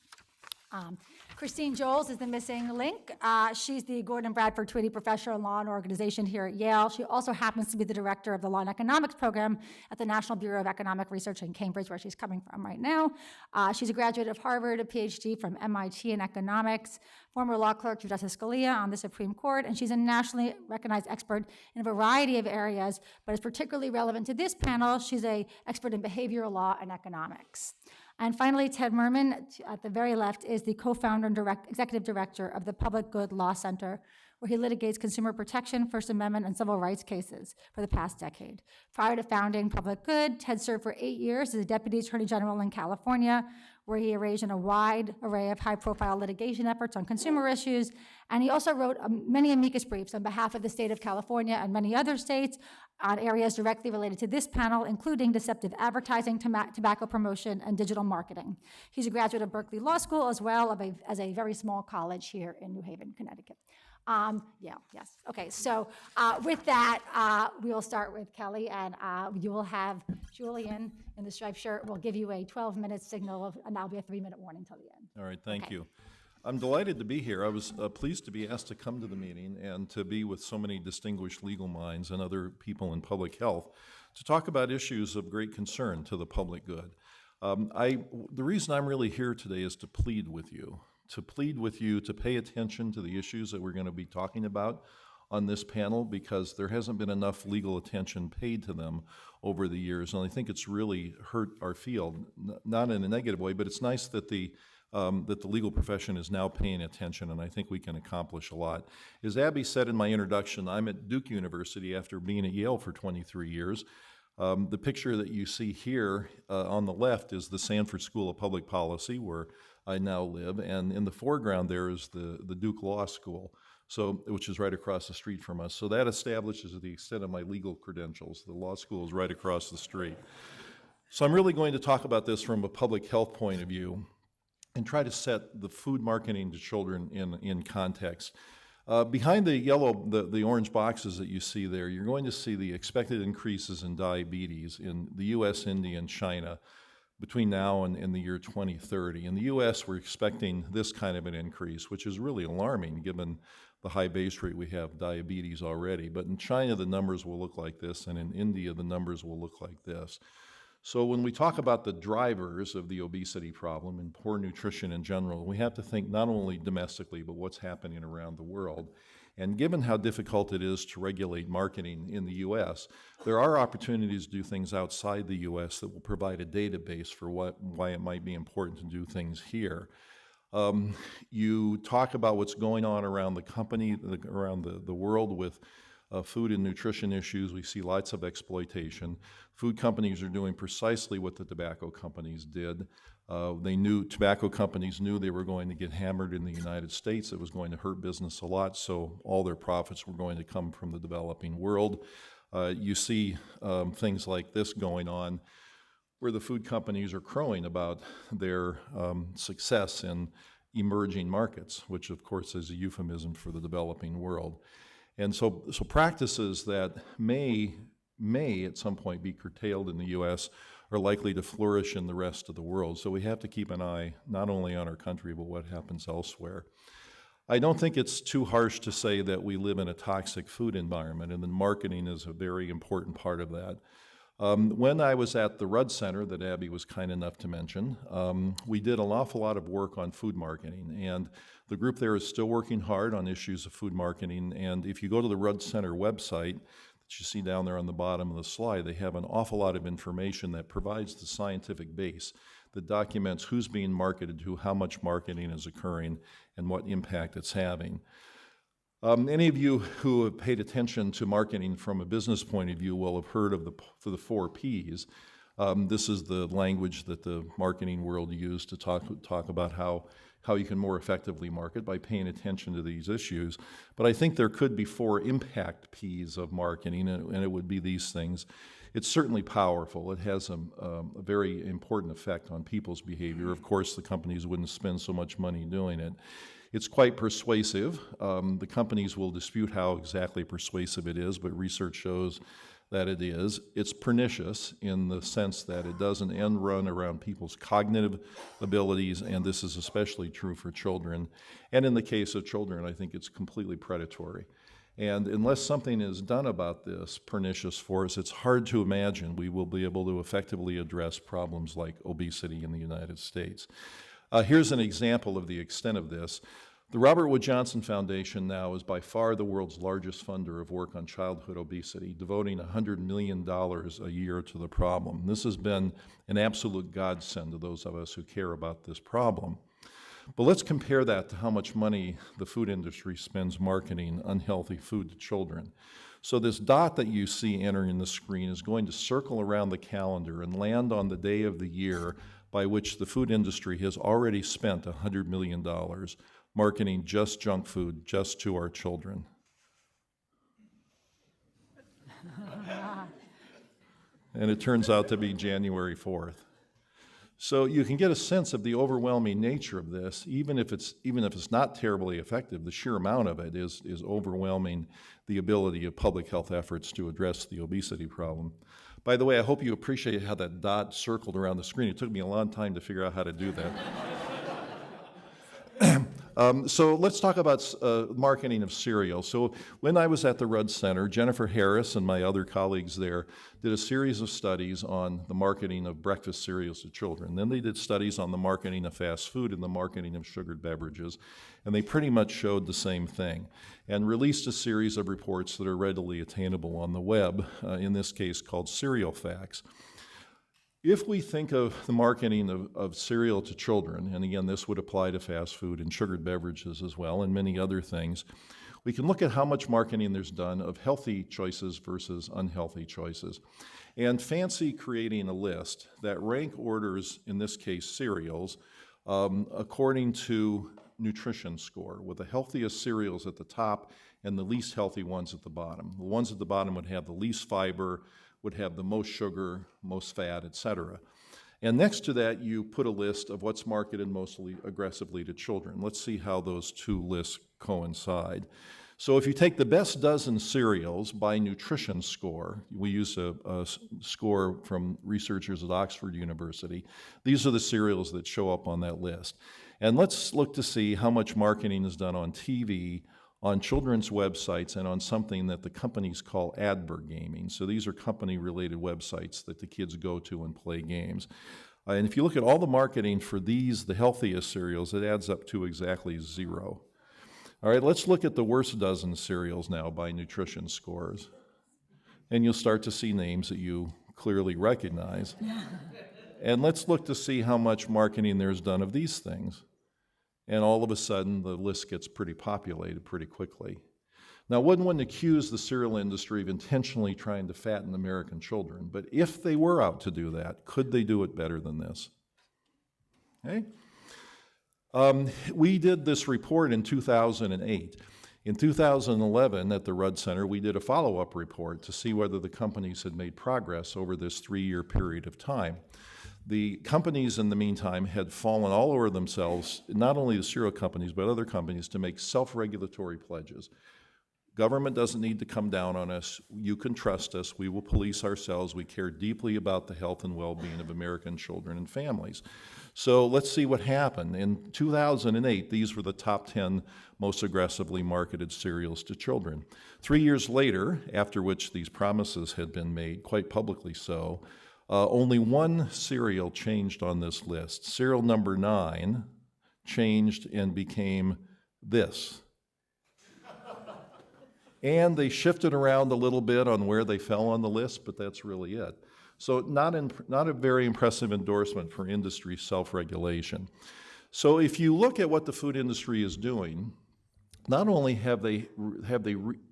Christine Joles is the missing link. She's the Gordon Bradford Twitty Professor in Law and Organization here at Yale. She also happens to be the director of the Law and Economics program at the National Bureau of Economic Research in Cambridge, where she's coming from right now. She's a graduate of Harvard, a PhD from MIT in economics, former law clerk to Justice Scalia on the Supreme Court, and she's a nationally recognized expert in a variety of areas, but is particularly relevant to this panel. She's an expert in behavioral law and economics. And finally, Ted Merman, at the very left, is the co-founder and executive director of the Public Good Law Center, where he litigates consumer protection, First Amendment, and civil rights cases for the past decade. Prior to founding Public Good, Ted served for 8 years as a deputy attorney general in California, where he engaged in a wide array of high-profile litigation efforts on consumer issues. And he also wrote many amicus briefs on behalf of the state of California and many other states on areas directly related to this panel, including deceptive advertising, tobacco promotion, and digital marketing. He's a graduate of Berkeley Law School, as well as a very small college here in New Haven, Connecticut. Yes. Okay, so with that, we will start with Kelly, and you will have Julian in the striped shirt. We'll give you a 12-minute signal, and that'll be a 3-minute warning till the end. All right, thank you. I'm delighted to be here. I was pleased to be asked to come to the meeting and to be with so many distinguished legal minds and other people in public health to talk about issues of great concern to the public good. The reason I'm really here today is to plead with you to pay attention to the issues that we're going to be talking about on this panel, because there hasn't been enough legal attention paid to them over the years, and I think it's really hurt our field, not in a negative way, but it's nice that the legal profession is now paying attention, and I think we can accomplish a lot. As Abby said in my introduction, I'm at Duke University after being at Yale for 23 years. The picture that you see here on the left is the Sanford School of Public Policy, where I now live, and in the foreground there is the Duke Law School, which is right across the street from us. So that establishes the extent of my legal credentials. The law school is right across the street. So I'm really going to talk about this from a public health point of view and try to set the food marketing to children in context. Behind the orange boxes that you see there, you're going to see the expected increases in diabetes in the US, India, and China between now and the year 2030. In the US, we're expecting this kind of an increase, which is really alarming given the high base rate we have diabetes already. But in China, the numbers will look like this, and in India, the numbers will look like this. So when we talk about the drivers of the obesity problem and poor nutrition in general, we have to think not only domestically, but what's happening around the world. And given how difficult it is to regulate marketing in the U.S., there are opportunities to do things outside the U.S. that will provide a database for why it might be important to do things here. You talk about what's going on around the company, around the world with food and nutrition issues. We see lots of exploitation. Food companies are doing precisely what the tobacco companies did. Tobacco companies knew they were going to get hammered in the United States. It was going to hurt business a lot, so all their profits were going to come from the developing world. You see things like this going on, where the food companies are crowing about their success in emerging markets, which of course is a euphemism for the developing world. And so practices that may at some point be curtailed in the U.S. are likely to flourish in the rest of the world. So we have to keep an eye not only on our country, but what happens elsewhere. I don't think it's too harsh to say that we live in a toxic food environment, and then marketing is a very important part of that. When I was at the Rudd Center that Abby was kind enough to mention, we did an awful lot of work on food marketing, and the group there is still working hard on issues of food marketing. And if you go to the Rudd Center website that you see down there on the bottom of the slide, they have an awful lot of information that provides the scientific base that documents who's being marketed to, how much marketing is occurring, and what impact it's having. Any of you who have paid attention to marketing from a business point of view will have heard of the 4 Ps. This is the language that the marketing world used to talk about how you can more effectively market by paying attention to these issues. But I think there could be 4 impact Ps of marketing, and it would be these things. It's certainly powerful. It has a very important effect on people's behavior. Of course, the companies wouldn't spend so much money doing it. It's quite persuasive. The companies will dispute how exactly persuasive it is, but research shows that it is. It's pernicious in the sense that it does an end run around people's cognitive abilities, and this is especially true for children. And in the case of children, I think it's completely predatory. And unless something is done about this pernicious force, it's hard to imagine we will be able to effectively address problems like obesity in the United States. Here's an example of the extent of this. The Robert Wood Johnson Foundation now is by far the world's largest funder of work on childhood obesity, devoting $100 million a year to the problem. This has been an absolute godsend to those of us who care about this problem. But let's compare that to how much money the food industry spends marketing unhealthy food to children. So this dot that you see entering the screen is going to circle around the calendar and land on the day of the year by which the food industry has already spent $100 million marketing just junk food just to our children. And it turns out to be January 4th. So you can get a sense of the overwhelming nature of this, even if it's not terribly effective. The sheer amount of it is overwhelming the ability of public health efforts to address the obesity problem. By the way, I hope you appreciate how that dot circled around the screen. It took me a long time to figure out how to do that. So let's talk about marketing of cereal. So when I was at the Rudd Center, Jennifer Harris and my other colleagues there did a series of studies on the marketing of breakfast cereals to children. Then they did studies on the marketing of fast food and the marketing of sugared beverages. And they pretty much showed the same thing and released a series of reports that are readily attainable on the web, in this case called Cereal Facts. If we think of the marketing of cereal to children, and again, this would apply to fast food and sugared beverages as well, and many other things, we can look at how much marketing there's done of healthy choices versus unhealthy choices. And fancy creating a list that rank orders, in this case, cereals, according to nutrition score, with the healthiest cereals at the top and the least healthy ones at the bottom. The ones at the bottom would have the least fiber, would have the most sugar, most fat, etc. And next to that, you put a list of what's marketed mostly aggressively to children. Let's see how those two lists coincide. So if you take the best dozen cereals by nutrition score, we use a score from researchers at Oxford University. These are the cereals that show up on that list. And let's look to see how much marketing is done on TV, on children's websites and on something that the companies call advergaming. So these are company-related websites that the kids go to and play games. And if you look at all the marketing for these, the healthiest cereals, it adds up to exactly 0. All right, let's look at the worst dozen cereals now by nutrition scores. And you'll start to see names that you clearly recognize. And let's look to see how much marketing there's done of these things. And all of a sudden, the list gets pretty populated pretty quickly. Now, one wouldn't accuse the cereal industry of intentionally trying to fatten American children, but if they were out to do that, could they do it better than this? Okay? We did this report in 2008. In 2011, at the Rudd Center, we did a follow-up report to see whether the companies had made progress over this 3-year period of time. The companies, in the meantime, had fallen all over themselves, not only the cereal companies, but other companies, to make self-regulatory pledges. Government doesn't need to come down on us. You can trust us. We will police ourselves. We care deeply about the health and well-being of American children and families. So let's see what happened. In 2008, these were the top 10 most aggressively marketed cereals to children. 3 years later, after which these promises had been made, quite publicly so, only one cereal changed on this list. Cereal number 9 changed and became this. And they shifted around a little bit on where they fell on the list, but that's really it. So not a very impressive endorsement for industry self-regulation. So if you look at what the food industry is doing, not only have they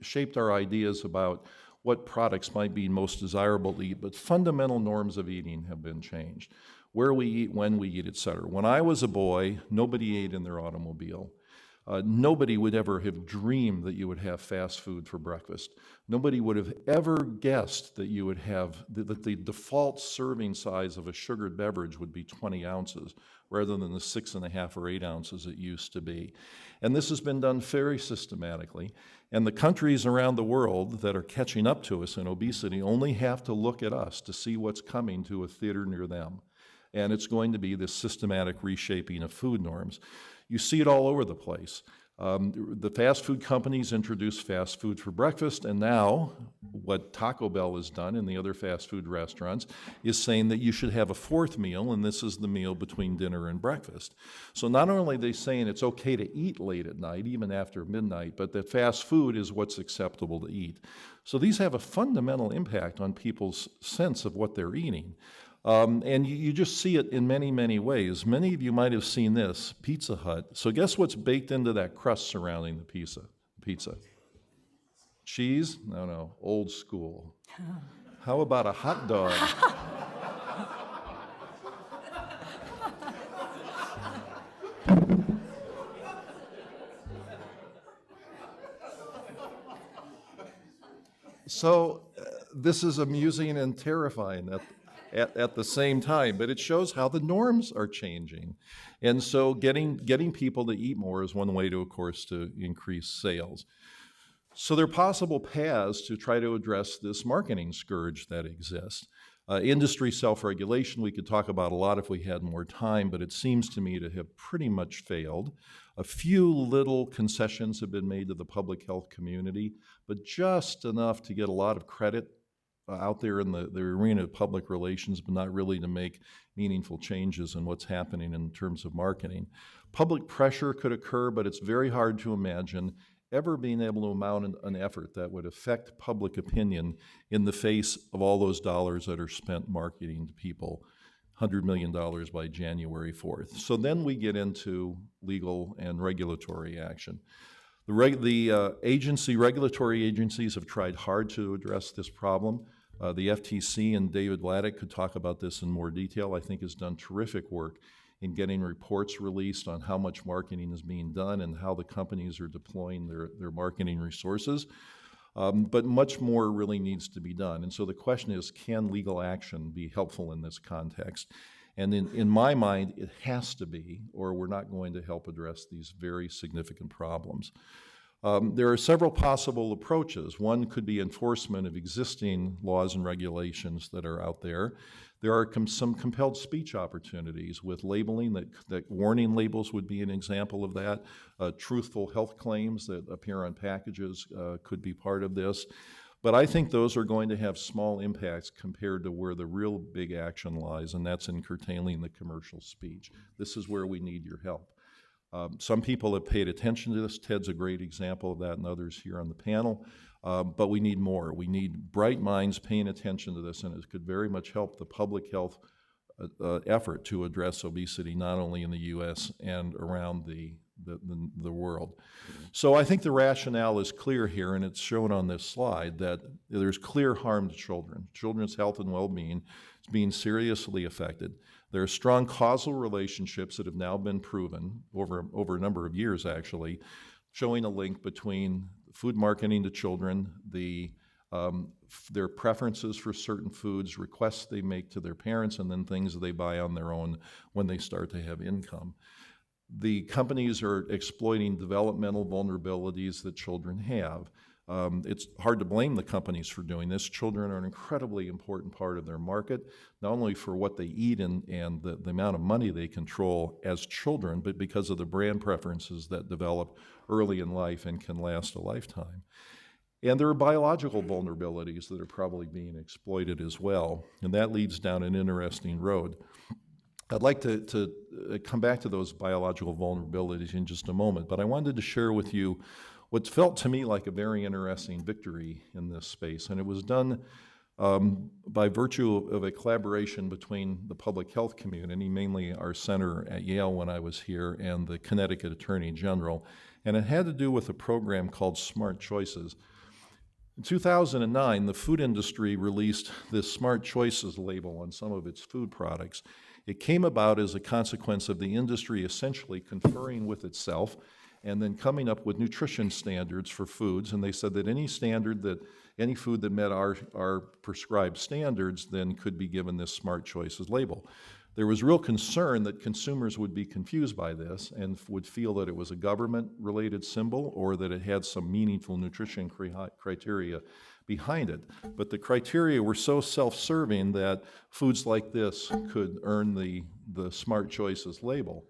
shaped our ideas about what products might be most desirable to eat, but fundamental norms of eating have been changed. Where we eat, when we eat, et cetera. When I was a boy, nobody ate in their automobile. Nobody would ever have dreamed that you would have fast food for breakfast. Nobody would have ever guessed that you would have, that the default serving size of a sugared beverage would be 20 ounces rather than the 6.5 or 8 ounces it used to be. And this has been done very systematically. And the countries around the world that are catching up to us in obesity only have to look at us to see what's coming to a theater near them. And it's going to be this systematic reshaping of food norms. You see it all over the place. The fast food companies introduced fast food for breakfast, and now what Taco Bell has done and the other fast food restaurants is saying that you should have a fourth meal, and this is the meal between dinner and breakfast. So not only are they saying it's okay to eat late at night, even after midnight, but that fast food is what's acceptable to eat. So these have a fundamental impact on people's sense of what they're eating. And you just see it in many, many ways. Many of you might have seen this, Pizza Hut. So guess what's baked into that crust surrounding the pizza? Cheese? No, old school. How about a hot dog? So this is amusing and terrifying at the same time, but it shows how the norms are changing. And so getting people to eat more is one way to, of course, to increase sales. So there are possible paths to try to address this marketing scourge that exists. Industry self-regulation we could talk about a lot if we had more time, but it seems to me to have pretty much failed. A few little concessions have been made to the public health community, but just enough to get a lot of credit out there in the arena of public relations, but not really to make meaningful changes in what's happening in terms of marketing. Public pressure could occur, but it's very hard to imagine ever being able to mount an effort that would affect public opinion in the face of all those dollars that are spent marketing to people, $100 million by January 4th. So then we get into legal and regulatory action. The regulatory agencies have tried hard to address this problem. The FTC, and David Laddick could talk about this in more detail, I think has done terrific work in getting reports released on how much marketing is being done and how the companies are deploying their marketing resources. But much more really needs to be done. And so the question is, can legal action be helpful in this context? And in my mind, it has to be, or we're not going to help address these very significant problems. There are several possible approaches. One could be enforcement of existing laws and regulations that are out there. There are some compelled speech opportunities with labeling, that warning labels would be an example of that. Truthful health claims that appear on packages could be part of this. But I think those are going to have small impacts compared to where the real big action lies, and that's in curtailing the commercial speech. This is where we need your help. Some people have paid attention to this. Ted's a great example of that, and others here on the panel. But we need more. We need bright minds paying attention to this, and it could very much help the public health effort to address obesity, not only in the U.S. and around the world. So I think the rationale is clear here, and it's shown on this slide, that there's clear harm to children. Children's health and well-being is being seriously affected. There are strong causal relationships that have now been proven over a number of years, actually, showing a link between food marketing to children, their preferences for certain foods, requests they make to their parents, and then things they buy on their own when they start to have income. The companies are exploiting developmental vulnerabilities that children have. It's hard to blame the companies for doing this. Children are an incredibly important part of their market, not only for what they eat and the amount of money they control as children, but because of the brand preferences that develop early in life and can last a lifetime. And there are biological vulnerabilities that are probably being exploited as well, and that leads down an interesting road. I'd like to come back to those biological vulnerabilities in just a moment, but I wanted to share with you what felt to me like a very interesting victory in this space, and it was done by virtue of a collaboration between the public health community, mainly our center at Yale when I was here, and the Connecticut Attorney General, and it had to do with a program called Smart Choices. In 2009, the food industry released this Smart Choices label on some of its food products. It came about as a consequence of the industry essentially conferring with itself and then coming up with nutrition standards for foods, and they said that any food that met our prescribed standards then could be given this Smart Choices label. There was real concern that consumers would be confused by this and would feel that it was a government-related symbol or that it had some meaningful nutrition criteria behind it. But the criteria were so self-serving that foods like this could earn the Smart Choices label.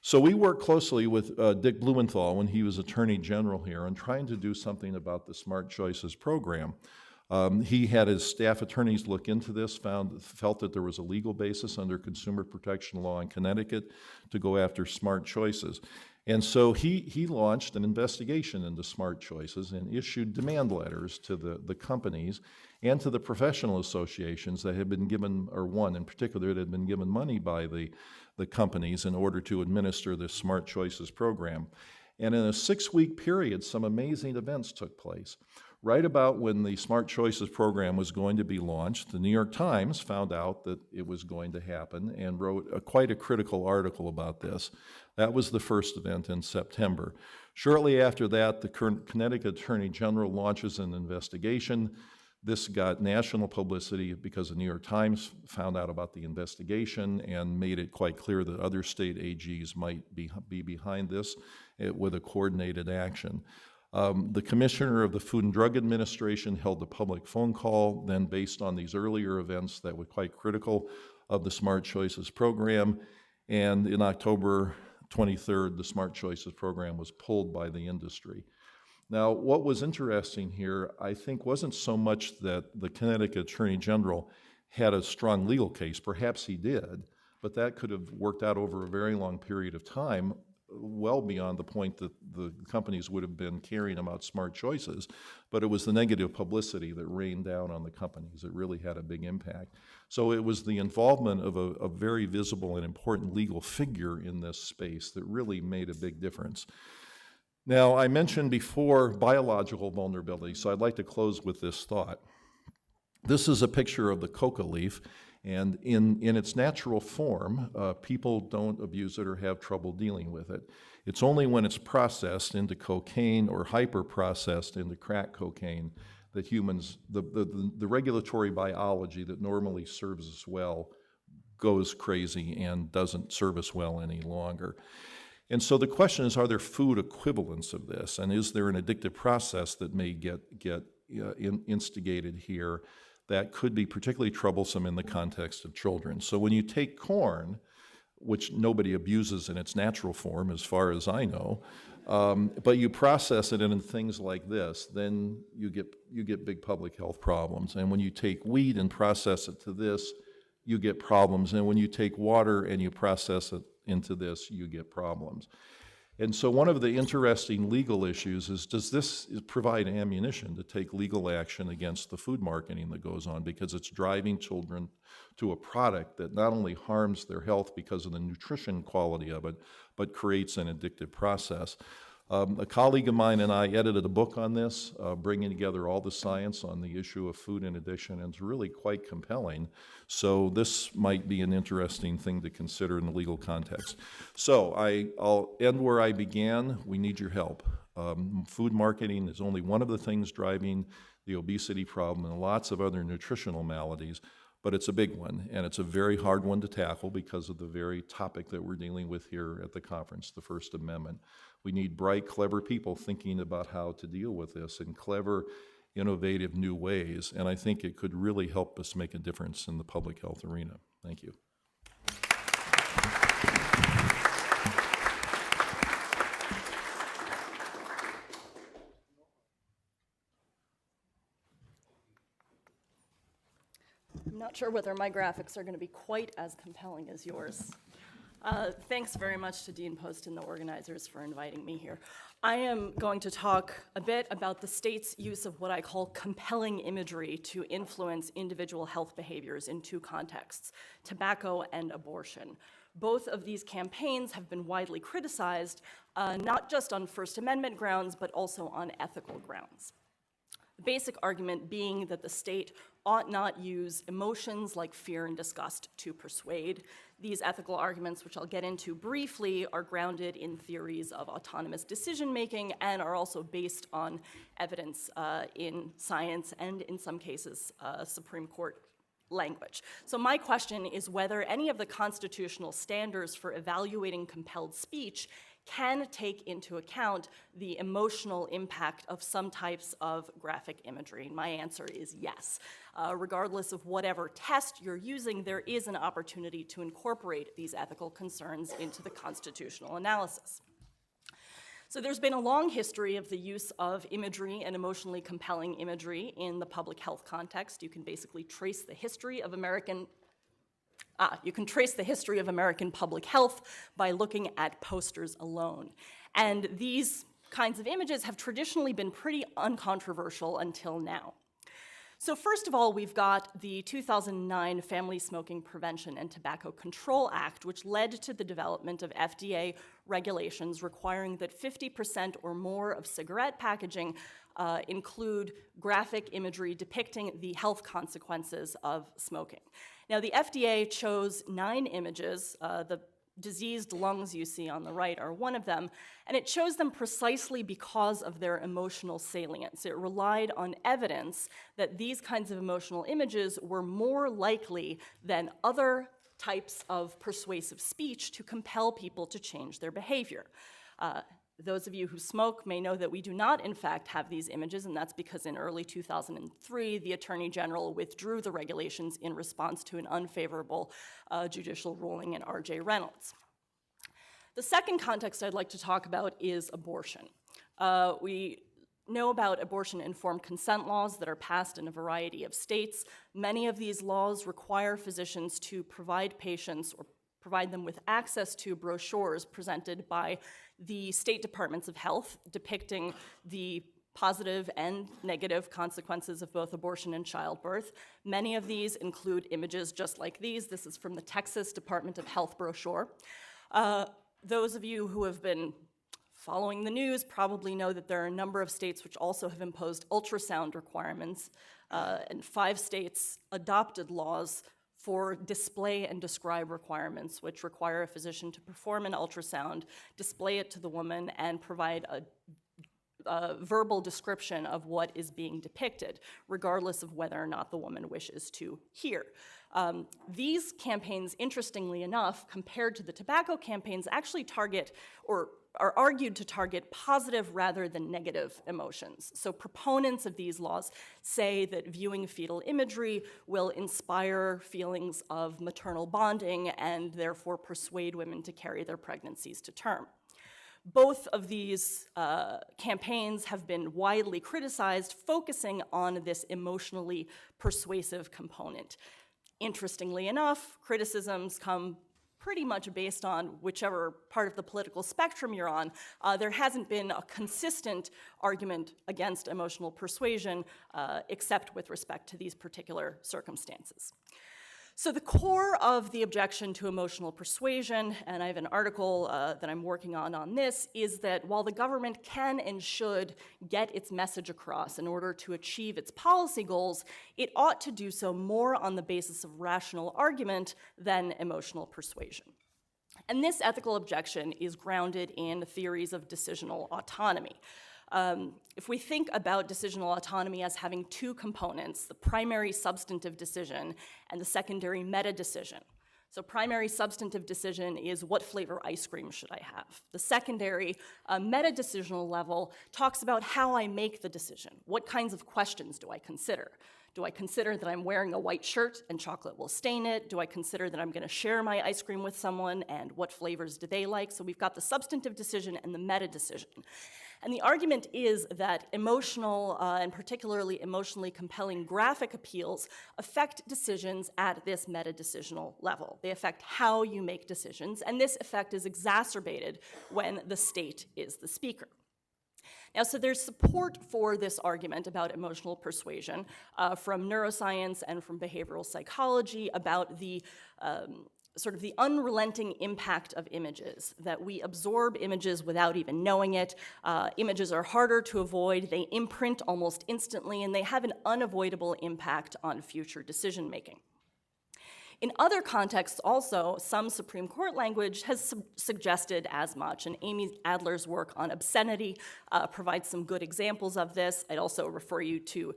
So we worked closely with Dick Blumenthal when he was Attorney General here on trying to do something about the Smart Choices program. He had his staff attorneys look into this, felt that there was a legal basis under consumer protection law in Connecticut to go after Smart Choices. And so he launched an investigation into Smart Choices and issued demand letters to the companies and to the professional associations that had been given, or one in particular, that had been given money by the companies in order to administer this Smart Choices program. And in a 6-week period, some amazing events took place. Right about when the Smart Choices program was going to be launched, the New York Times found out that it was going to happen and wrote quite a critical article about this. That was the first event in September. Shortly after that, the Connecticut Attorney General launches an investigation. This got national publicity because the New York Times found out about the investigation and made it quite clear that other state AGs might be behind this with a coordinated action. The Commissioner of the Food and Drug Administration held a public phone call, then based on these earlier events that were quite critical of the Smart Choices program, and in October 23rd, the Smart Choices program was pulled by the industry. Now, what was interesting here, I think, wasn't so much that the Connecticut Attorney General had a strong legal case. Perhaps he did, but that could have worked out over a very long period of time, well beyond the point that the companies would have been caring about Smart Choices, but it was the negative publicity that rained down on the companies that really had a big impact. So it was the involvement of a very visible and important legal figure in this space that really made a big difference. Now, I mentioned before biological vulnerability, so I'd like to close with this thought. This is a picture of the coca leaf, and in its natural form, people don't abuse it or have trouble dealing with it. It's only when it's processed into cocaine or hyper-processed into crack cocaine that humans, the regulatory biology that normally serves us well goes crazy and doesn't serve us well any longer. And so the question is, are there food equivalents of this? And is there an addictive process that may get instigated here that could be particularly troublesome in the context of children? So when you take corn, which nobody abuses in its natural form as far as I know, but you process it into things like this, then you get big public health problems. And when you take wheat and process it to this, you get problems. And when you take water and you process it into this, you get problems. And so one of the interesting legal issues is, does this provide ammunition to take legal action against the food marketing that goes on, because it's driving children to a product that not only harms their health because of the nutrition quality of it, but creates an addictive process. A colleague of mine and I edited a book on this, bringing together all the science on the issue of food and addiction, and it's really quite compelling. So this might be an interesting thing to consider in the legal context. So I'll end where I began. We need your help. Food marketing is only one of the things driving the obesity problem and lots of other nutritional maladies, but it's a big one, and it's a very hard one to tackle because of the very topic that we're dealing with here at the conference, the First Amendment. We need bright, clever people thinking about how to deal with this in clever, innovative new ways, and I think it could really help us make a difference in the public health arena. Thank you. I'm not sure whether my graphics are going to be quite as compelling as yours. Thanks very much to Dean Post and the organizers for inviting me here. I am going to talk a bit about the state's use of what I call compelling imagery to influence individual health behaviors in two contexts: tobacco and abortion. Both of these campaigns have been widely criticized, not just on First Amendment grounds, but also on ethical grounds. The basic argument being that the state ought not use emotions like fear and disgust to persuade. These ethical arguments, which I'll get into briefly, are grounded in theories of autonomous decision-making and are also based on evidence in science and, in some cases, Supreme Court language. So my question is whether any of the constitutional standards for evaluating compelled speech can take into account the emotional impact of some types of graphic imagery. My answer is yes. Regardless of whatever test you're using, there is an opportunity to incorporate these ethical concerns into the constitutional analysis. So there's been a long history of the use of imagery and emotionally compelling imagery in the public health context. You can basically trace the history of American public health by looking at posters alone. And these kinds of images have traditionally been pretty uncontroversial until now. So first of all, we've got the 2009 Family Smoking Prevention and Tobacco Control Act, which led to the development of FDA regulations requiring that 50% or more of cigarette packaging include graphic imagery depicting the health consequences of smoking. Now, the FDA chose 9 images. The diseased lungs you see on the right are one of them, and it chose them precisely because of their emotional salience. It relied on evidence that these kinds of emotional images were more likely than other types of persuasive speech to compel people to change their behavior. Those of you who smoke may know that we do not, in fact, have these images, and that's because in early 2003, the Attorney General withdrew the regulations in response to an unfavorable judicial ruling in R.J. Reynolds. The second context I'd like to talk about is abortion. We know about abortion-informed consent laws that are passed in a variety of states. Many of these laws require physicians to provide patients or provide them with access to brochures presented by the state departments of health depicting the positive and negative consequences of both abortion and childbirth. Many of these include images just like these. This is from the Texas Department of Health brochure. Those of you who have been following the news probably know that there are a number of states which also have imposed ultrasound requirements, and 5 states adopted laws for display and describe requirements, which require a physician to perform an ultrasound, display it to the woman, and provide a verbal description of what is being depicted, regardless of whether or not the woman wishes to hear. These campaigns, interestingly enough, compared to the tobacco campaigns, actually target or are argued to target positive rather than negative emotions. So proponents of these laws say that viewing fetal imagery will inspire feelings of maternal bonding and therefore persuade women to carry their pregnancies to term. Both of these campaigns have been widely criticized, focusing on this emotionally persuasive component. Interestingly enough, criticisms come pretty much based on whichever part of the political spectrum you're on. There hasn't been a consistent argument against emotional persuasion, except with respect to these particular circumstances. So the core of the objection to emotional persuasion, and I have an article that I'm working on this, is that while the government can and should get its message across in order to achieve its policy goals, it ought to do so more on the basis of rational argument than emotional persuasion. And this ethical objection is grounded in theories of decisional autonomy. If we think about decisional autonomy as having two components, the primary substantive decision and the secondary meta decision. So primary substantive decision is what flavor ice cream should I have? The secondary meta decisional level talks about how I make the decision. What kinds of questions do I consider? Do I consider that I'm wearing a white shirt and chocolate will stain it? Do I consider that I'm going to share my ice cream with someone and what flavors do they like? So we've got the substantive decision and the meta decision. And the argument is that emotional and particularly emotionally compelling graphic appeals affect decisions at this meta-decisional level. They affect how you make decisions, and this effect is exacerbated when the state is the speaker. Now, so there's support for this argument about emotional persuasion from neuroscience and from behavioral psychology about the sort of the unrelenting impact of images, that we absorb images without even knowing it. Images are harder to avoid, they imprint almost instantly, and they have an unavoidable impact on future decision making. In other contexts also, some Supreme Court language has suggested as much, and Amy Adler's work on obscenity provides some good examples of this. I'd also refer you to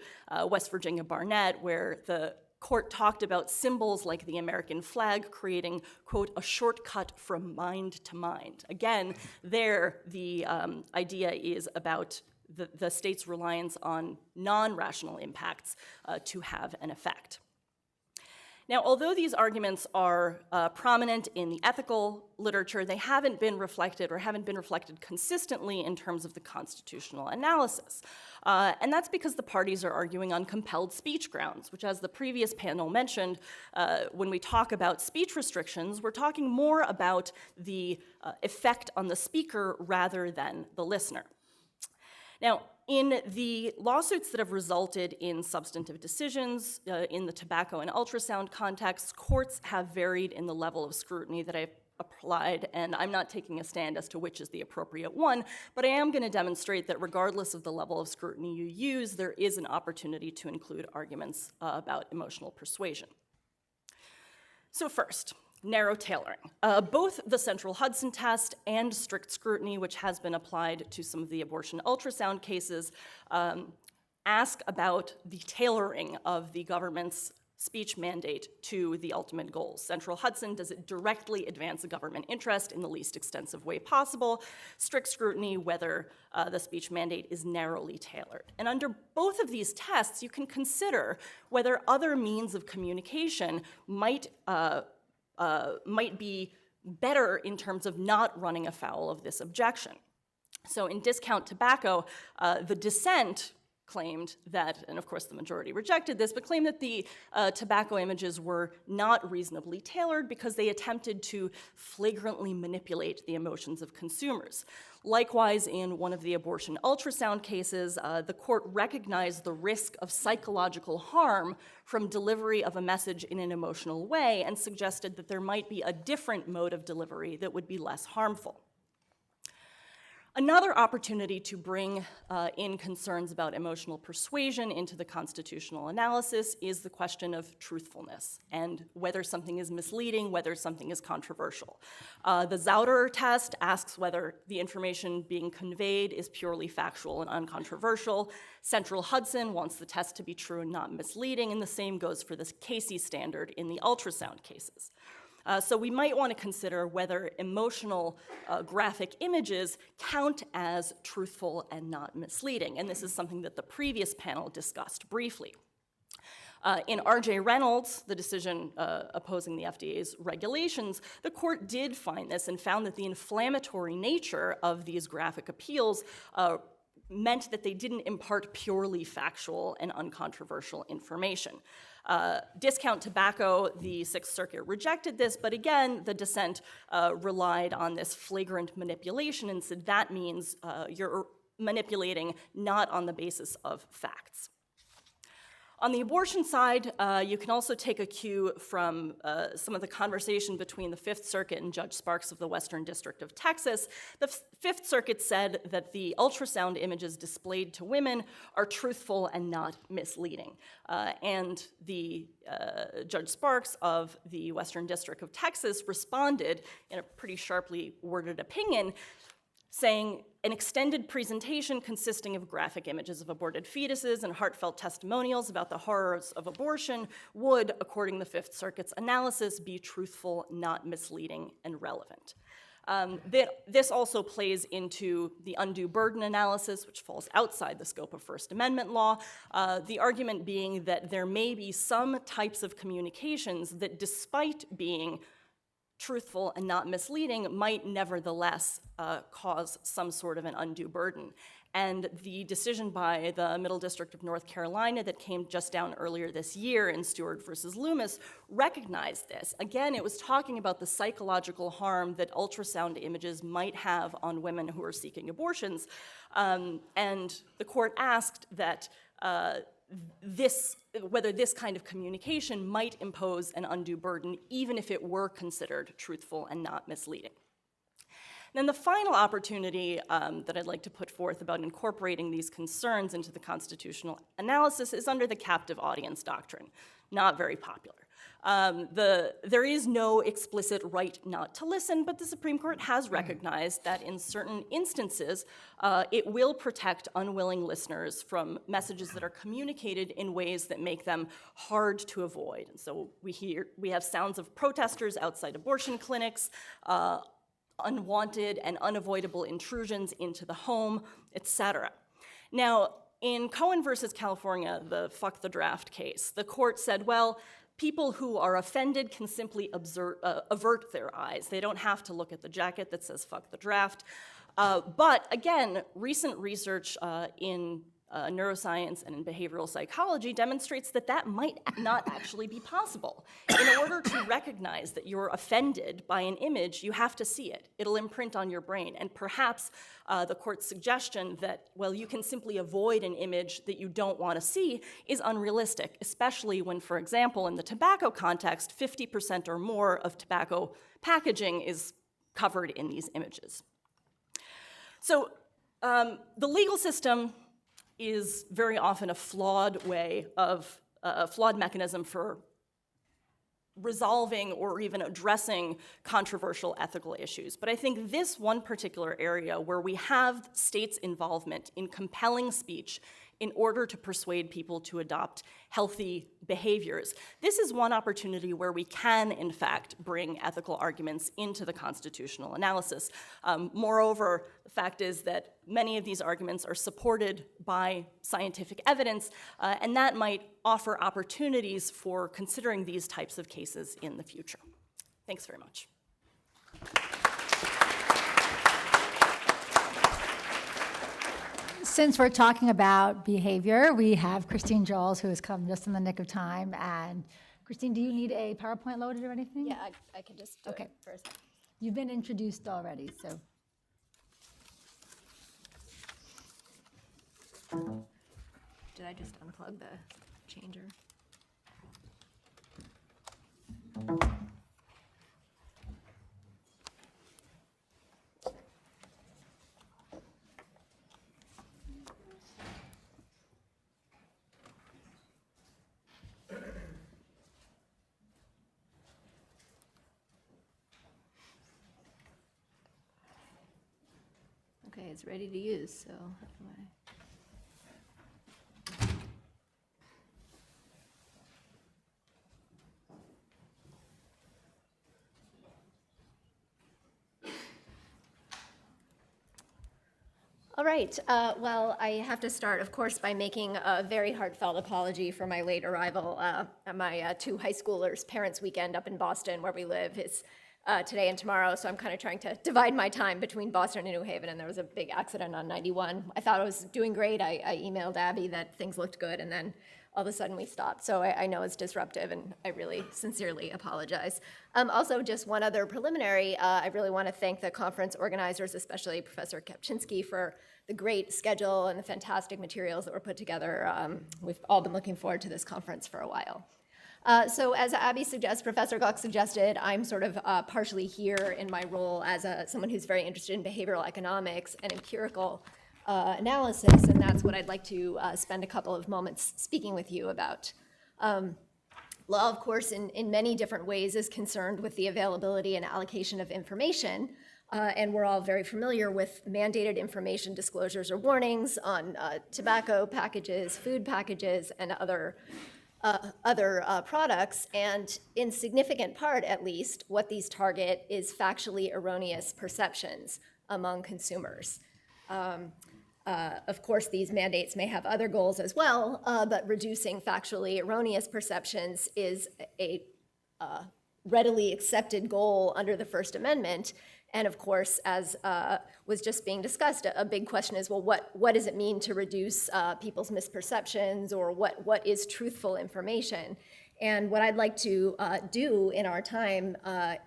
West Virginia Barnett, where the court talked about symbols like the American flag creating, quote, a shortcut from mind to mind. Again, there the idea is about the state's reliance on non-rational impacts to have an effect. Now, although these arguments are prominent in the ethical literature, they haven't been reflected consistently in terms of the constitutional analysis. And that's because the parties are arguing on compelled speech grounds, which, as the previous panel mentioned, when we talk about speech restrictions, we're talking more about the effect on the speaker rather than the listener. Now, in the lawsuits that have resulted in substantive decisions in the tobacco and ultrasound context, courts have varied in the level of scrutiny that I've applied, and I'm not taking a stand as to which is the appropriate one, but I am going to demonstrate that regardless of the level of scrutiny you use, there is an opportunity to include arguments about emotional persuasion. So first, narrow tailoring. Both the central Hudson test and strict scrutiny, which has been applied to some of the abortion ultrasound cases, ask about the tailoring of the government's speech mandate to the ultimate goals. Central Hudson, does it directly advance a government interest in the least extensive way possible? Strict scrutiny, whether the speech mandate is narrowly tailored. And under both of these tests, you can consider whether other means of communication might be better in terms of not running afoul of this objection. So in discount tobacco, the dissent claimed that, and of course the majority rejected this, but claimed that the tobacco images were not reasonably tailored because they attempted to flagrantly manipulate the emotions of consumers. Likewise, in one of the abortion ultrasound cases, the court recognized the risk of psychological harm from delivery of a message in an emotional way and suggested that there might be a different mode of delivery that would be less harmful. Another opportunity to bring in concerns about emotional persuasion into the constitutional analysis is the question of truthfulness and whether something is misleading, whether something is controversial. The Zauderer test asks whether the information being conveyed is purely factual and uncontroversial. Central Hudson wants the test to be true and not misleading, and the same goes for the Casey standard in the ultrasound cases. So we might want to consider whether emotional graphic images count as truthful and not misleading. And this is something that the previous panel discussed briefly. In R.J. Reynolds, the decision opposing the FDA's regulations, the court did find this and found that the inflammatory nature of these graphic appeals meant that they didn't impart purely factual and uncontroversial information. Discount tobacco, the Sixth Circuit rejected this, but again, the dissent relied on this flagrant manipulation and said that means you're manipulating not on the basis of facts. On the abortion side, you can also take a cue from some of the conversation between the Fifth Circuit and Judge Sparks of the Western District of Texas. The Fifth Circuit said that the ultrasound images displayed to women are truthful and not misleading. And the Judge Sparks of the Western District of Texas responded in a pretty sharply worded opinion, saying an extended presentation consisting of graphic images of aborted fetuses and heartfelt testimonials about the horrors of abortion would, according to the Fifth Circuit's analysis, be truthful, not misleading, and relevant. This also plays into the undue burden analysis, which falls outside the scope of First Amendment law, the argument being that there may be some types of communications that, despite being truthful and not misleading, might nevertheless cause some sort of an undue burden. And the decision by the Middle District of North Carolina that came just down earlier this year in Stewart versus Loomis recognized this. Again, it was talking about the psychological harm that ultrasound images might have on women who are seeking abortions. And the court asked that whether this kind of communication might impose an undue burden, even if it were considered truthful and not misleading. Then the final opportunity that I'd like to put forth about incorporating these concerns into the constitutional analysis is under the captive audience doctrine. Not very popular. There is no explicit right not to listen, but the Supreme Court has recognized that in certain instances, it will protect unwilling listeners from messages that are communicated in ways that make them hard to avoid. And so we have sounds of protesters outside abortion clinics, unwanted and unavoidable intrusions into the home, etc. Now, in Cohen versus California, the fuck the draft case, the court said, well, people who are offended can simply avert their eyes. They don't have to look at the jacket that says fuck the draft. But again, recent research in neuroscience and in behavioral psychology demonstrates that that might not actually be possible. In order to recognize that you're offended by an image, you have to see it. It'll imprint on your brain. And perhaps the court's suggestion that, well, you can simply avoid an image that you don't want to see is unrealistic, especially when, for example, in the tobacco context, 50% or more of tobacco packaging is covered in these images. So the legal system is very often a flawed way of, a flawed mechanism for resolving or even addressing controversial ethical issues. But I think this one particular area where we have states' involvement in compelling speech in order to persuade people to adopt healthy behaviors, this is one opportunity where we can, in fact, bring ethical arguments into the constitutional analysis. Moreover, the fact is that many of these arguments are supported by scientific evidence, and that might offer opportunities for considering these types of cases in the future. Thanks very much. Since we're talking about behavior, we have Christine Joels, who has come just in the nick of time. And Christine, do you need a PowerPoint loaded or anything? Yeah, I can just do it first. You've been introduced already, so. Did I just unplug the changer? it's ready to use, so how do I? All right, well, I have to start, of course, by making a very heartfelt apology for my late arrival. My two high schoolers' parents' weekend up in Boston, where we live, is today and tomorrow, so I'm kind of trying to divide my time between Boston and New Haven, and there was a big accident on 91. I thought I was doing great. I emailed Abby that things looked good, and then all of a sudden we stopped. So I know it's disruptive, and I really sincerely apologize. Also, just one other preliminary, I really want to thank the conference organizers, especially Professor Kapczynski, for the great schedule and the fantastic materials that were put together. We've all been looking forward to this conference for a while. So as Abby suggests, Professor Gluck suggested, I'm sort of partially here in my role as someone who's very interested in behavioral economics and empirical analysis, and that's what I'd like to spend a couple of moments speaking with you about. Law, of course, in many different ways is concerned with the availability and allocation of information, and we're all very familiar with mandated information disclosures or warnings on tobacco packages, food packages, and other products, and in significant part, at least, what these target is factually erroneous perceptions among consumers. Of course, these mandates may have other goals as well, but reducing factually erroneous perceptions is a readily accepted goal under the First Amendment. And of course, as was just being discussed, a big question is, well, what does it mean to reduce people's misperceptions, or what is truthful information? And what I'd like to do in our time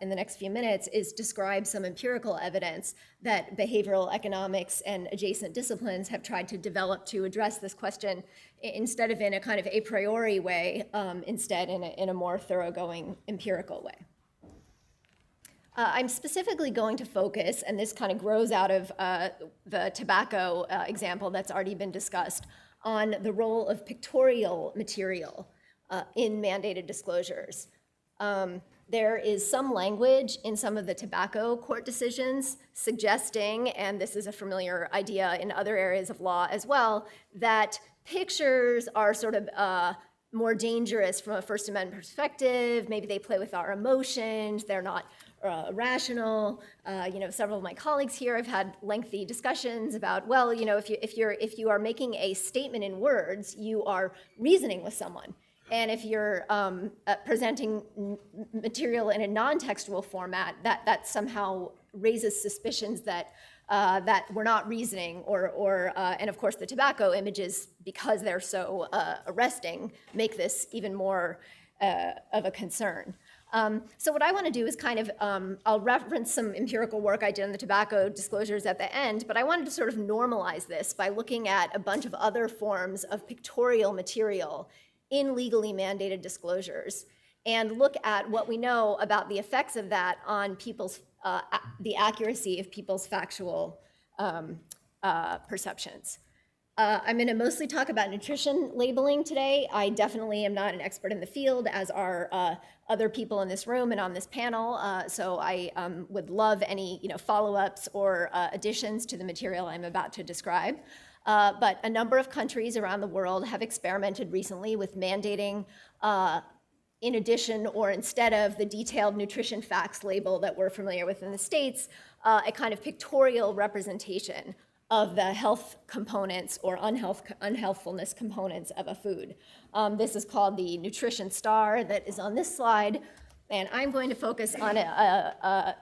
in the next few minutes is describe some empirical evidence that behavioral economics and adjacent disciplines have tried to develop to address this question, instead of in a kind of a priori way, instead in a more thoroughgoing empirical way. I'm specifically going to focus, and this kind of grows out of the tobacco example that's already been discussed, on the role of pictorial material in mandated disclosures. There is some language in some of the tobacco court decisions suggesting, and this is a familiar idea in other areas of law as well, that pictures are sort of more dangerous from a First Amendment perspective. Maybe they play with our emotions, they're not rational. Several of my colleagues here have had lengthy discussions about, well, if you are making a statement in words, you are reasoning with someone. And if you're presenting material in a non-textual format, that somehow raises suspicions that we're not reasoning, and of course the tobacco images, because they're so arresting, make this even more of a concern. So what I want to do is kind of, I'll reference some empirical work I did on the tobacco disclosures at the end, but I wanted to sort of normalize this by looking at a bunch of other forms of pictorial material in legally mandated disclosures, and look at what we know about the effects of that on people's, the accuracy of people's factual perceptions. I'm going to mostly talk about nutrition labeling today. I definitely am not an expert in the field, as are other people in this room and on this panel, so I would love any follow-ups or additions to the material I'm about to describe. But a number of countries around the world have experimented recently with mandating, in addition or instead of the detailed nutrition facts label that we're familiar with in the States, a kind of pictorial representation of the health components or unhealthfulness components of a food. This is called the nutrition star that is on this slide, and I'm going to focus on a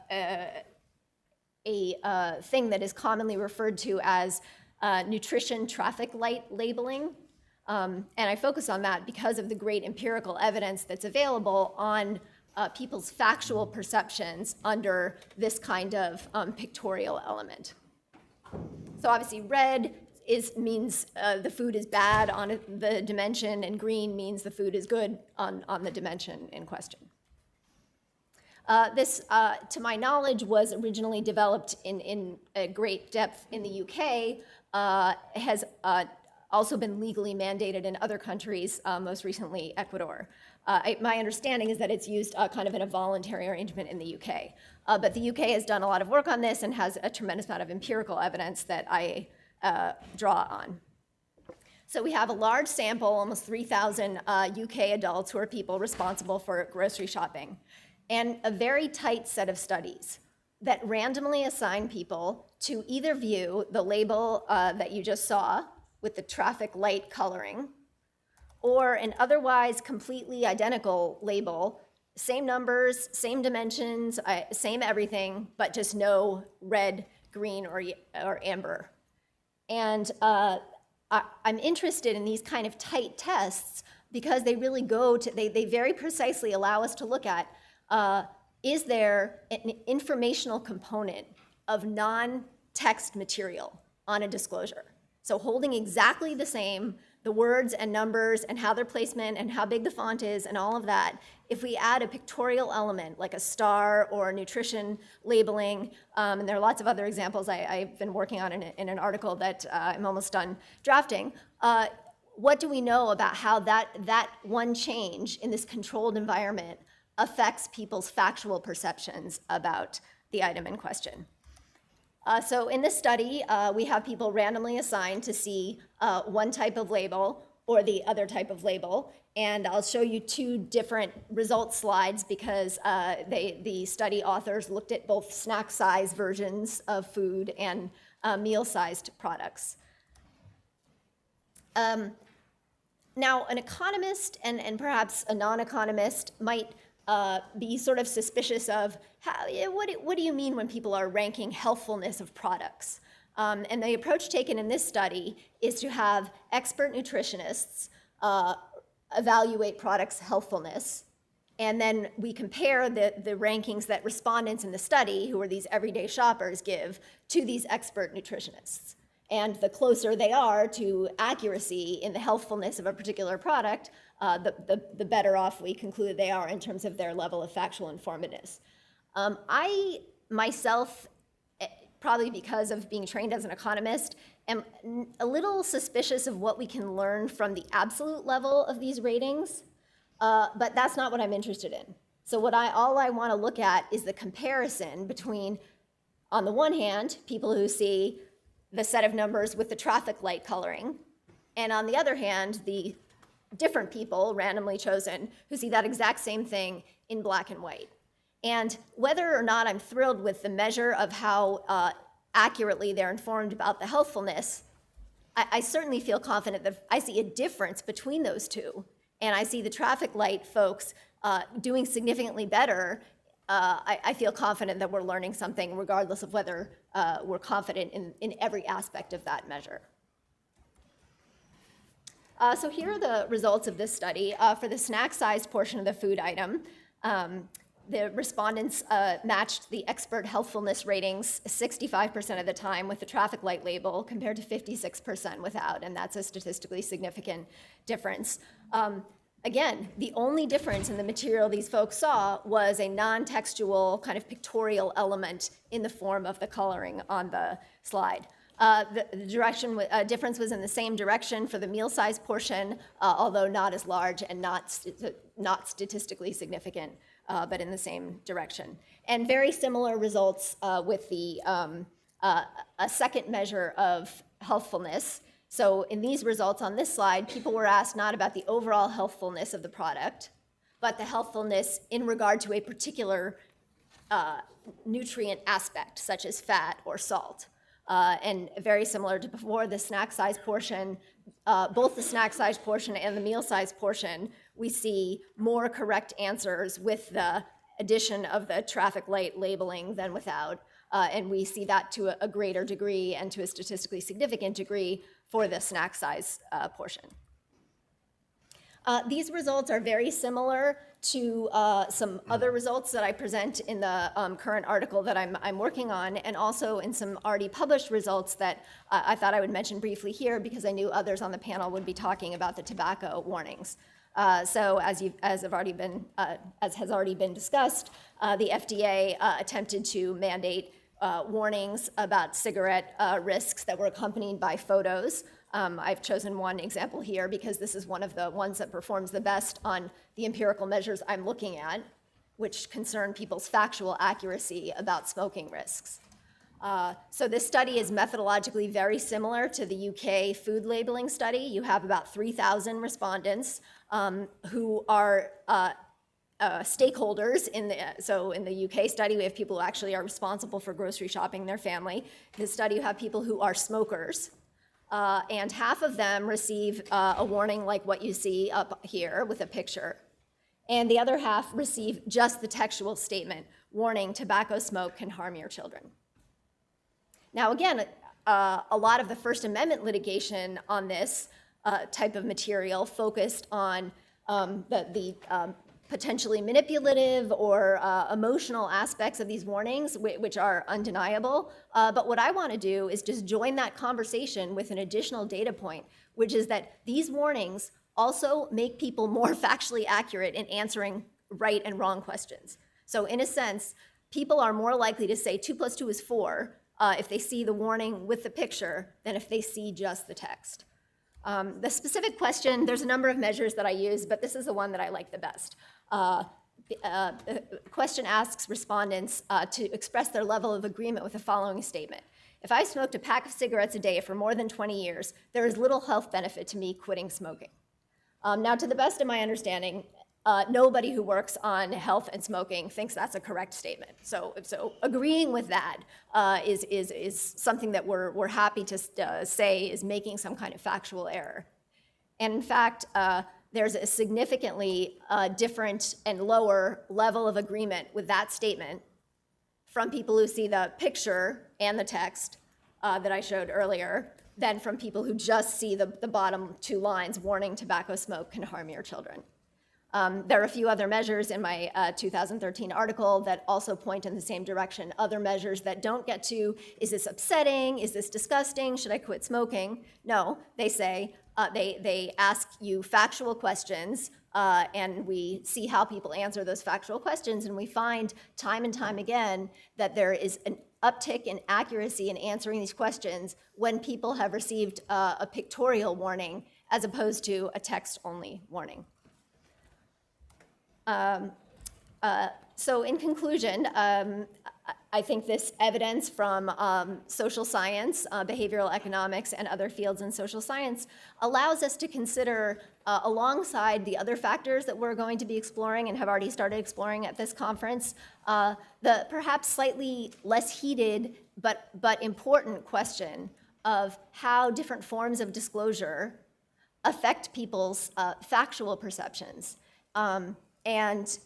thing that is commonly referred to as nutrition traffic light labeling. And I focus on that because of the great empirical evidence that's available on people's factual perceptions under this kind of pictorial element. So obviously red means the food is bad on the dimension, and green means the food is good on the dimension in question. This, to my knowledge, was originally developed in a great depth in the UK, has also been legally mandated in other countries, most recently Ecuador. My understanding is that it's used kind of in a voluntary arrangement in the UK. But the UK has done a lot of work on this and has a tremendous amount of empirical evidence that I draw on. So we have a large sample, almost 3,000 UK adults who are people responsible for grocery shopping, and a very tight set of studies that randomly assign people to either view the label that you just saw with the traffic light coloring, or an otherwise completely identical label, same numbers, same dimensions, same everything, but just no red, green, or amber. And I'm interested in these kind of tight tests because they really go to, they very precisely allow us to look at, is there an informational component of non-text material on a disclosure? So holding exactly the same, the words and numbers and how their placement and how big the font is and all of that, if we add a pictorial element like a star or nutrition labeling, and there are lots of other examples I've been working on in an article that I'm almost done drafting, what do we know about how that one change in this controlled environment affects people's factual perceptions about the item in question? So in this study, we have people randomly assigned to see one type of label or the other type of label. And I'll show you two different results slides because the study authors looked at both snack size versions of food and meal-sized products. Now, an economist and perhaps a non-economist might be sort of suspicious of what do you mean when people are ranking healthfulness of products? And the approach taken in this study is to have expert nutritionists evaluate products' healthfulness, and then we compare the rankings that respondents in the study, who are these everyday shoppers, give to these expert nutritionists. And the closer they are to accuracy in the healthfulness of a particular product, the better off we conclude they are in terms of their level of factual informativeness. I myself, probably because of being trained as an economist, am a little suspicious of what we can learn from the absolute level of these ratings, but that's not what I'm interested in. So all I want to look at is the comparison between, on the one hand, people who see the set of numbers with the traffic light coloring, and on the other hand, the different people randomly chosen who see that exact same thing in black and white. And whether or not I'm thrilled with the measure of how accurately they're informed about the healthfulness, I certainly feel confident that I see a difference between those two, and I see the traffic light folks doing significantly better. I feel confident that we're learning something regardless of whether we're confident in every aspect of that measure. So here are the results of this study. For the snack-sized portion of the food item, the respondents matched the expert healthfulness ratings 65% of the time with the traffic light label compared to 56% without, and that's a statistically significant difference. Again, the only difference in the material these folks saw was a non-textual kind of pictorial element in the form of the coloring on the slide. The difference was in the same direction for the meal-size portion, although not as large and not statistically significant, but in the same direction. And very similar results with the a second measure of healthfulness. So in these results on this slide, people were asked not about the overall healthfulness of the product, but the healthfulness in regard to a particular nutrient aspect, such as fat or salt. And very similar to before, the snack size portion, both the snack size portion and the meal size portion, we see more correct answers with the addition of the traffic light labeling than without. And we see that to a greater degree and to a statistically significant degree for the snack size portion. These results are very similar to some other results that I present in the current article that I'm working on, and also in some already published results that I thought I would mention briefly here because I knew others on the panel would be talking about the tobacco warnings. So as has already been discussed, the FDA attempted to mandate warnings about cigarette risks that were accompanied by photos I've chosen one example here because this is one of the ones that performs the best on the empirical measures I'm looking at, which concern people's factual accuracy about smoking risks. So this study is methodologically very similar to the UK food labeling study. You have about 3,000 respondents who are stakeholders so in the UK study, we have people who actually are responsible for grocery shopping in their family. In this study, you have people who are smokers. And half of them receive a warning like what you see up here with a picture. And the other half receive just the textual statement, warning, tobacco smoke can harm your children. Now again, a lot of the First Amendment litigation on this type of material focused on the potentially manipulative or emotional aspects of these warnings, which are undeniable. But what I want to do is just join that conversation with an additional data point, which is that these warnings also make people more factually accurate in answering right and wrong questions. So in a sense, people are more likely to say 2 + 2 is 4 if they see the warning with the picture than if they see just the text. The specific question, there's a number of measures that I use, but this is the one that I like the best. The question asks respondents to express their level of agreement with the following statement. If I smoked a pack of cigarettes a day for more than 20 years, there is little health benefit to me quitting smoking. Now, to the best of my understanding, nobody who works on health and smoking thinks that's a correct statement. So agreeing with that is something that we're happy to say is making some kind of factual error. And in fact, there's a significantly different and lower level of agreement with that statement from people who see the picture and the text that I showed earlier than from people who just see the bottom 2 lines, warning tobacco smoke can harm your children. There are a few other measures in my 2013 article that also point in the same direction. Other measures that don't get to, is this upsetting? Is this disgusting? Should I quit smoking? No, they say, they ask you factual questions, and we see how people answer those factual questions, and we find time and time again that there is an uptick in accuracy in answering these questions when people have received a pictorial warning as opposed to a text-only warning. So in conclusion, I think this evidence from social science, behavioral economics, and other fields in social science allows us to consider, alongside the other factors that we're going to be exploring and have already started exploring at this conference, the perhaps slightly less heated but important question of how different forms of disclosure affect people's factual perceptions. And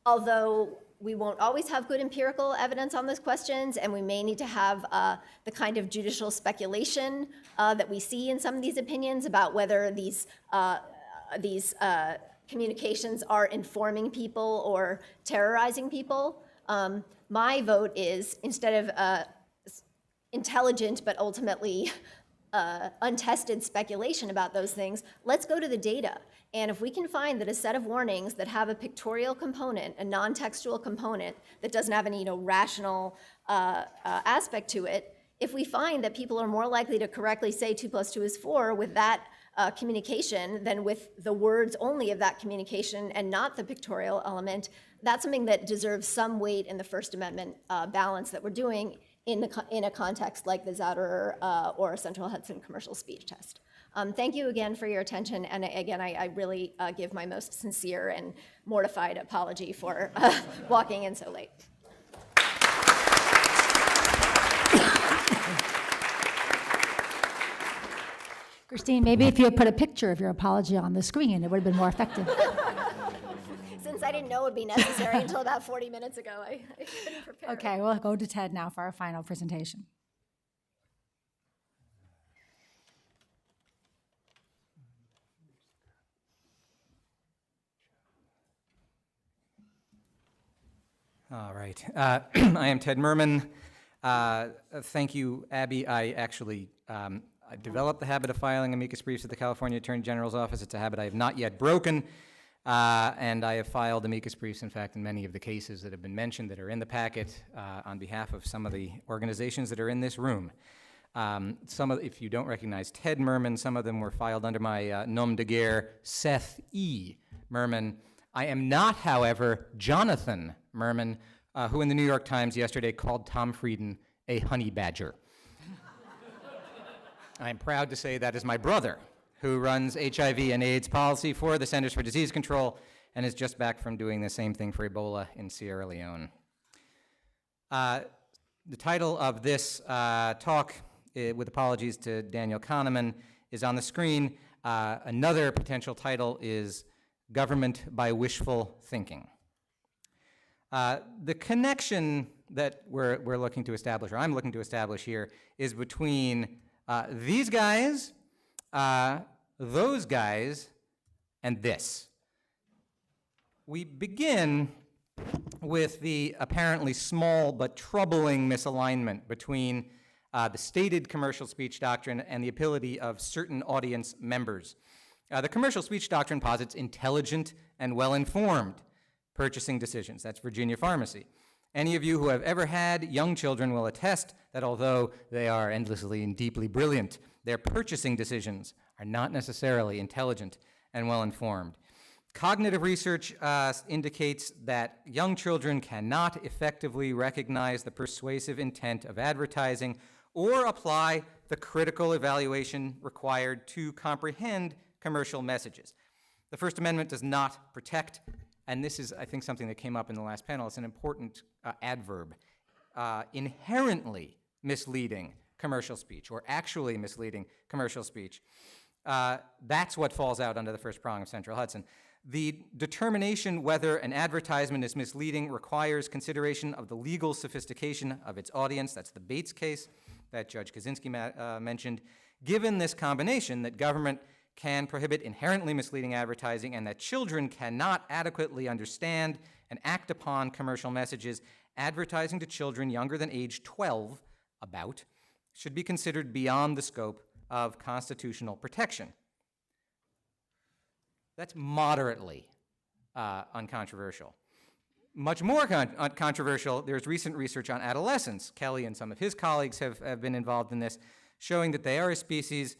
although we won't always have good empirical evidence on those questions, and we may need to have the kind of judicial speculation that we see in some of these opinions about whether these communications are informing people or terrorizing people, my vote is, instead of intelligent but ultimately untested speculation about those things, let's go to the data. And if we can find that a set of warnings that have a pictorial component, a non-textual component that doesn't have any rational aspect to it, if we find that people are more likely to correctly say 2 + 2 is 4 with that communication than with the words only of that communication and not the pictorial element, that's something that deserves some weight in the First Amendment balance that we're doing in a context like the Zouderer or Central Hudson commercial speech test. Thank you again for your attention, and again, I really give my most sincere and mortified apology for walking in so late. Christine, maybe if you had put a picture of your apology on the screen, it would have been more effective. Since I didn't know it would be necessary until about 40 minutes ago, I couldn't prepare. Okay, we'll go to Ted now for our final presentation. All right. I am Ted Merman. Thank you, Abby. I actually I developed the habit of filing amicus briefs at the California Attorney General's office. It's a habit I have not yet broken. And I have filed amicus briefs, in fact, in many of the cases that have been mentioned that are in the packet on behalf of some of the organizations that are in this room. If you don't recognize Ted Merman, some of them were filed under my nom de guerre, Seth E. Merman. I am not, however, Jonathan Merman, who in the New York Times yesterday called Tom Frieden a honey badger. I am proud to say that is my brother, who runs HIV and AIDS policy for the Centers for Disease Control and is just back from doing the same thing for Ebola in Sierra Leone. The title of this talk, with apologies to Daniel Kahneman, is on the screen. Another potential title is Government by Wishful Thinking. The connection that we're looking to establish, or I'm looking to establish here, is between these guys, those guys, and this. We begin with the apparently small but troubling misalignment between the stated commercial speech doctrine and the ability of certain audience members. The commercial speech doctrine posits intelligent and well-informed purchasing decisions. That's Virginia Pharmacy. Any of you who have ever had young children will attest that although they are endlessly and deeply brilliant, their purchasing decisions are not necessarily intelligent and well-informed. Cognitive research indicates that young children cannot effectively recognize the persuasive intent of advertising or apply the critical evaluation required to comprehend commercial messages. The First Amendment does not protect, and this is, I think, something that came up in the last panel. It's an important adverb. Inherently misleading commercial speech, or actually misleading commercial speech. That's what falls out under the first prong of Central Hudson. The determination whether an advertisement is misleading requires consideration of the legal sophistication of its audience. That's the Bates case that Judge Kaczynski mentioned. Given this combination, that government can prohibit inherently misleading advertising and that children cannot adequately understand and act upon commercial messages, advertising to children younger than age 12 should be considered beyond the scope of constitutional protection. That's moderately uncontroversial. Much more controversial, there's recent research on adolescents. Kelly and some of his colleagues have been involved in this, showing that they are a species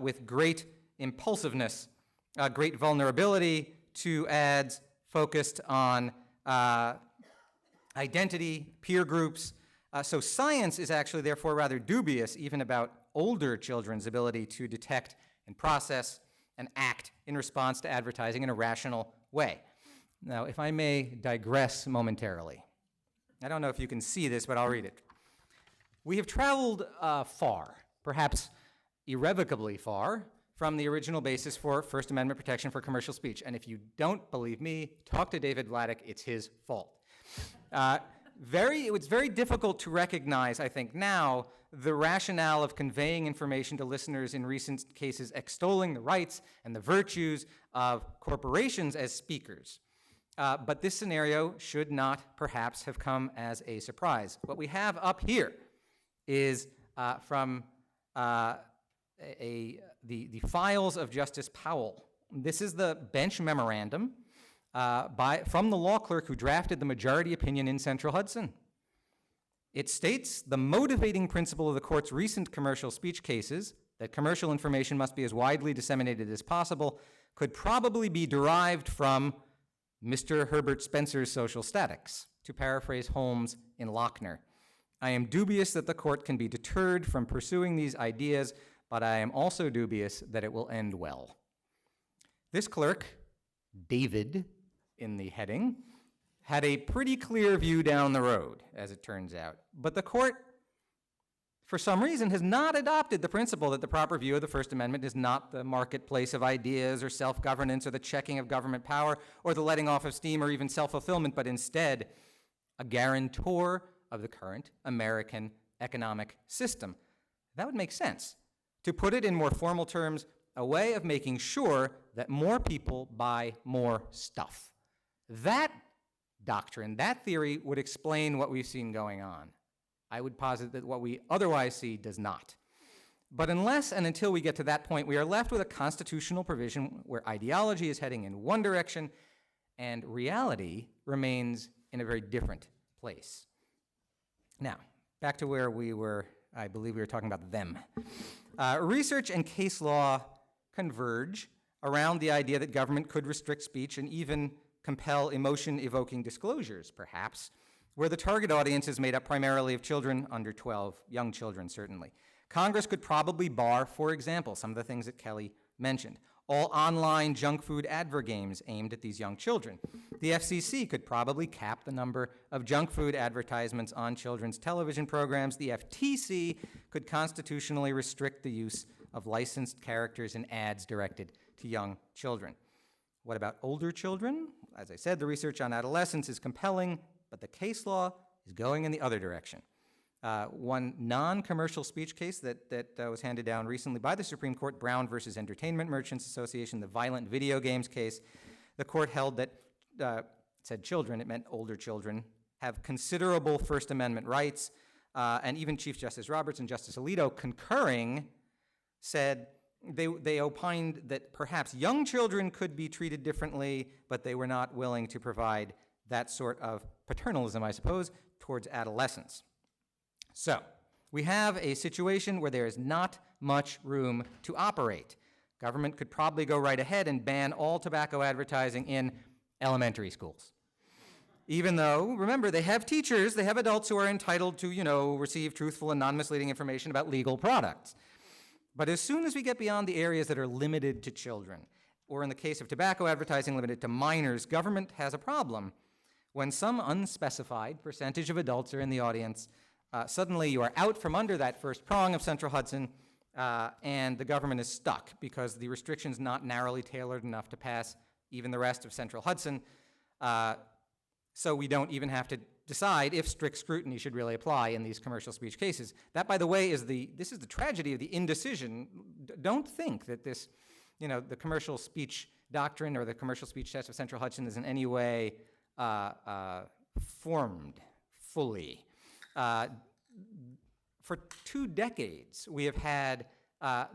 with great impulsiveness, great vulnerability to ads focused on identity, peer groups. So science is actually therefore rather dubious even about older children's ability to detect and process and act in response to advertising in a rational way. Now, if I may digress momentarily, I don't know if you can see this, but I'll read it. We have traveled far, perhaps irrevocably far, from the original basis for First Amendment protection for commercial speech. And if you don't believe me, talk to David Vladeck, it's his fault. It's very difficult to recognize, I think now, the rationale of conveying information to listeners in recent cases extolling the rights and the virtues of corporations as speakers. But this scenario should not perhaps have come as a surprise. What we have up here is from the files of Justice Powell. This is the bench memorandum from the law clerk who drafted the majority opinion in Central Hudson. It states the motivating principle of the court's recent commercial speech cases, that commercial information must be as widely disseminated as possible, could probably be derived from Mr. Herbert Spencer's social statics, to paraphrase Holmes in Lochner. I am dubious that the court can be deterred from pursuing these ideas, but I am also dubious that it will end well. This clerk, David in the heading, had a pretty clear view down the road, as it turns out. But the court, for some reason, has not adopted the principle that the proper view of the First Amendment is not the marketplace of ideas or self-governance or the checking of government power or the letting off of steam or even self-fulfillment, but instead a guarantor of the current American economic system. That would make sense. To put it in more formal terms, a way of making sure that more people buy more stuff. That doctrine, that theory would explain what we've seen going on. I would posit that what we otherwise see does not. But unless and until we get to that point, we are left with a constitutional provision where ideology is heading in one direction and reality remains in a very different place. Now, back to where we were I believe we were talking about them. Research and case law converge around the idea that government could restrict speech and even compel emotion-evoking disclosures, perhaps, where the target audience is made up primarily of children under 12, young children certainly. Congress could probably bar, for example, some of the things that Kelly mentioned. All online junk food advert games aimed at these young children. The FCC could probably cap the number of junk food advertisements on children's television programs. The FTC could constitutionally restrict the use of licensed characters in ads directed to young children. What about older children? As I said, the research on adolescence is compelling, but the case law is going in the other direction. One non-commercial speech case that was handed down recently by the Supreme Court, Brown versus Entertainment Merchants Association, the violent video games case, the court held that, it said children, it meant older children, have considerable First Amendment rights, and even Chief Justice Roberts and Justice Alito concurring said they opined that perhaps young children could be treated differently, but they were not willing to provide that sort of paternalism, I suppose, towards adolescents. So, we have a situation where there is not much room to operate. Government could probably go right ahead and ban all tobacco advertising in elementary schools. Even though, remember, they have teachers, they have adults who are entitled to, receive truthful and non-misleading information about legal products. But as soon as we get beyond the areas that are limited to children, or in the case of tobacco advertising limited to minors, government has a problem. When some unspecified percentage of adults are in the audience, suddenly you are out from under that first prong of Central Hudson, and the government is stuck because the restriction's not narrowly tailored enough to pass even the rest of Central Hudson. So we don't even have to decide if strict scrutiny should really apply in these commercial speech cases. That, by the way, this is the tragedy of the indecision. Don't think that this, the commercial speech doctrine or the commercial speech test of Central Hudson is in any way formed fully. For 2 decades, we have had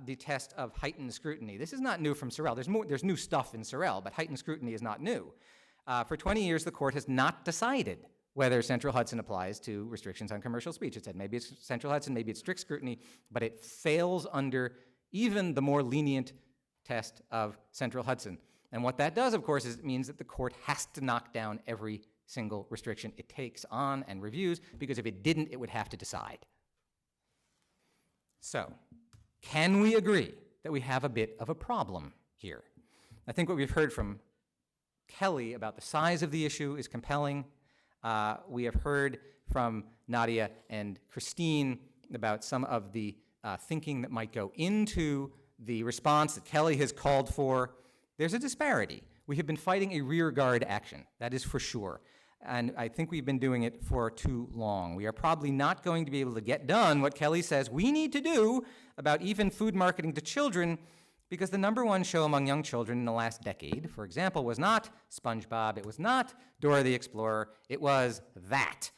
the test of heightened scrutiny. This is not new from Sorrell. There's new stuff in Sorrell, but heightened scrutiny is not new. For 20 years, the court has not decided whether Central Hudson applies to restrictions on commercial speech. It said maybe it's Central Hudson, maybe it's strict scrutiny, but it fails under even the more lenient test of Central Hudson. And what that does, of course, is it means that the court has to knock down every single restriction it takes on and reviews, because if it didn't, it would have to decide. So, can we agree that we have a bit of a problem here? I think what we've heard from Kelly about the size of the issue is compelling. We have heard from Nadia and Christine about some of the thinking that might go into the response that Kelly has called for. There's a disparity. We have been fighting a rearguard action, that is for sure. And I think we've been doing it for too long. We are probably not going to be able to get done what Kelly says we need to do about even food marketing to children, because the #1 show among young children in the last decade, for example, was not SpongeBob, it was not Dora the Explorer, it was that.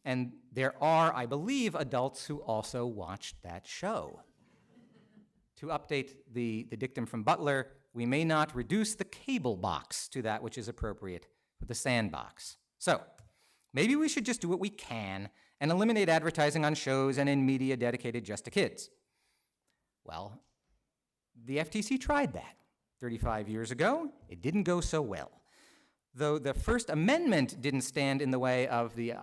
And there are, I believe, adults who also watched that show. To update the dictum from Butler, we may not reduce the cable box to that which is appropriate with the sandbox. So, maybe we should just do what we can and eliminate advertising on shows and in media dedicated just to kids. Well, the FTC tried that 35 years ago. It didn't go so well. Though the First Amendment didn't stand in the way of the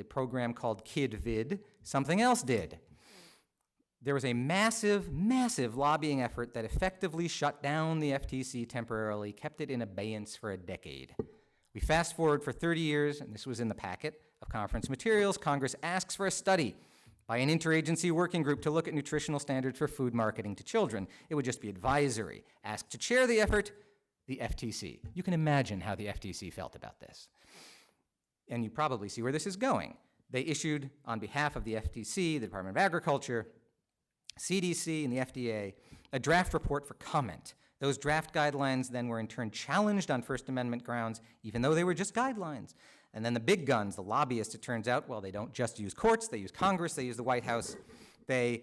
program called KidVid, something else did. There was a massive, massive lobbying effort that effectively shut down the FTC temporarily, kept it in abeyance for a decade. We fast forward for 30 years, and this was in the packet of conference materials. Congress asks for a study by an interagency working group to look at nutritional standards for food marketing to children. It would just be advisory. Asked to chair the effort, the FTC. You can imagine how the FTC felt about this. And you probably see where this is going. They issued, on behalf of the FTC, the Department of Agriculture, CDC, and the FDA, a draft report for comment. Those draft guidelines then were in turn challenged on First Amendment grounds, even though they were just guidelines. And then the big guns, the lobbyists, it turns out, well, they don't just use courts, they use Congress, they use the White House. They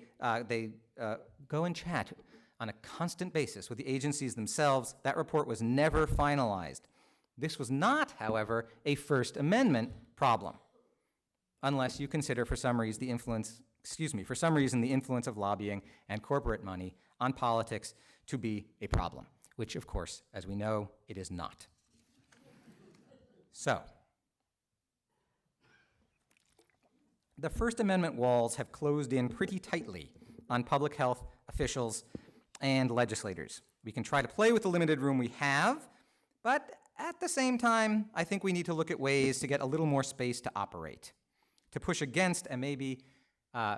go and chat on a constant basis with the agencies themselves. That report was never finalized. This was not, however, a First Amendment problem, unless you consider, for some reason, the influence for some reason, the influence of lobbying and corporate money on politics to be a problem, which, of course, as we know, it is not. So, the First Amendment walls have closed in pretty tightly on public health officials and legislators. We can try to play with the limited room we have, but at the same time, I think we need to look at ways to get a little more space to operate, to push against and maybe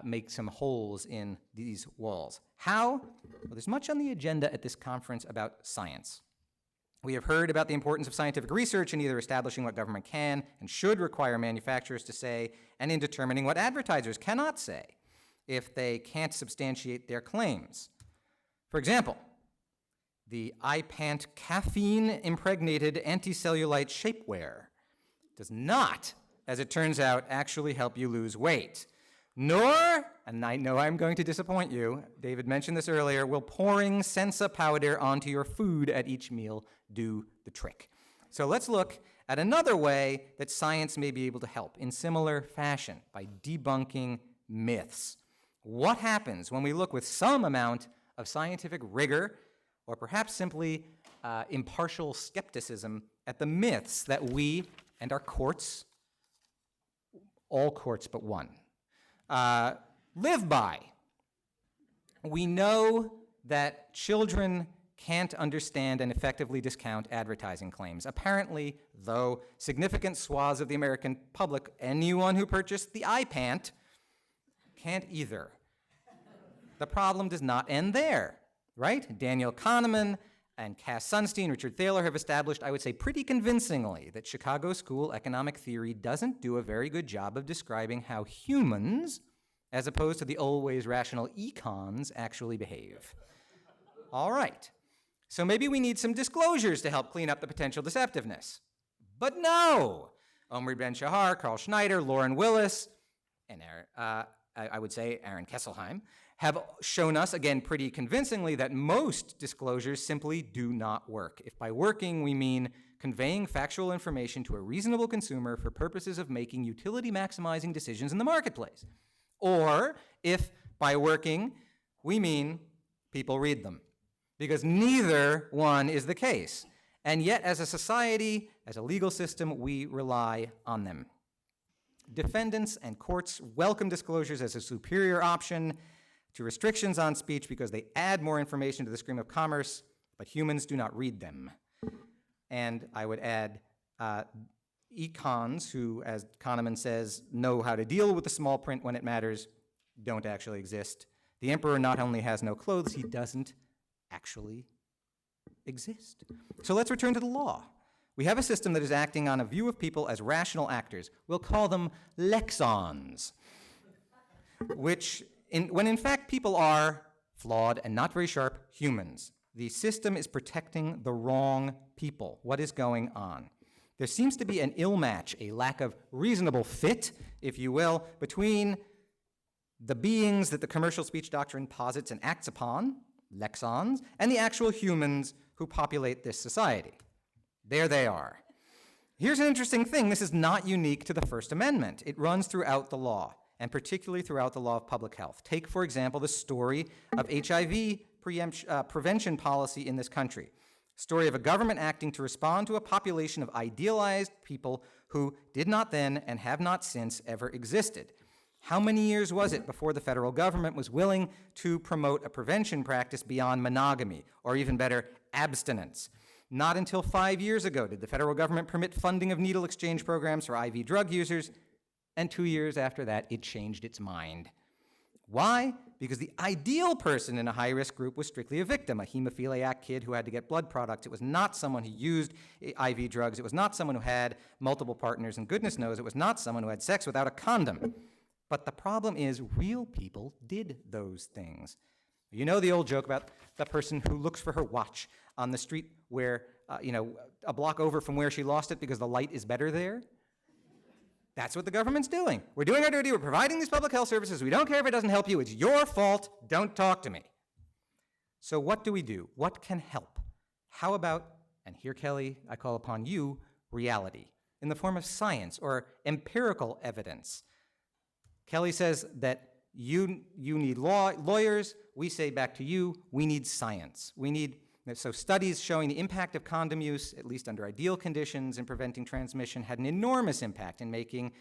make some holes in these walls. How? Well, there's much on the agenda at this conference about science. We have heard about the importance of scientific research in either establishing what government can and should require manufacturers to say, and in determining what advertisers cannot say if they can't substantiate their claims. For example, the iPant caffeine-impregnated anti-cellulite shapewear does not, as it turns out, actually help you lose weight. Nor, and I know I'm going to disappoint you, David mentioned this earlier, will pouring Sensa powder onto your food at each meal do the trick. So let's look at another way that science may be able to help in similar fashion by debunking myths. What happens when we look with some amount of scientific rigor, or perhaps simply impartial skepticism, at the myths that we and our courts, all courts but one, live by? We know that children can't understand and effectively discount advertising claims. Apparently, though, significant swaths of the American public, anyone who purchased the iPant, can't either. The problem does not end there, right? Daniel Kahneman and Cass Sunstein, Richard Thaler have established, I would say pretty convincingly, that Chicago school economic theory doesn't do a very good job of describing how humans, as opposed to the always rational econs, actually behave. All right, so maybe we need some disclosures to help clean up the potential deceptiveness. But no! Omri Ben-Shahar, Carl Schneider, Lauren Willis, and I would say Aaron Kesselheim, have shown us, again, pretty convincingly, that most disclosures simply do not work. If by working we mean conveying factual information to a reasonable consumer for purposes of making utility-maximizing decisions in the marketplace. Or if by working we mean people read them. Because neither one is the case. And yet, as a society, as a legal system, we rely on them. Defendants and courts welcome disclosures as a superior option to restrictions on speech because they add more information to the stream of commerce, but humans do not read them. And I would add, econs, who, as Kahneman says, know how to deal with the small print when it matters, don't actually exist. The emperor not only has no clothes, he doesn't actually exist. So let's return to the law. We have a system that is acting on a view of people as rational actors. We'll call them lexons, when in fact people are flawed and not very sharp humans. The system is protecting the wrong people. What is going on? There seems to be an ill match, a lack of reasonable fit, if you will, between the beings that the commercial speech doctrine posits and acts upon, lexons, and the actual humans who populate this society. There they are. Here's an interesting thing. This is not unique to the First Amendment. It runs throughout the law, and particularly throughout the law of public health. Take, for example, the story of HIV prevention policy in this country. Story of a government acting to respond to a population of idealized people who did not then and have not since ever existed. How many years was it before the federal government was willing to promote a prevention practice beyond monogamy, or even better, abstinence? Not until 5 years ago did the federal government permit funding of needle exchange programs for IV drug users, and 2 years after that, it changed its mind. Why? Because the ideal person in a high-risk group was strictly a victim, a hemophiliac kid who had to get blood products. It was not someone who used IV drugs. It was not someone who had multiple partners, and goodness knows it was not someone who had sex without a condom. But the problem is real people did those things. You know the old joke about the person who looks for her watch on the street where, a block over from where she lost it because the light is better there? That's what the government's doing. We're doing our duty. We're providing these public health services. We don't care if it doesn't help you. It's your fault. Don't talk to me. So what do we do? What can help? How about, and here, Kelly, I call upon you, reality, in the form of science or empirical evidence. Kelly says that You need lawyers. We say back to you, we need science. So studies showing the impact of condom use, at least under ideal conditions, in preventing transmission had an enormous impact in making,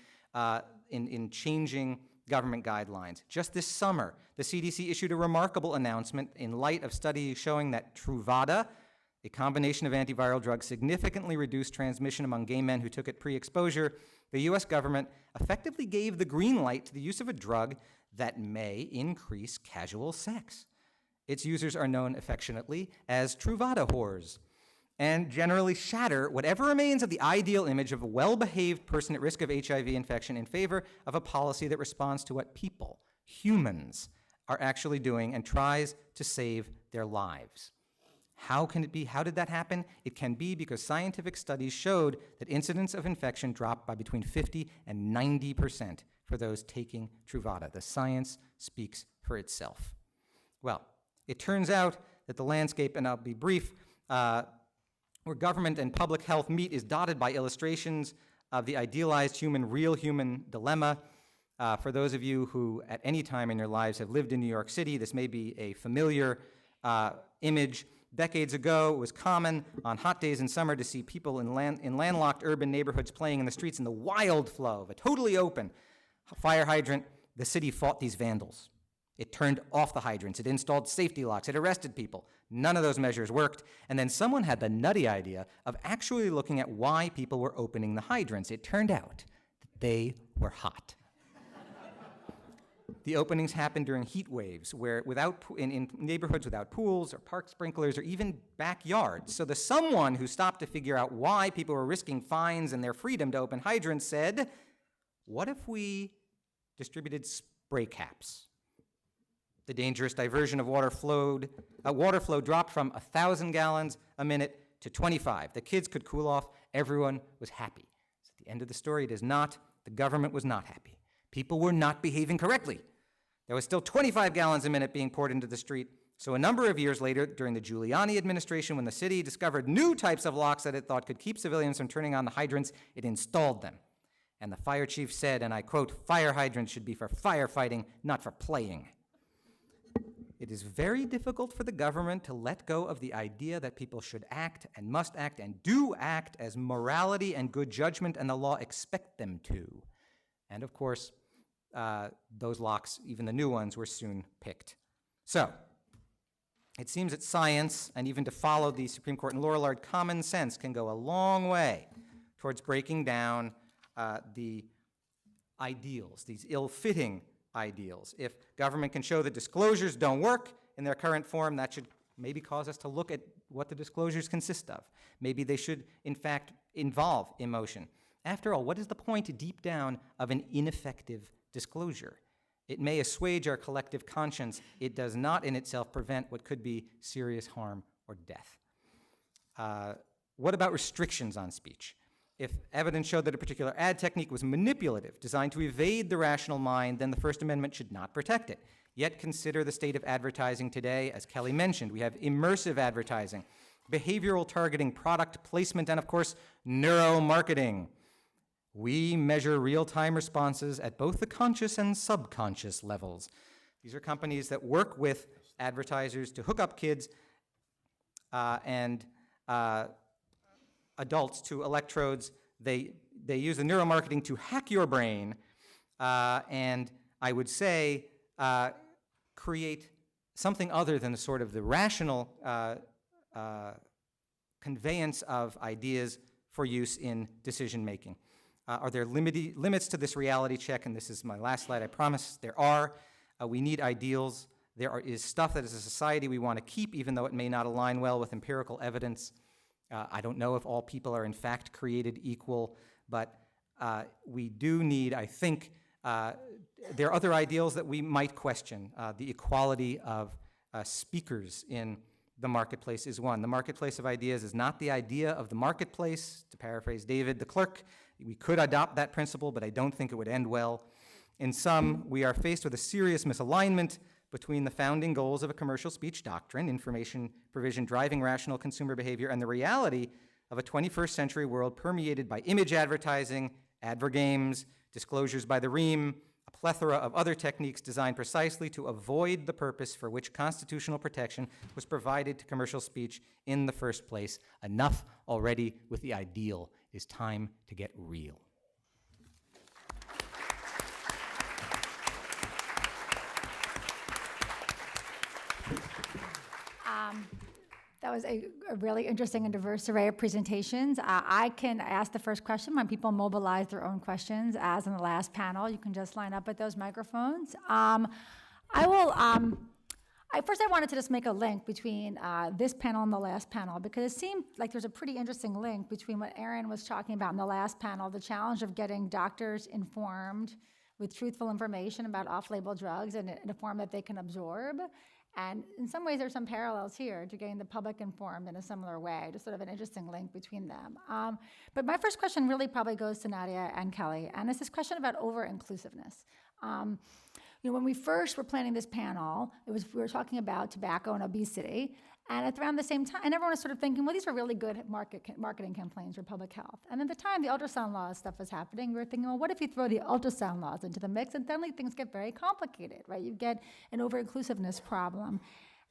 in changing government guidelines. Just this summer, the CDC issued a remarkable announcement in light of studies showing that Truvada, a combination of antiviral drugs, significantly reduced transmission among gay men who took it pre-exposure. The US government effectively gave the green light to the use of a drug that may increase casual sex. Its users are known affectionately as Truvada whores, and generally shatter whatever remains of the ideal image of a well-behaved person at risk of HIV infection in favor of a policy that responds to what people, humans, are actually doing and tries to save their lives. How can it be? How did that happen? It can be because scientific studies showed that incidence of infection dropped by between 50 and 90% for those taking Truvada. The science speaks for itself. Well, it turns out that the landscape, and I'll be brief, where government and public health meet is dotted by illustrations of the idealized real human dilemma. For those of you who at any time in your lives have lived in New York City, this may be a familiar image. Decades ago, it was common on hot days in summer to see people in landlocked urban neighborhoods playing in the streets in the wild flow of a totally open fire hydrant. The city fought these vandals. It turned off the hydrants. It installed safety locks. It arrested people. None of those measures worked. And then someone had the nutty idea of actually looking at why people were opening the hydrants. It turned out that they were hot. The openings happened during heat waves, where in neighborhoods without pools or park sprinklers or even backyards. So the someone who stopped to figure out why people were risking fines and their freedom to open hydrants said, what if we distributed spray caps? The dangerous diversion of water flow dropped from 1,000 gallons a minute to 25. The kids could cool off. Everyone was happy. So at the end of the story, it is not. The government was not happy. People were not behaving correctly. There was still 25 gallons a minute being poured into the street. So a number of years later, during the Giuliani administration, when the city discovered new types of locks that it thought could keep civilians from turning on the hydrants, it installed them. And the fire chief said, and I quote, "Fire hydrants should be for firefighting, not for playing." It is very difficult for the government to let go of the idea that people should act and must act and do act as morality and good judgment and the law expect them to. And of course, those locks, even the new ones, were soon picked. So, it seems that science, and even to follow the Supreme Court in Lorillard, common sense can go a long way towards breaking down the ideals, these ill-fitting ideals. If government can show that disclosures don't work in their current form, that should maybe cause us to look at what the disclosures consist of. Maybe they should, in fact, involve emotion. After all, what is the point deep down of an ineffective disclosure? It may assuage our collective conscience. It does not in itself prevent what could be serious harm or death. What about restrictions on speech? If evidence showed that a particular ad technique was manipulative, designed to evade the rational mind, then the First Amendment should not protect it. Yet consider the state of advertising today. As Kelly mentioned, we have immersive advertising, behavioral targeting, product placement, and of course, neuromarketing. We measure real-time responses at both the conscious and subconscious levels. These are companies that work with advertisers to hook up kids and adults to electrodes. They use the neuromarketing to hack your brain and I would say create something other than the sort of the rational conveyance of ideas for use in decision making. Are there limits to this reality check? And this is my last slide, I promise. There are. We need ideals. There is stuff that as a society we want to keep, even though it may not align well with empirical evidence. I don't know if all people are in fact created equal, but we do need, I think, there are other ideals that we might question. The equality of speakers in the marketplace is one. The marketplace of ideas is not the idea of the marketplace. To paraphrase David the clerk, we could adopt that principle, but I don't think it would end well. In sum, we are faced with a serious misalignment between the founding goals of a commercial speech doctrine, information provision driving rational consumer behavior, and the reality of a 21st century world permeated by image advertising, advergames, disclosures by the ream, a plethora of other techniques designed precisely to avoid the purpose for which constitutional protection was provided to commercial speech in the first place. Enough already with the ideal. It is time to get real. That was a really interesting and diverse array of presentations. I can ask the first question when people mobilize their own questions, as in the last panel. You can just line up at those microphones. First I wanted to just make a link between this panel and the last panel, because it seemed like there's a pretty interesting link between what Aaron was talking about in the last panel, the challenge of getting doctors informed with truthful information about off-label drugs in a form that they can absorb. And in some ways, there's some parallels here to getting the public informed in a similar way, just sort of an interesting link between them. But my first question really probably goes to Nadia and Kelly, and it's this question about over-inclusiveness. When we first were planning this panel, we were talking about tobacco and obesity, and at around the same time, and everyone was sort of thinking, well, these are really good marketing campaigns for public health. And at the time the ultrasound laws stuff was happening, we were thinking, well, what if you throw the ultrasound laws into the mix? And suddenly things get very complicated, right? You get an over-inclusiveness problem.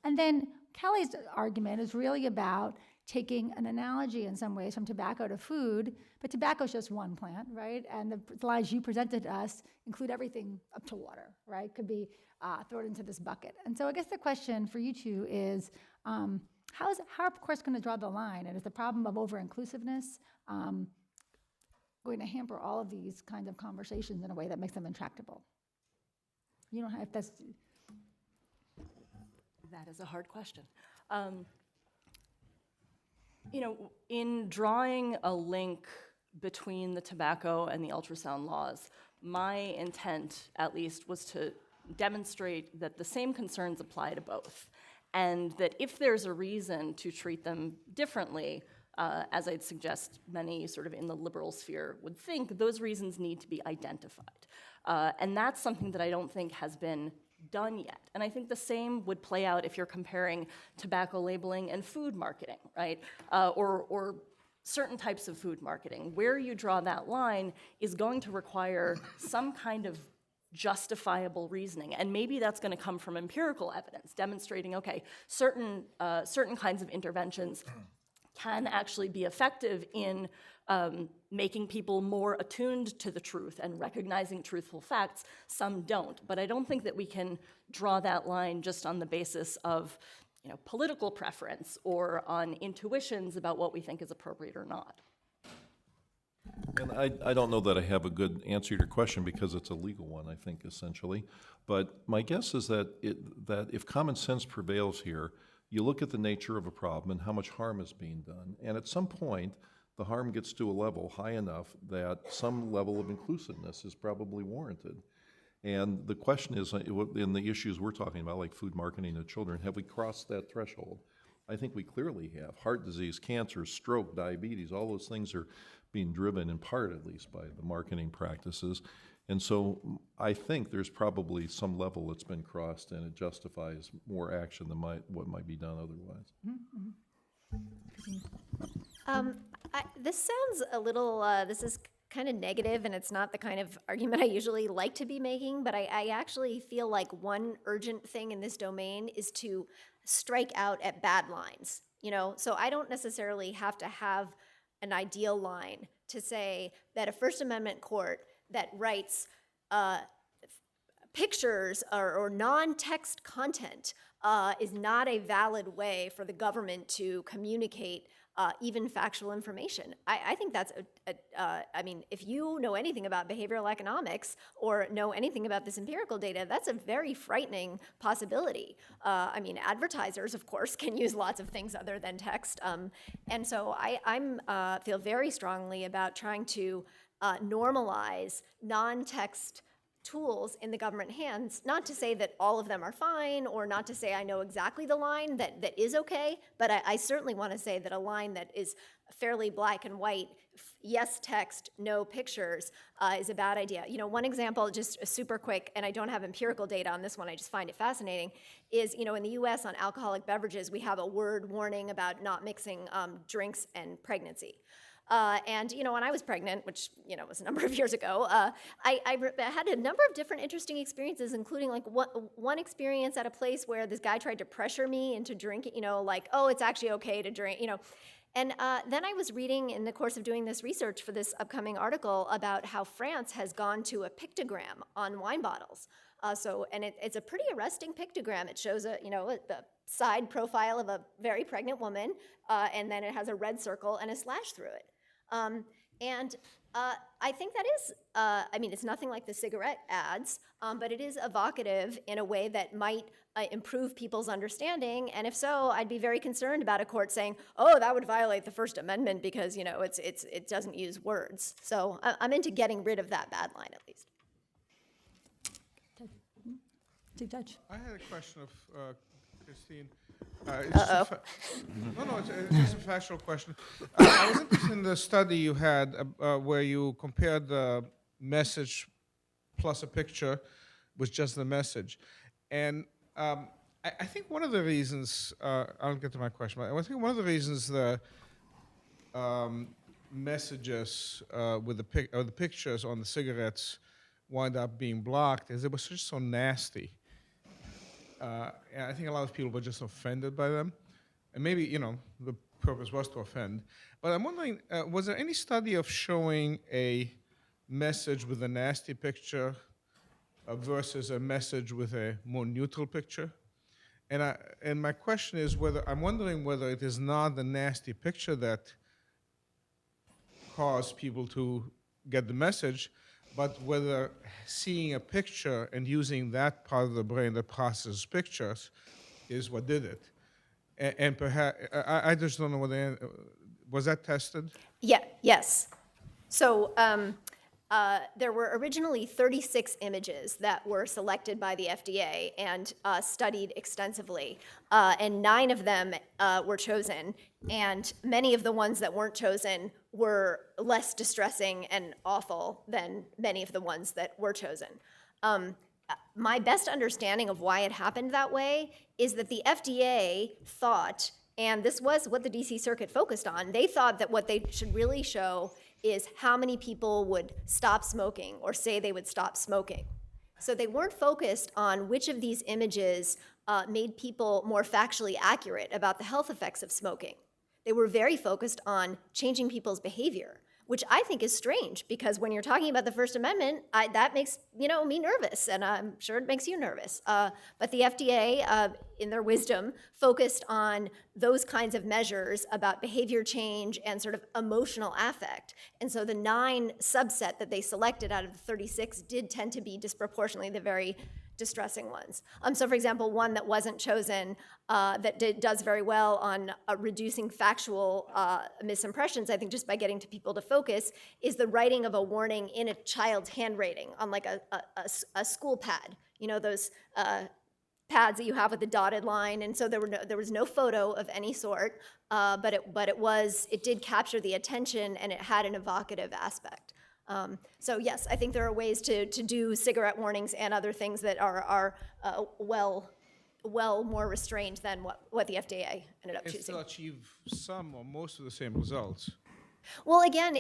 And then Kelly's argument is really about taking an analogy in some ways from tobacco to food, but tobacco is just one plant, right? And the slides you presented to us include everything up to water, right? Could be thrown into this bucket. And so I guess the question for you two is, how are courts going to draw the line? And is the problem of over-inclusiveness going to hamper all of these kinds of conversations in a way that makes them intractable? You don't have, if that's... That is a hard question. In drawing a link between the tobacco and the ultrasound laws, my intent, at least, was to demonstrate that the same concerns apply to both, and that if there's a reason to treat them differently, as I'd suggest many sort of in the liberal sphere would think, those reasons need to be identified. And that's something that I don't think has been done yet. And I think the same would play out if you're comparing tobacco labeling and food marketing, right? Or certain types of food marketing. Where you draw that line is going to require some kind of justifiable reasoning. And maybe that's going to come from empirical evidence demonstrating, okay, certain kinds of interventions can actually be effective in making people more attuned to the truth and recognizing truthful facts. Some don't. But I don't think that we can draw that line just on the basis of political preference or on intuitions about what we think is appropriate or not. And I don't know that I have a good answer to your question because it's a legal one, I think, essentially. But my guess is that if common sense prevails here, you look at the nature of a problem and how much harm is being done. And at some point, the harm gets to a level high enough that some level of inclusiveness is probably warranted. And the question is, in the issues we're talking about, like food marketing to children, have we crossed that threshold? I think we clearly have. Heart disease, cancer, stroke, diabetes, all those things are being driven in part, at least, by the marketing practices. And so I think there's probably some level that's been crossed, and it justifies more action than what might be done otherwise. This sounds a little, this is kind of negative, and it's not the kind of argument I usually like to be making, but I actually feel like one urgent thing in this domain is to strike out at bad lines, So I don't necessarily have to have an ideal line to say that a First Amendment court that writes pictures or non-text content is not a valid way for the government to communicate even factual information. I think that's, if you know anything about behavioral economics or know anything about this empirical data, that's a very frightening possibility. Advertisers, of course, can use lots of things other than text. And so I feel very strongly about trying to normalize non-text tools in the government hands, not to say that all of them are fine or not to say I know exactly the line that is okay, but I certainly want to say that a line that is fairly black and white, yes text, no pictures, is a bad idea. One example, just super quick, and I don't have empirical data on this one, I just find it fascinating, is, in the US on alcoholic beverages, we have a word warning about not mixing drinks and pregnancy. And, when I was pregnant, which, was a number of years ago, I had a number of different interesting experiences, including like one experience at a place where this guy tried to pressure me into drinking, like, oh, it's actually okay to drink, And then I was reading in the course of doing this research for this upcoming article about how France has gone to a pictogram on wine bottles. It's a pretty arresting pictogram. It shows a side profile of a very pregnant woman, and then it has a red circle and a slash through it. I think that is, it's nothing like the cigarette ads, but it is evocative in a way that might improve people's understanding. And if so, I'd be very concerned about a court saying, oh, that would violate the First Amendment because, it doesn't use words. So I'm into getting rid of that bad line, at least. Chief Judge. I had a question of Christine. Uh-oh. It's just a factual question. I was interested in the study you had where you compared the message plus a picture with just the message. And I think one of the reasons, I'll get to my question, but I think one of the reasons the messages with the pictures on the cigarettes wound up being blocked is they were just so nasty. And I think a lot of people were just offended by them. And maybe, the purpose was to offend. But I'm wondering, was there any study of showing a message with a nasty picture versus a message with a more neutral picture? And my question is I'm wondering whether it is not the nasty picture that caused people to get the message, but whether seeing a picture and using that part of the brain that processes pictures is what did it. And perhaps, I just don't know whether, was that tested? Yeah, yes. So there were originally 36 images that were selected by the FDA and studied extensively, and 9 of them were chosen, and many of the ones that weren't chosen were less distressing and awful than many of the ones that were chosen. My best understanding of why it happened that way is that the FDA thought, and this was what the DC Circuit focused on, they thought that what they should really show is how many people would stop smoking or say they would stop smoking. So they weren't focused on which of these images made people more factually accurate about the health effects of smoking. They were very focused on changing people's behavior, which I think is strange because when you're talking about the First Amendment, that makes me nervous, and I'm sure it makes you nervous. But the FDA, in their wisdom, focused on those kinds of measures about behavior change and sort of emotional affect. And so the 9 subset that they selected out of the 36 did tend to be disproportionately the very distressing ones. So for example, one that wasn't chosen that does very well on reducing factual misimpressions, I think just by getting to people to focus, is the writing of a warning in a child's handwriting on like a school pad. Those pads that you have with the dotted line, and so there was no photo of any sort, but it did capture the attention and it had an evocative aspect. So yes, I think there are ways to do cigarette warnings and other things that are well more restrained than what the FDA ended up choosing. Still achieve some or most of the same results. Well, again,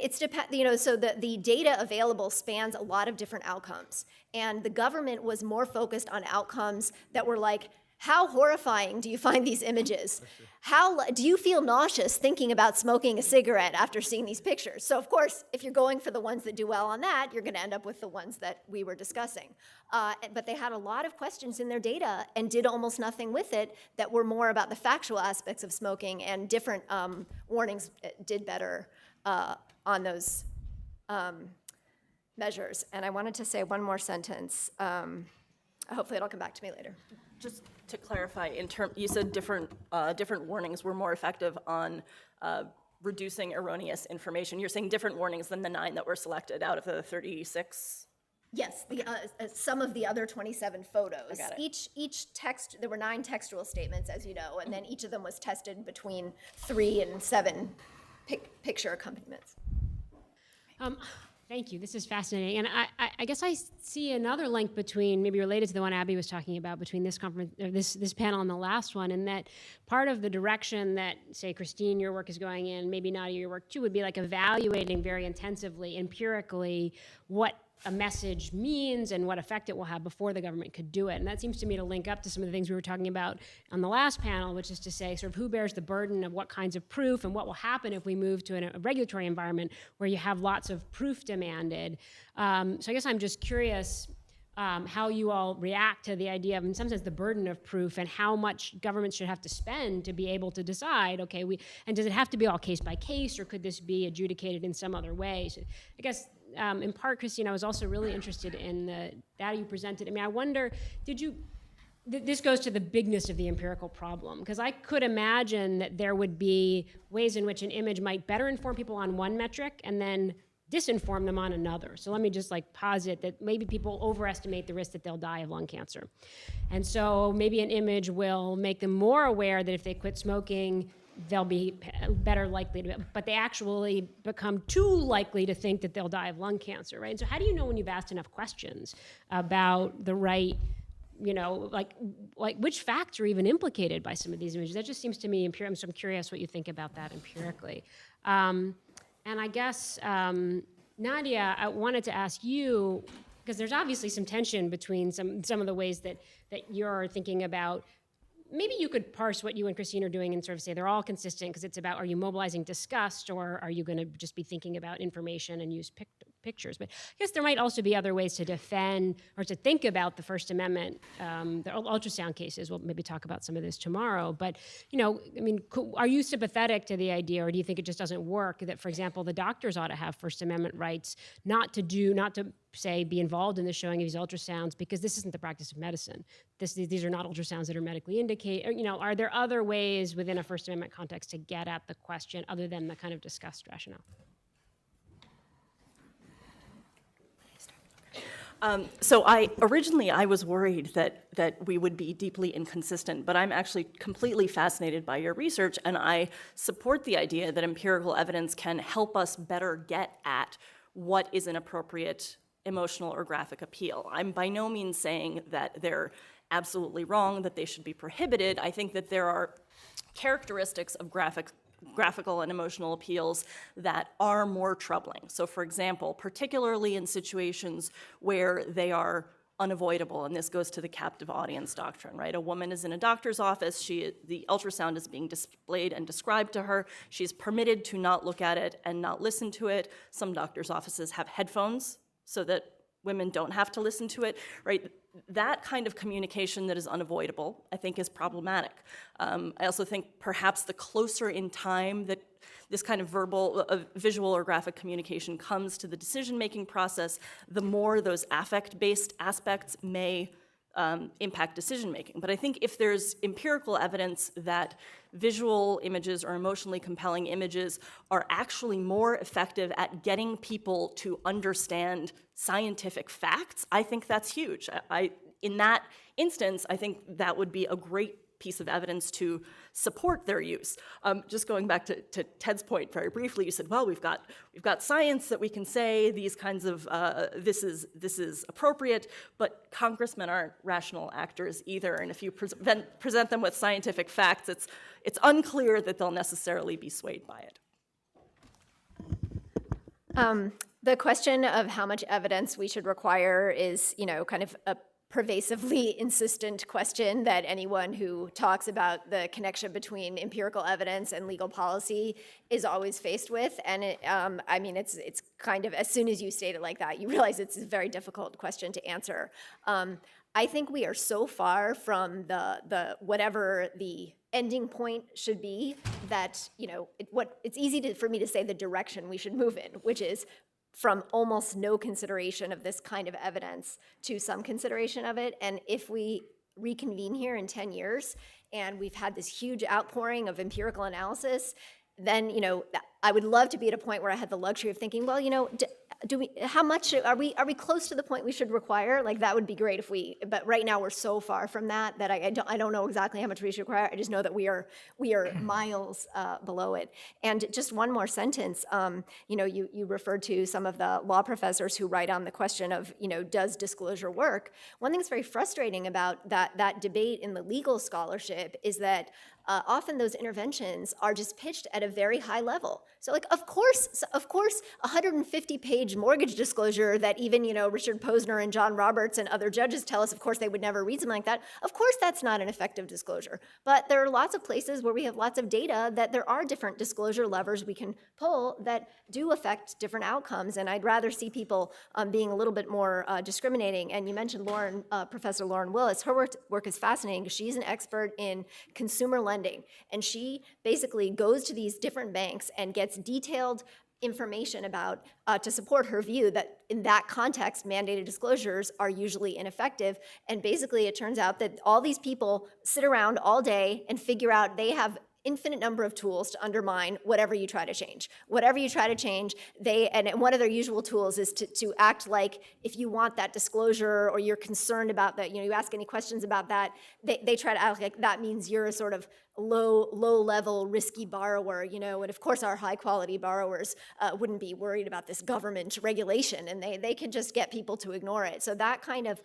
so the data available spans a lot of different outcomes, and the government was more focused on outcomes that were like, how horrifying do you find these images? Do you feel nauseous thinking about smoking a cigarette after seeing these pictures? So of course, if you're going for the ones that do well on that, you're gonna end up with the ones that we were discussing. But they had a lot of questions in their data and did almost nothing with it that were more about the factual aspects of smoking, and different warnings did better on those measures. And I wanted to say one more sentence. Hopefully it'll come back to me later. Just to clarify, you said different warnings were more effective on reducing erroneous information. You're saying different warnings than the 9 that were selected out of the 36? Yes, some of the other 27 photos. I got it. Each text, there were 9 textual statements, as you know, and then each of them was tested between 3 and 7 picture accompaniments. Thank you. This is fascinating. And I guess I see another link between, maybe related to the one Abby was talking about, between this conference, or this panel and the last one, and that part of the direction that, say, Christine, your work is going in, maybe Nadia, your work too, would be like evaluating very intensively, empirically, what a message means and what effect it will have before the government could do it. And that seems to me to link up to some of the things we were talking about on the last panel, which is to say sort of who bears the burden of what kinds of proof and what will happen if we move to a regulatory environment where you have lots of proof demanded. So I guess I'm just curious how you all react to the idea of, in some sense, the burden of proof and how much government should have to spend to be able to decide, okay, and does it have to be all case by case, or could this be adjudicated in some other way? So I guess in part, Christine, I was also really interested in the data you presented. I mean, I wonder, this goes to the bigness of the empirical problem, because I could imagine that there would be ways in which an image might better inform people on one metric and then disinform them on another. So let me just posit that maybe people overestimate the risk that they'll die of lung cancer. And so maybe an image will make them more aware that if they quit smoking, they'll be better likely to, but they actually become too likely to think that they'll die of lung cancer, right? And so how do you know when you've asked enough questions about the right, like which facts are even implicated by some of these images? That just seems to me empirical, so I'm curious what you think about that empirically. And I guess, Nadia, I wanted to ask you, because there's obviously some tension between some of the ways that you're thinking about. Maybe you could parse what you and Christine are doing and sort of say they're all consistent, because it's about, are you mobilizing disgust, or are you going to just be thinking about information and use pictures? But I guess there might also be other ways to defend or to think about the First Amendment. The ultrasound cases, we'll maybe talk about some of this tomorrow. But, I mean, are you sympathetic to the idea, or do you think it just doesn't work, that, for example, the doctors ought to have First Amendment rights not to say, be involved in the showing of these ultrasounds, because this isn't the practice of medicine. These are not ultrasounds that are medically indicated. Are there other ways within a First Amendment context to get at the question other than the kind of discussed rationale? So originally I was worried that we would be deeply inconsistent, but I'm actually completely fascinated by your research, and I support the idea that empirical evidence can help us better get at what is an appropriate emotional or graphic appeal. I'm by no means saying that they're absolutely wrong, that they should be prohibited. I think that there are characteristics of graphical and emotional appeals that are more troubling. So for example, particularly in situations where they are unavoidable, and this goes to the captive audience doctrine, right? A woman is in a doctor's office, the ultrasound is being displayed and described to her, she's permitted to not look at it and not listen to it. Some doctor's offices have headphones so that women don't have to listen to it, right? That kind of communication that is unavoidable, I think, is problematic. I also think perhaps the closer in time that this kind of visual or graphic communication comes to the decision-making process, the more those affect-based aspects may impact decision-making. But I think if there's empirical evidence that visual images or emotionally compelling images are actually more effective at getting people to understand scientific facts, I think that's huge. In that instance, I think that would be a great piece of evidence to support their use. Just going back to Ted's point very briefly, you said, well, we've got science that we can say these kinds of this is appropriate, but congressmen aren't rational actors either, and if you present them with scientific facts, it's unclear that they'll necessarily be swayed by it. The question of how much evidence we should require is, kind of a pervasively insistent question that anyone who talks about the connection between empirical evidence and legal policy is always faced with. And it's kind of, as soon as you state it like that, you realize it's a very difficult question to answer. I think we are so far from the whatever the ending point should be that, it's easy for me to say the direction we should move in, which is from almost no consideration of this kind of evidence to some consideration of it. And if we reconvene here in 10 years and we've had this huge outpouring of empirical analysis, then, I would love to be at a point where I had the luxury of thinking, well, how much, are we close to the point we should require? Like, that would be great if but right now we're so far from that I don't know exactly how much we should require. I just know that we are miles below it. And just one more sentence, you referred to some of the law professors who write on the question of, does disclosure work? One thing that's very frustrating about that debate in the legal scholarship is that often those interventions are just pitched at a very high level. So like, of course, 150-page mortgage disclosure that even, Richard Posner and John Roberts and other judges tell us, of course, they would never read something like that. Of course, that's not an effective disclosure. But there are lots of places where we have lots of data that there are different disclosure levers we can pull that do affect different outcomes. And I'd rather see people being a little bit more discriminating. And you mentioned Professor Lauren Willis. Her work is fascinating because she's an expert in consumer lending. And she basically goes to these different banks and gets detailed information about to support her view that in that context, mandated disclosures are usually ineffective. And basically, it turns out that all these people sit around all day and figure out they have infinite number of tools to undermine whatever you try to change. Whatever you try to change, and one of their usual tools is to act like if you want that disclosure or you're concerned about that, you ask any questions about that, they try to act like that means you're a sort of low-level risky borrower, and of course our high-quality borrowers wouldn't be worried about this government regulation, and they can just get people to ignore it. So that kind of,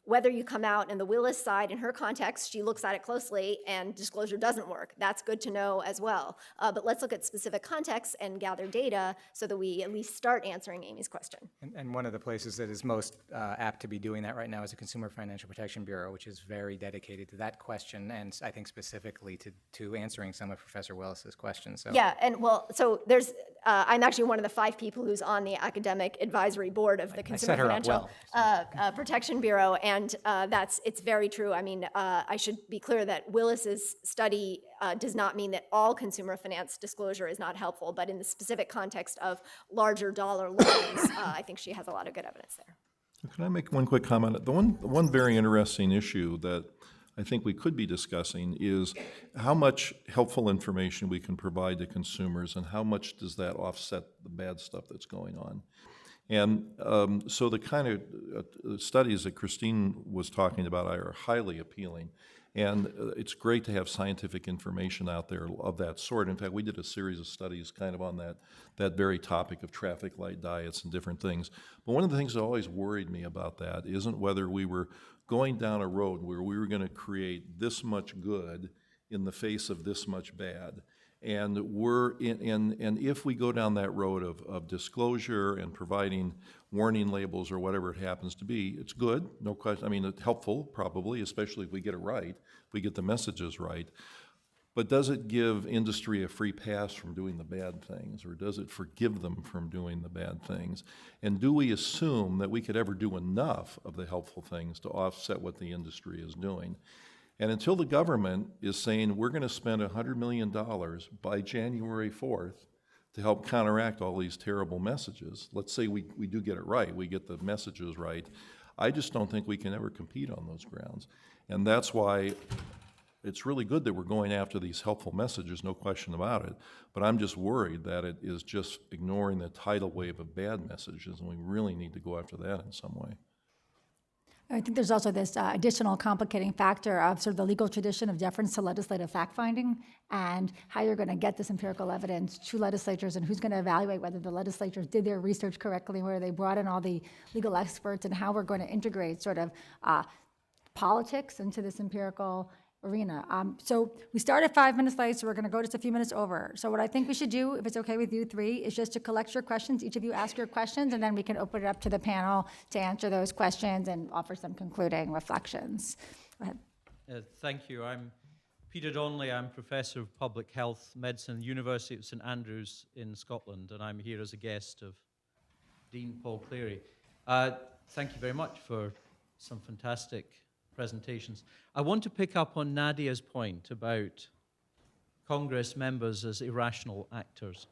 whether you come out in the Willis side, in her context, she looks at it closely, and disclosure doesn't work. That's good to know as well. But let's look at specific contexts and gather data so that we at least start answering Amy's question. And one of the places that is most apt to be doing that right now is the Consumer Financial Protection Bureau, which is very dedicated to that question, and I think specifically to answering some of Professor Willis's questions. So. Yeah, and so there's, I'm actually one of the 5 people who's on the academic advisory board of the Consumer Financial Protection Bureau, and it's very true. I mean, I should be clear that Willis's study does not mean that all consumer finance disclosure is not helpful, but in the specific context of larger dollar loans, I think she has a lot of good evidence there. Can I make one quick comment? The one very interesting issue that I think we could be discussing is how much helpful information we can provide to consumers and how much does that offset the bad stuff that's going on. And so the kind of studies that Christine was talking about are highly appealing. And it's great to have scientific information out there of that sort. In fact, we did a series of studies kind of on that very topic of traffic light diets and different things. But one of the things that always worried me about that isn't whether we were going down a road where we were going to create this much good in the face of this much bad. And and if we go down that road of disclosure and providing warning labels or whatever it happens to be, it's good, no question. I mean, it's helpful probably, especially if we get it right, if we get the messages right. But does it give industry a free pass from doing the bad things, or does it forgive them from doing the bad things? And do we assume that we could ever do enough of the helpful things to offset what the industry is doing? And until the government is saying we're going to spend $100 million by January 4th to help counteract all these terrible messages, let's say we do get it right, we get the messages right, I just don't think we can ever compete on those grounds. And that's why it's really good that we're going after these helpful messages, no question about it, but I'm just worried that it is just ignoring the tidal wave of bad messages, and we really need to go after that in some way. I think there's also this additional complicating factor of sort of the legal tradition of deference to legislative fact-finding and how you're going to get this empirical evidence to legislatures and who's going to evaluate whether the legislatures did their research correctly, where they brought in all the legal experts, and how we're going to integrate sort of politics into this empirical arena. So we started 5 minutes late, so we're going to go just a few minutes over. So what I think we should do, if it's okay with you 3, is just to collect your questions. Each of you ask your questions, and then we can open it up to the panel to answer those questions and offer some concluding reflections. Go ahead. Thank you. I'm Peter Donnelly. I'm Professor of Public Health Medicine, University of St Andrews in Scotland, and I'm here as a guest of Dean Paul Cleary. Thank you very much for some fantastic presentations. I want to pick up on Nadia's point about Congress members as irrational actors.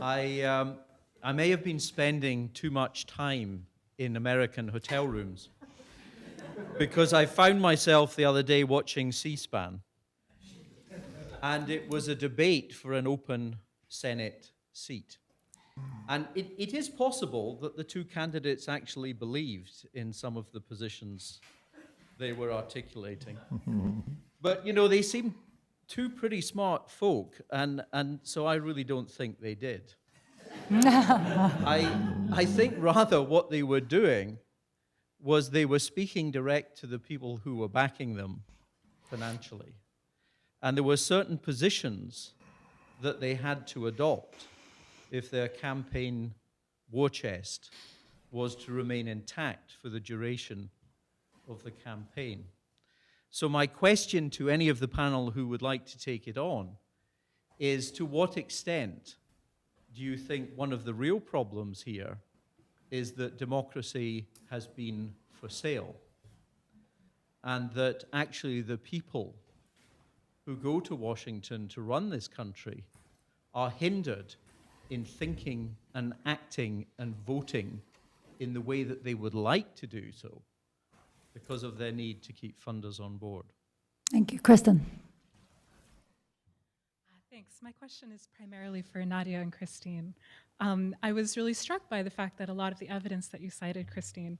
I may have been spending too much time in American hotel rooms because I found myself the other day watching C-SPAN, and it was a debate for an open Senate seat. And it is possible that the two candidates actually believed in some of the positions they were articulating. But, you know, they seem two pretty smart folk, and so I really don't think they did. I think rather what they were doing was they were speaking direct to the people who were backing them financially. And there were certain positions that they had to adopt if their campaign war chest was to remain intact for the duration of the campaign. So my question to any of the panel who would like to take it on is, to what extent do you think one of the real problems here is that democracy has been for sale, and that actually the people who go to Washington to run this country are hindered in thinking and acting and voting in the way that they would like to do so because of their need to keep funders on board? Thank you. Kristen. Thanks. My question is primarily for Nadia and Christine. I was really struck by the fact that a lot of the evidence that you cited, Christine,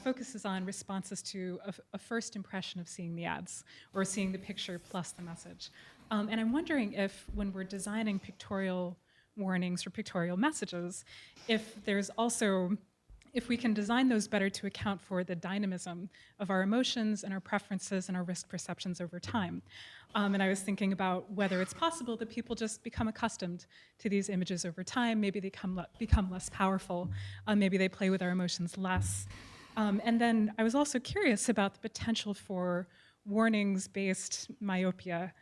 focuses on responses to a first impression of seeing the ads or seeing the picture plus the message. And I'm wondering if, when we're designing pictorial warnings or pictorial messages, if we can design those better to account for the dynamism of our emotions and our preferences and our risk perceptions over time. And I was thinking about whether it's possible that people just become accustomed to these images over time. Maybe they become less powerful. Maybe they play with our emotions less. And then I was also curious about the potential for warnings-based myopia,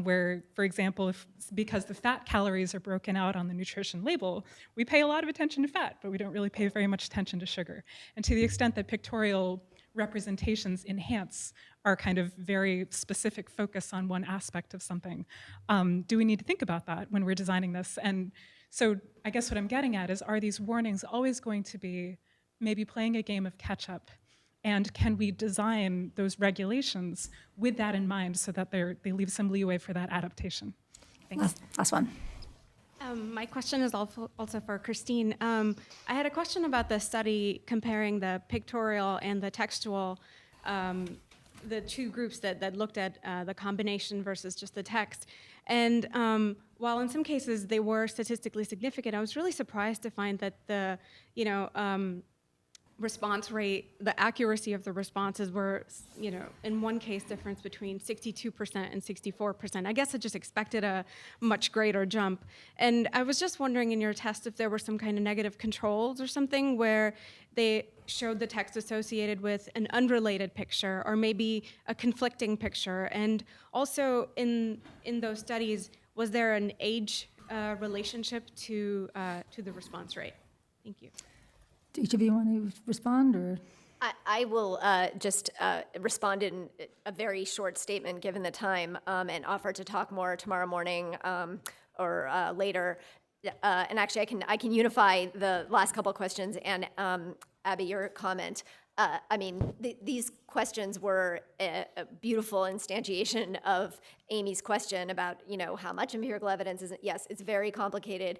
where, for example, because the fat calories are broken out on the nutrition label, we pay a lot of attention to fat, but we don't really pay very much attention to sugar. And to the extent that pictorial representations enhance our kind of very specific focus on one aspect of something, do we need to think about that when we're designing this? And so I guess what I'm getting at is, are these warnings always going to be maybe playing a game of catch-up? And can we design those regulations with that in mind so that they leave some leeway for that adaptation? Thanks. Last one. My question is also for Christine. I had a question about the study comparing the pictorial and the textual, the two groups that looked at the combination versus just the text. And while in some cases they were statistically significant, I was really surprised to find that the, response rate, the accuracy of the responses were, in one case difference between 62% and 64%. I guess I just expected a much greater jump. And I was just wondering in your test if there were some kind of negative controls or something where they showed the text associated with an unrelated picture or maybe a conflicting picture. And also in those studies, was there an age relationship to the response rate? Thank you. Do each of you want to respond, or? I will just respond in a very short statement, given the time, and offer to talk more tomorrow morning or later. And actually, I can unify the last couple of questions and Abby, your comment. These questions were a beautiful instantiation of Amy's question about, how much empirical evidence is it? Yes, it's very complicated.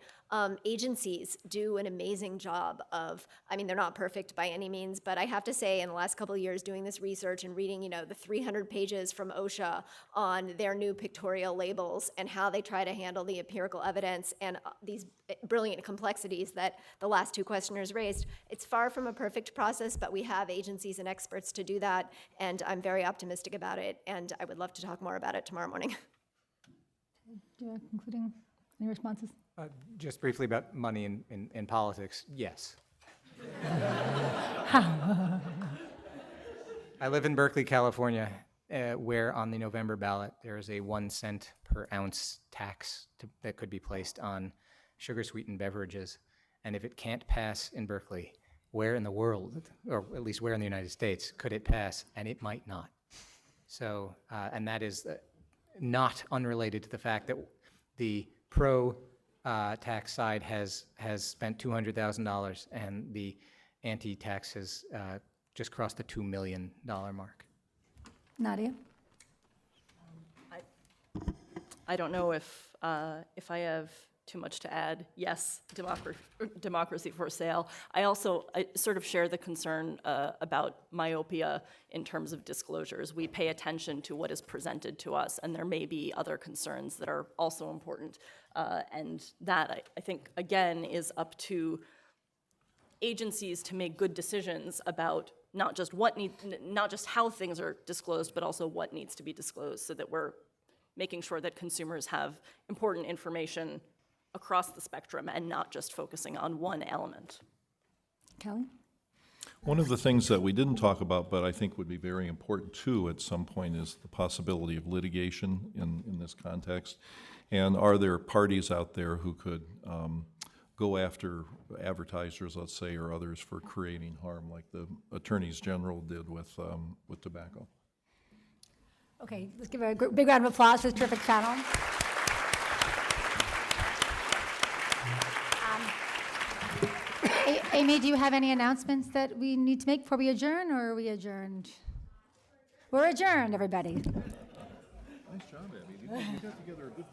Agencies do an amazing job of, they're not perfect by any means, but I have to say in the last couple of years doing this research and reading, the 300 pages from OSHA on their new pictorial labels and how they try to handle the empirical evidence and these brilliant complexities that the last two questioners raised, it's far from a perfect process, but we have agencies and experts to do that, and I'm very optimistic about it, and I would love to talk more about it tomorrow morning. Do you have concluding any responses? Just briefly about money in politics, yes. I live in Berkeley, California, where on the November ballot there is a 1 cent per ounce tax that could be placed on sugar-sweetened beverages. And if it can't pass in Berkeley, where in the world, or at least where in the United States, could it pass? And it might not. So, and that is not unrelated to the fact that the pro-tax side has spent $200,000 and the anti-tax has just crossed the $2 million mark. Nadia? I don't know if I have too much to add. Yes, democracy for sale. I sort of share the concern about myopia in terms of disclosures. We pay attention to what is presented to us, and there may be other concerns that are also important. And that, I think, again, is up to agencies to make good decisions about not just how things are disclosed, but also what needs to be disclosed, so that we're making sure that consumers have important information across the spectrum and not just focusing on one element. Kelly? One of the things that we didn't talk about, but I think would be very important too at some point, is the possibility of litigation in this context. And are there parties out there who could go after advertisers, let's say, or others for creating harm, like the attorneys general did with tobacco? Okay, let's give a big round of applause for the terrific panel. Amy, do you have any announcements that we need to make before we adjourn, or are we adjourned? We're adjourned, everybody. Nice job, Abby. You got together a good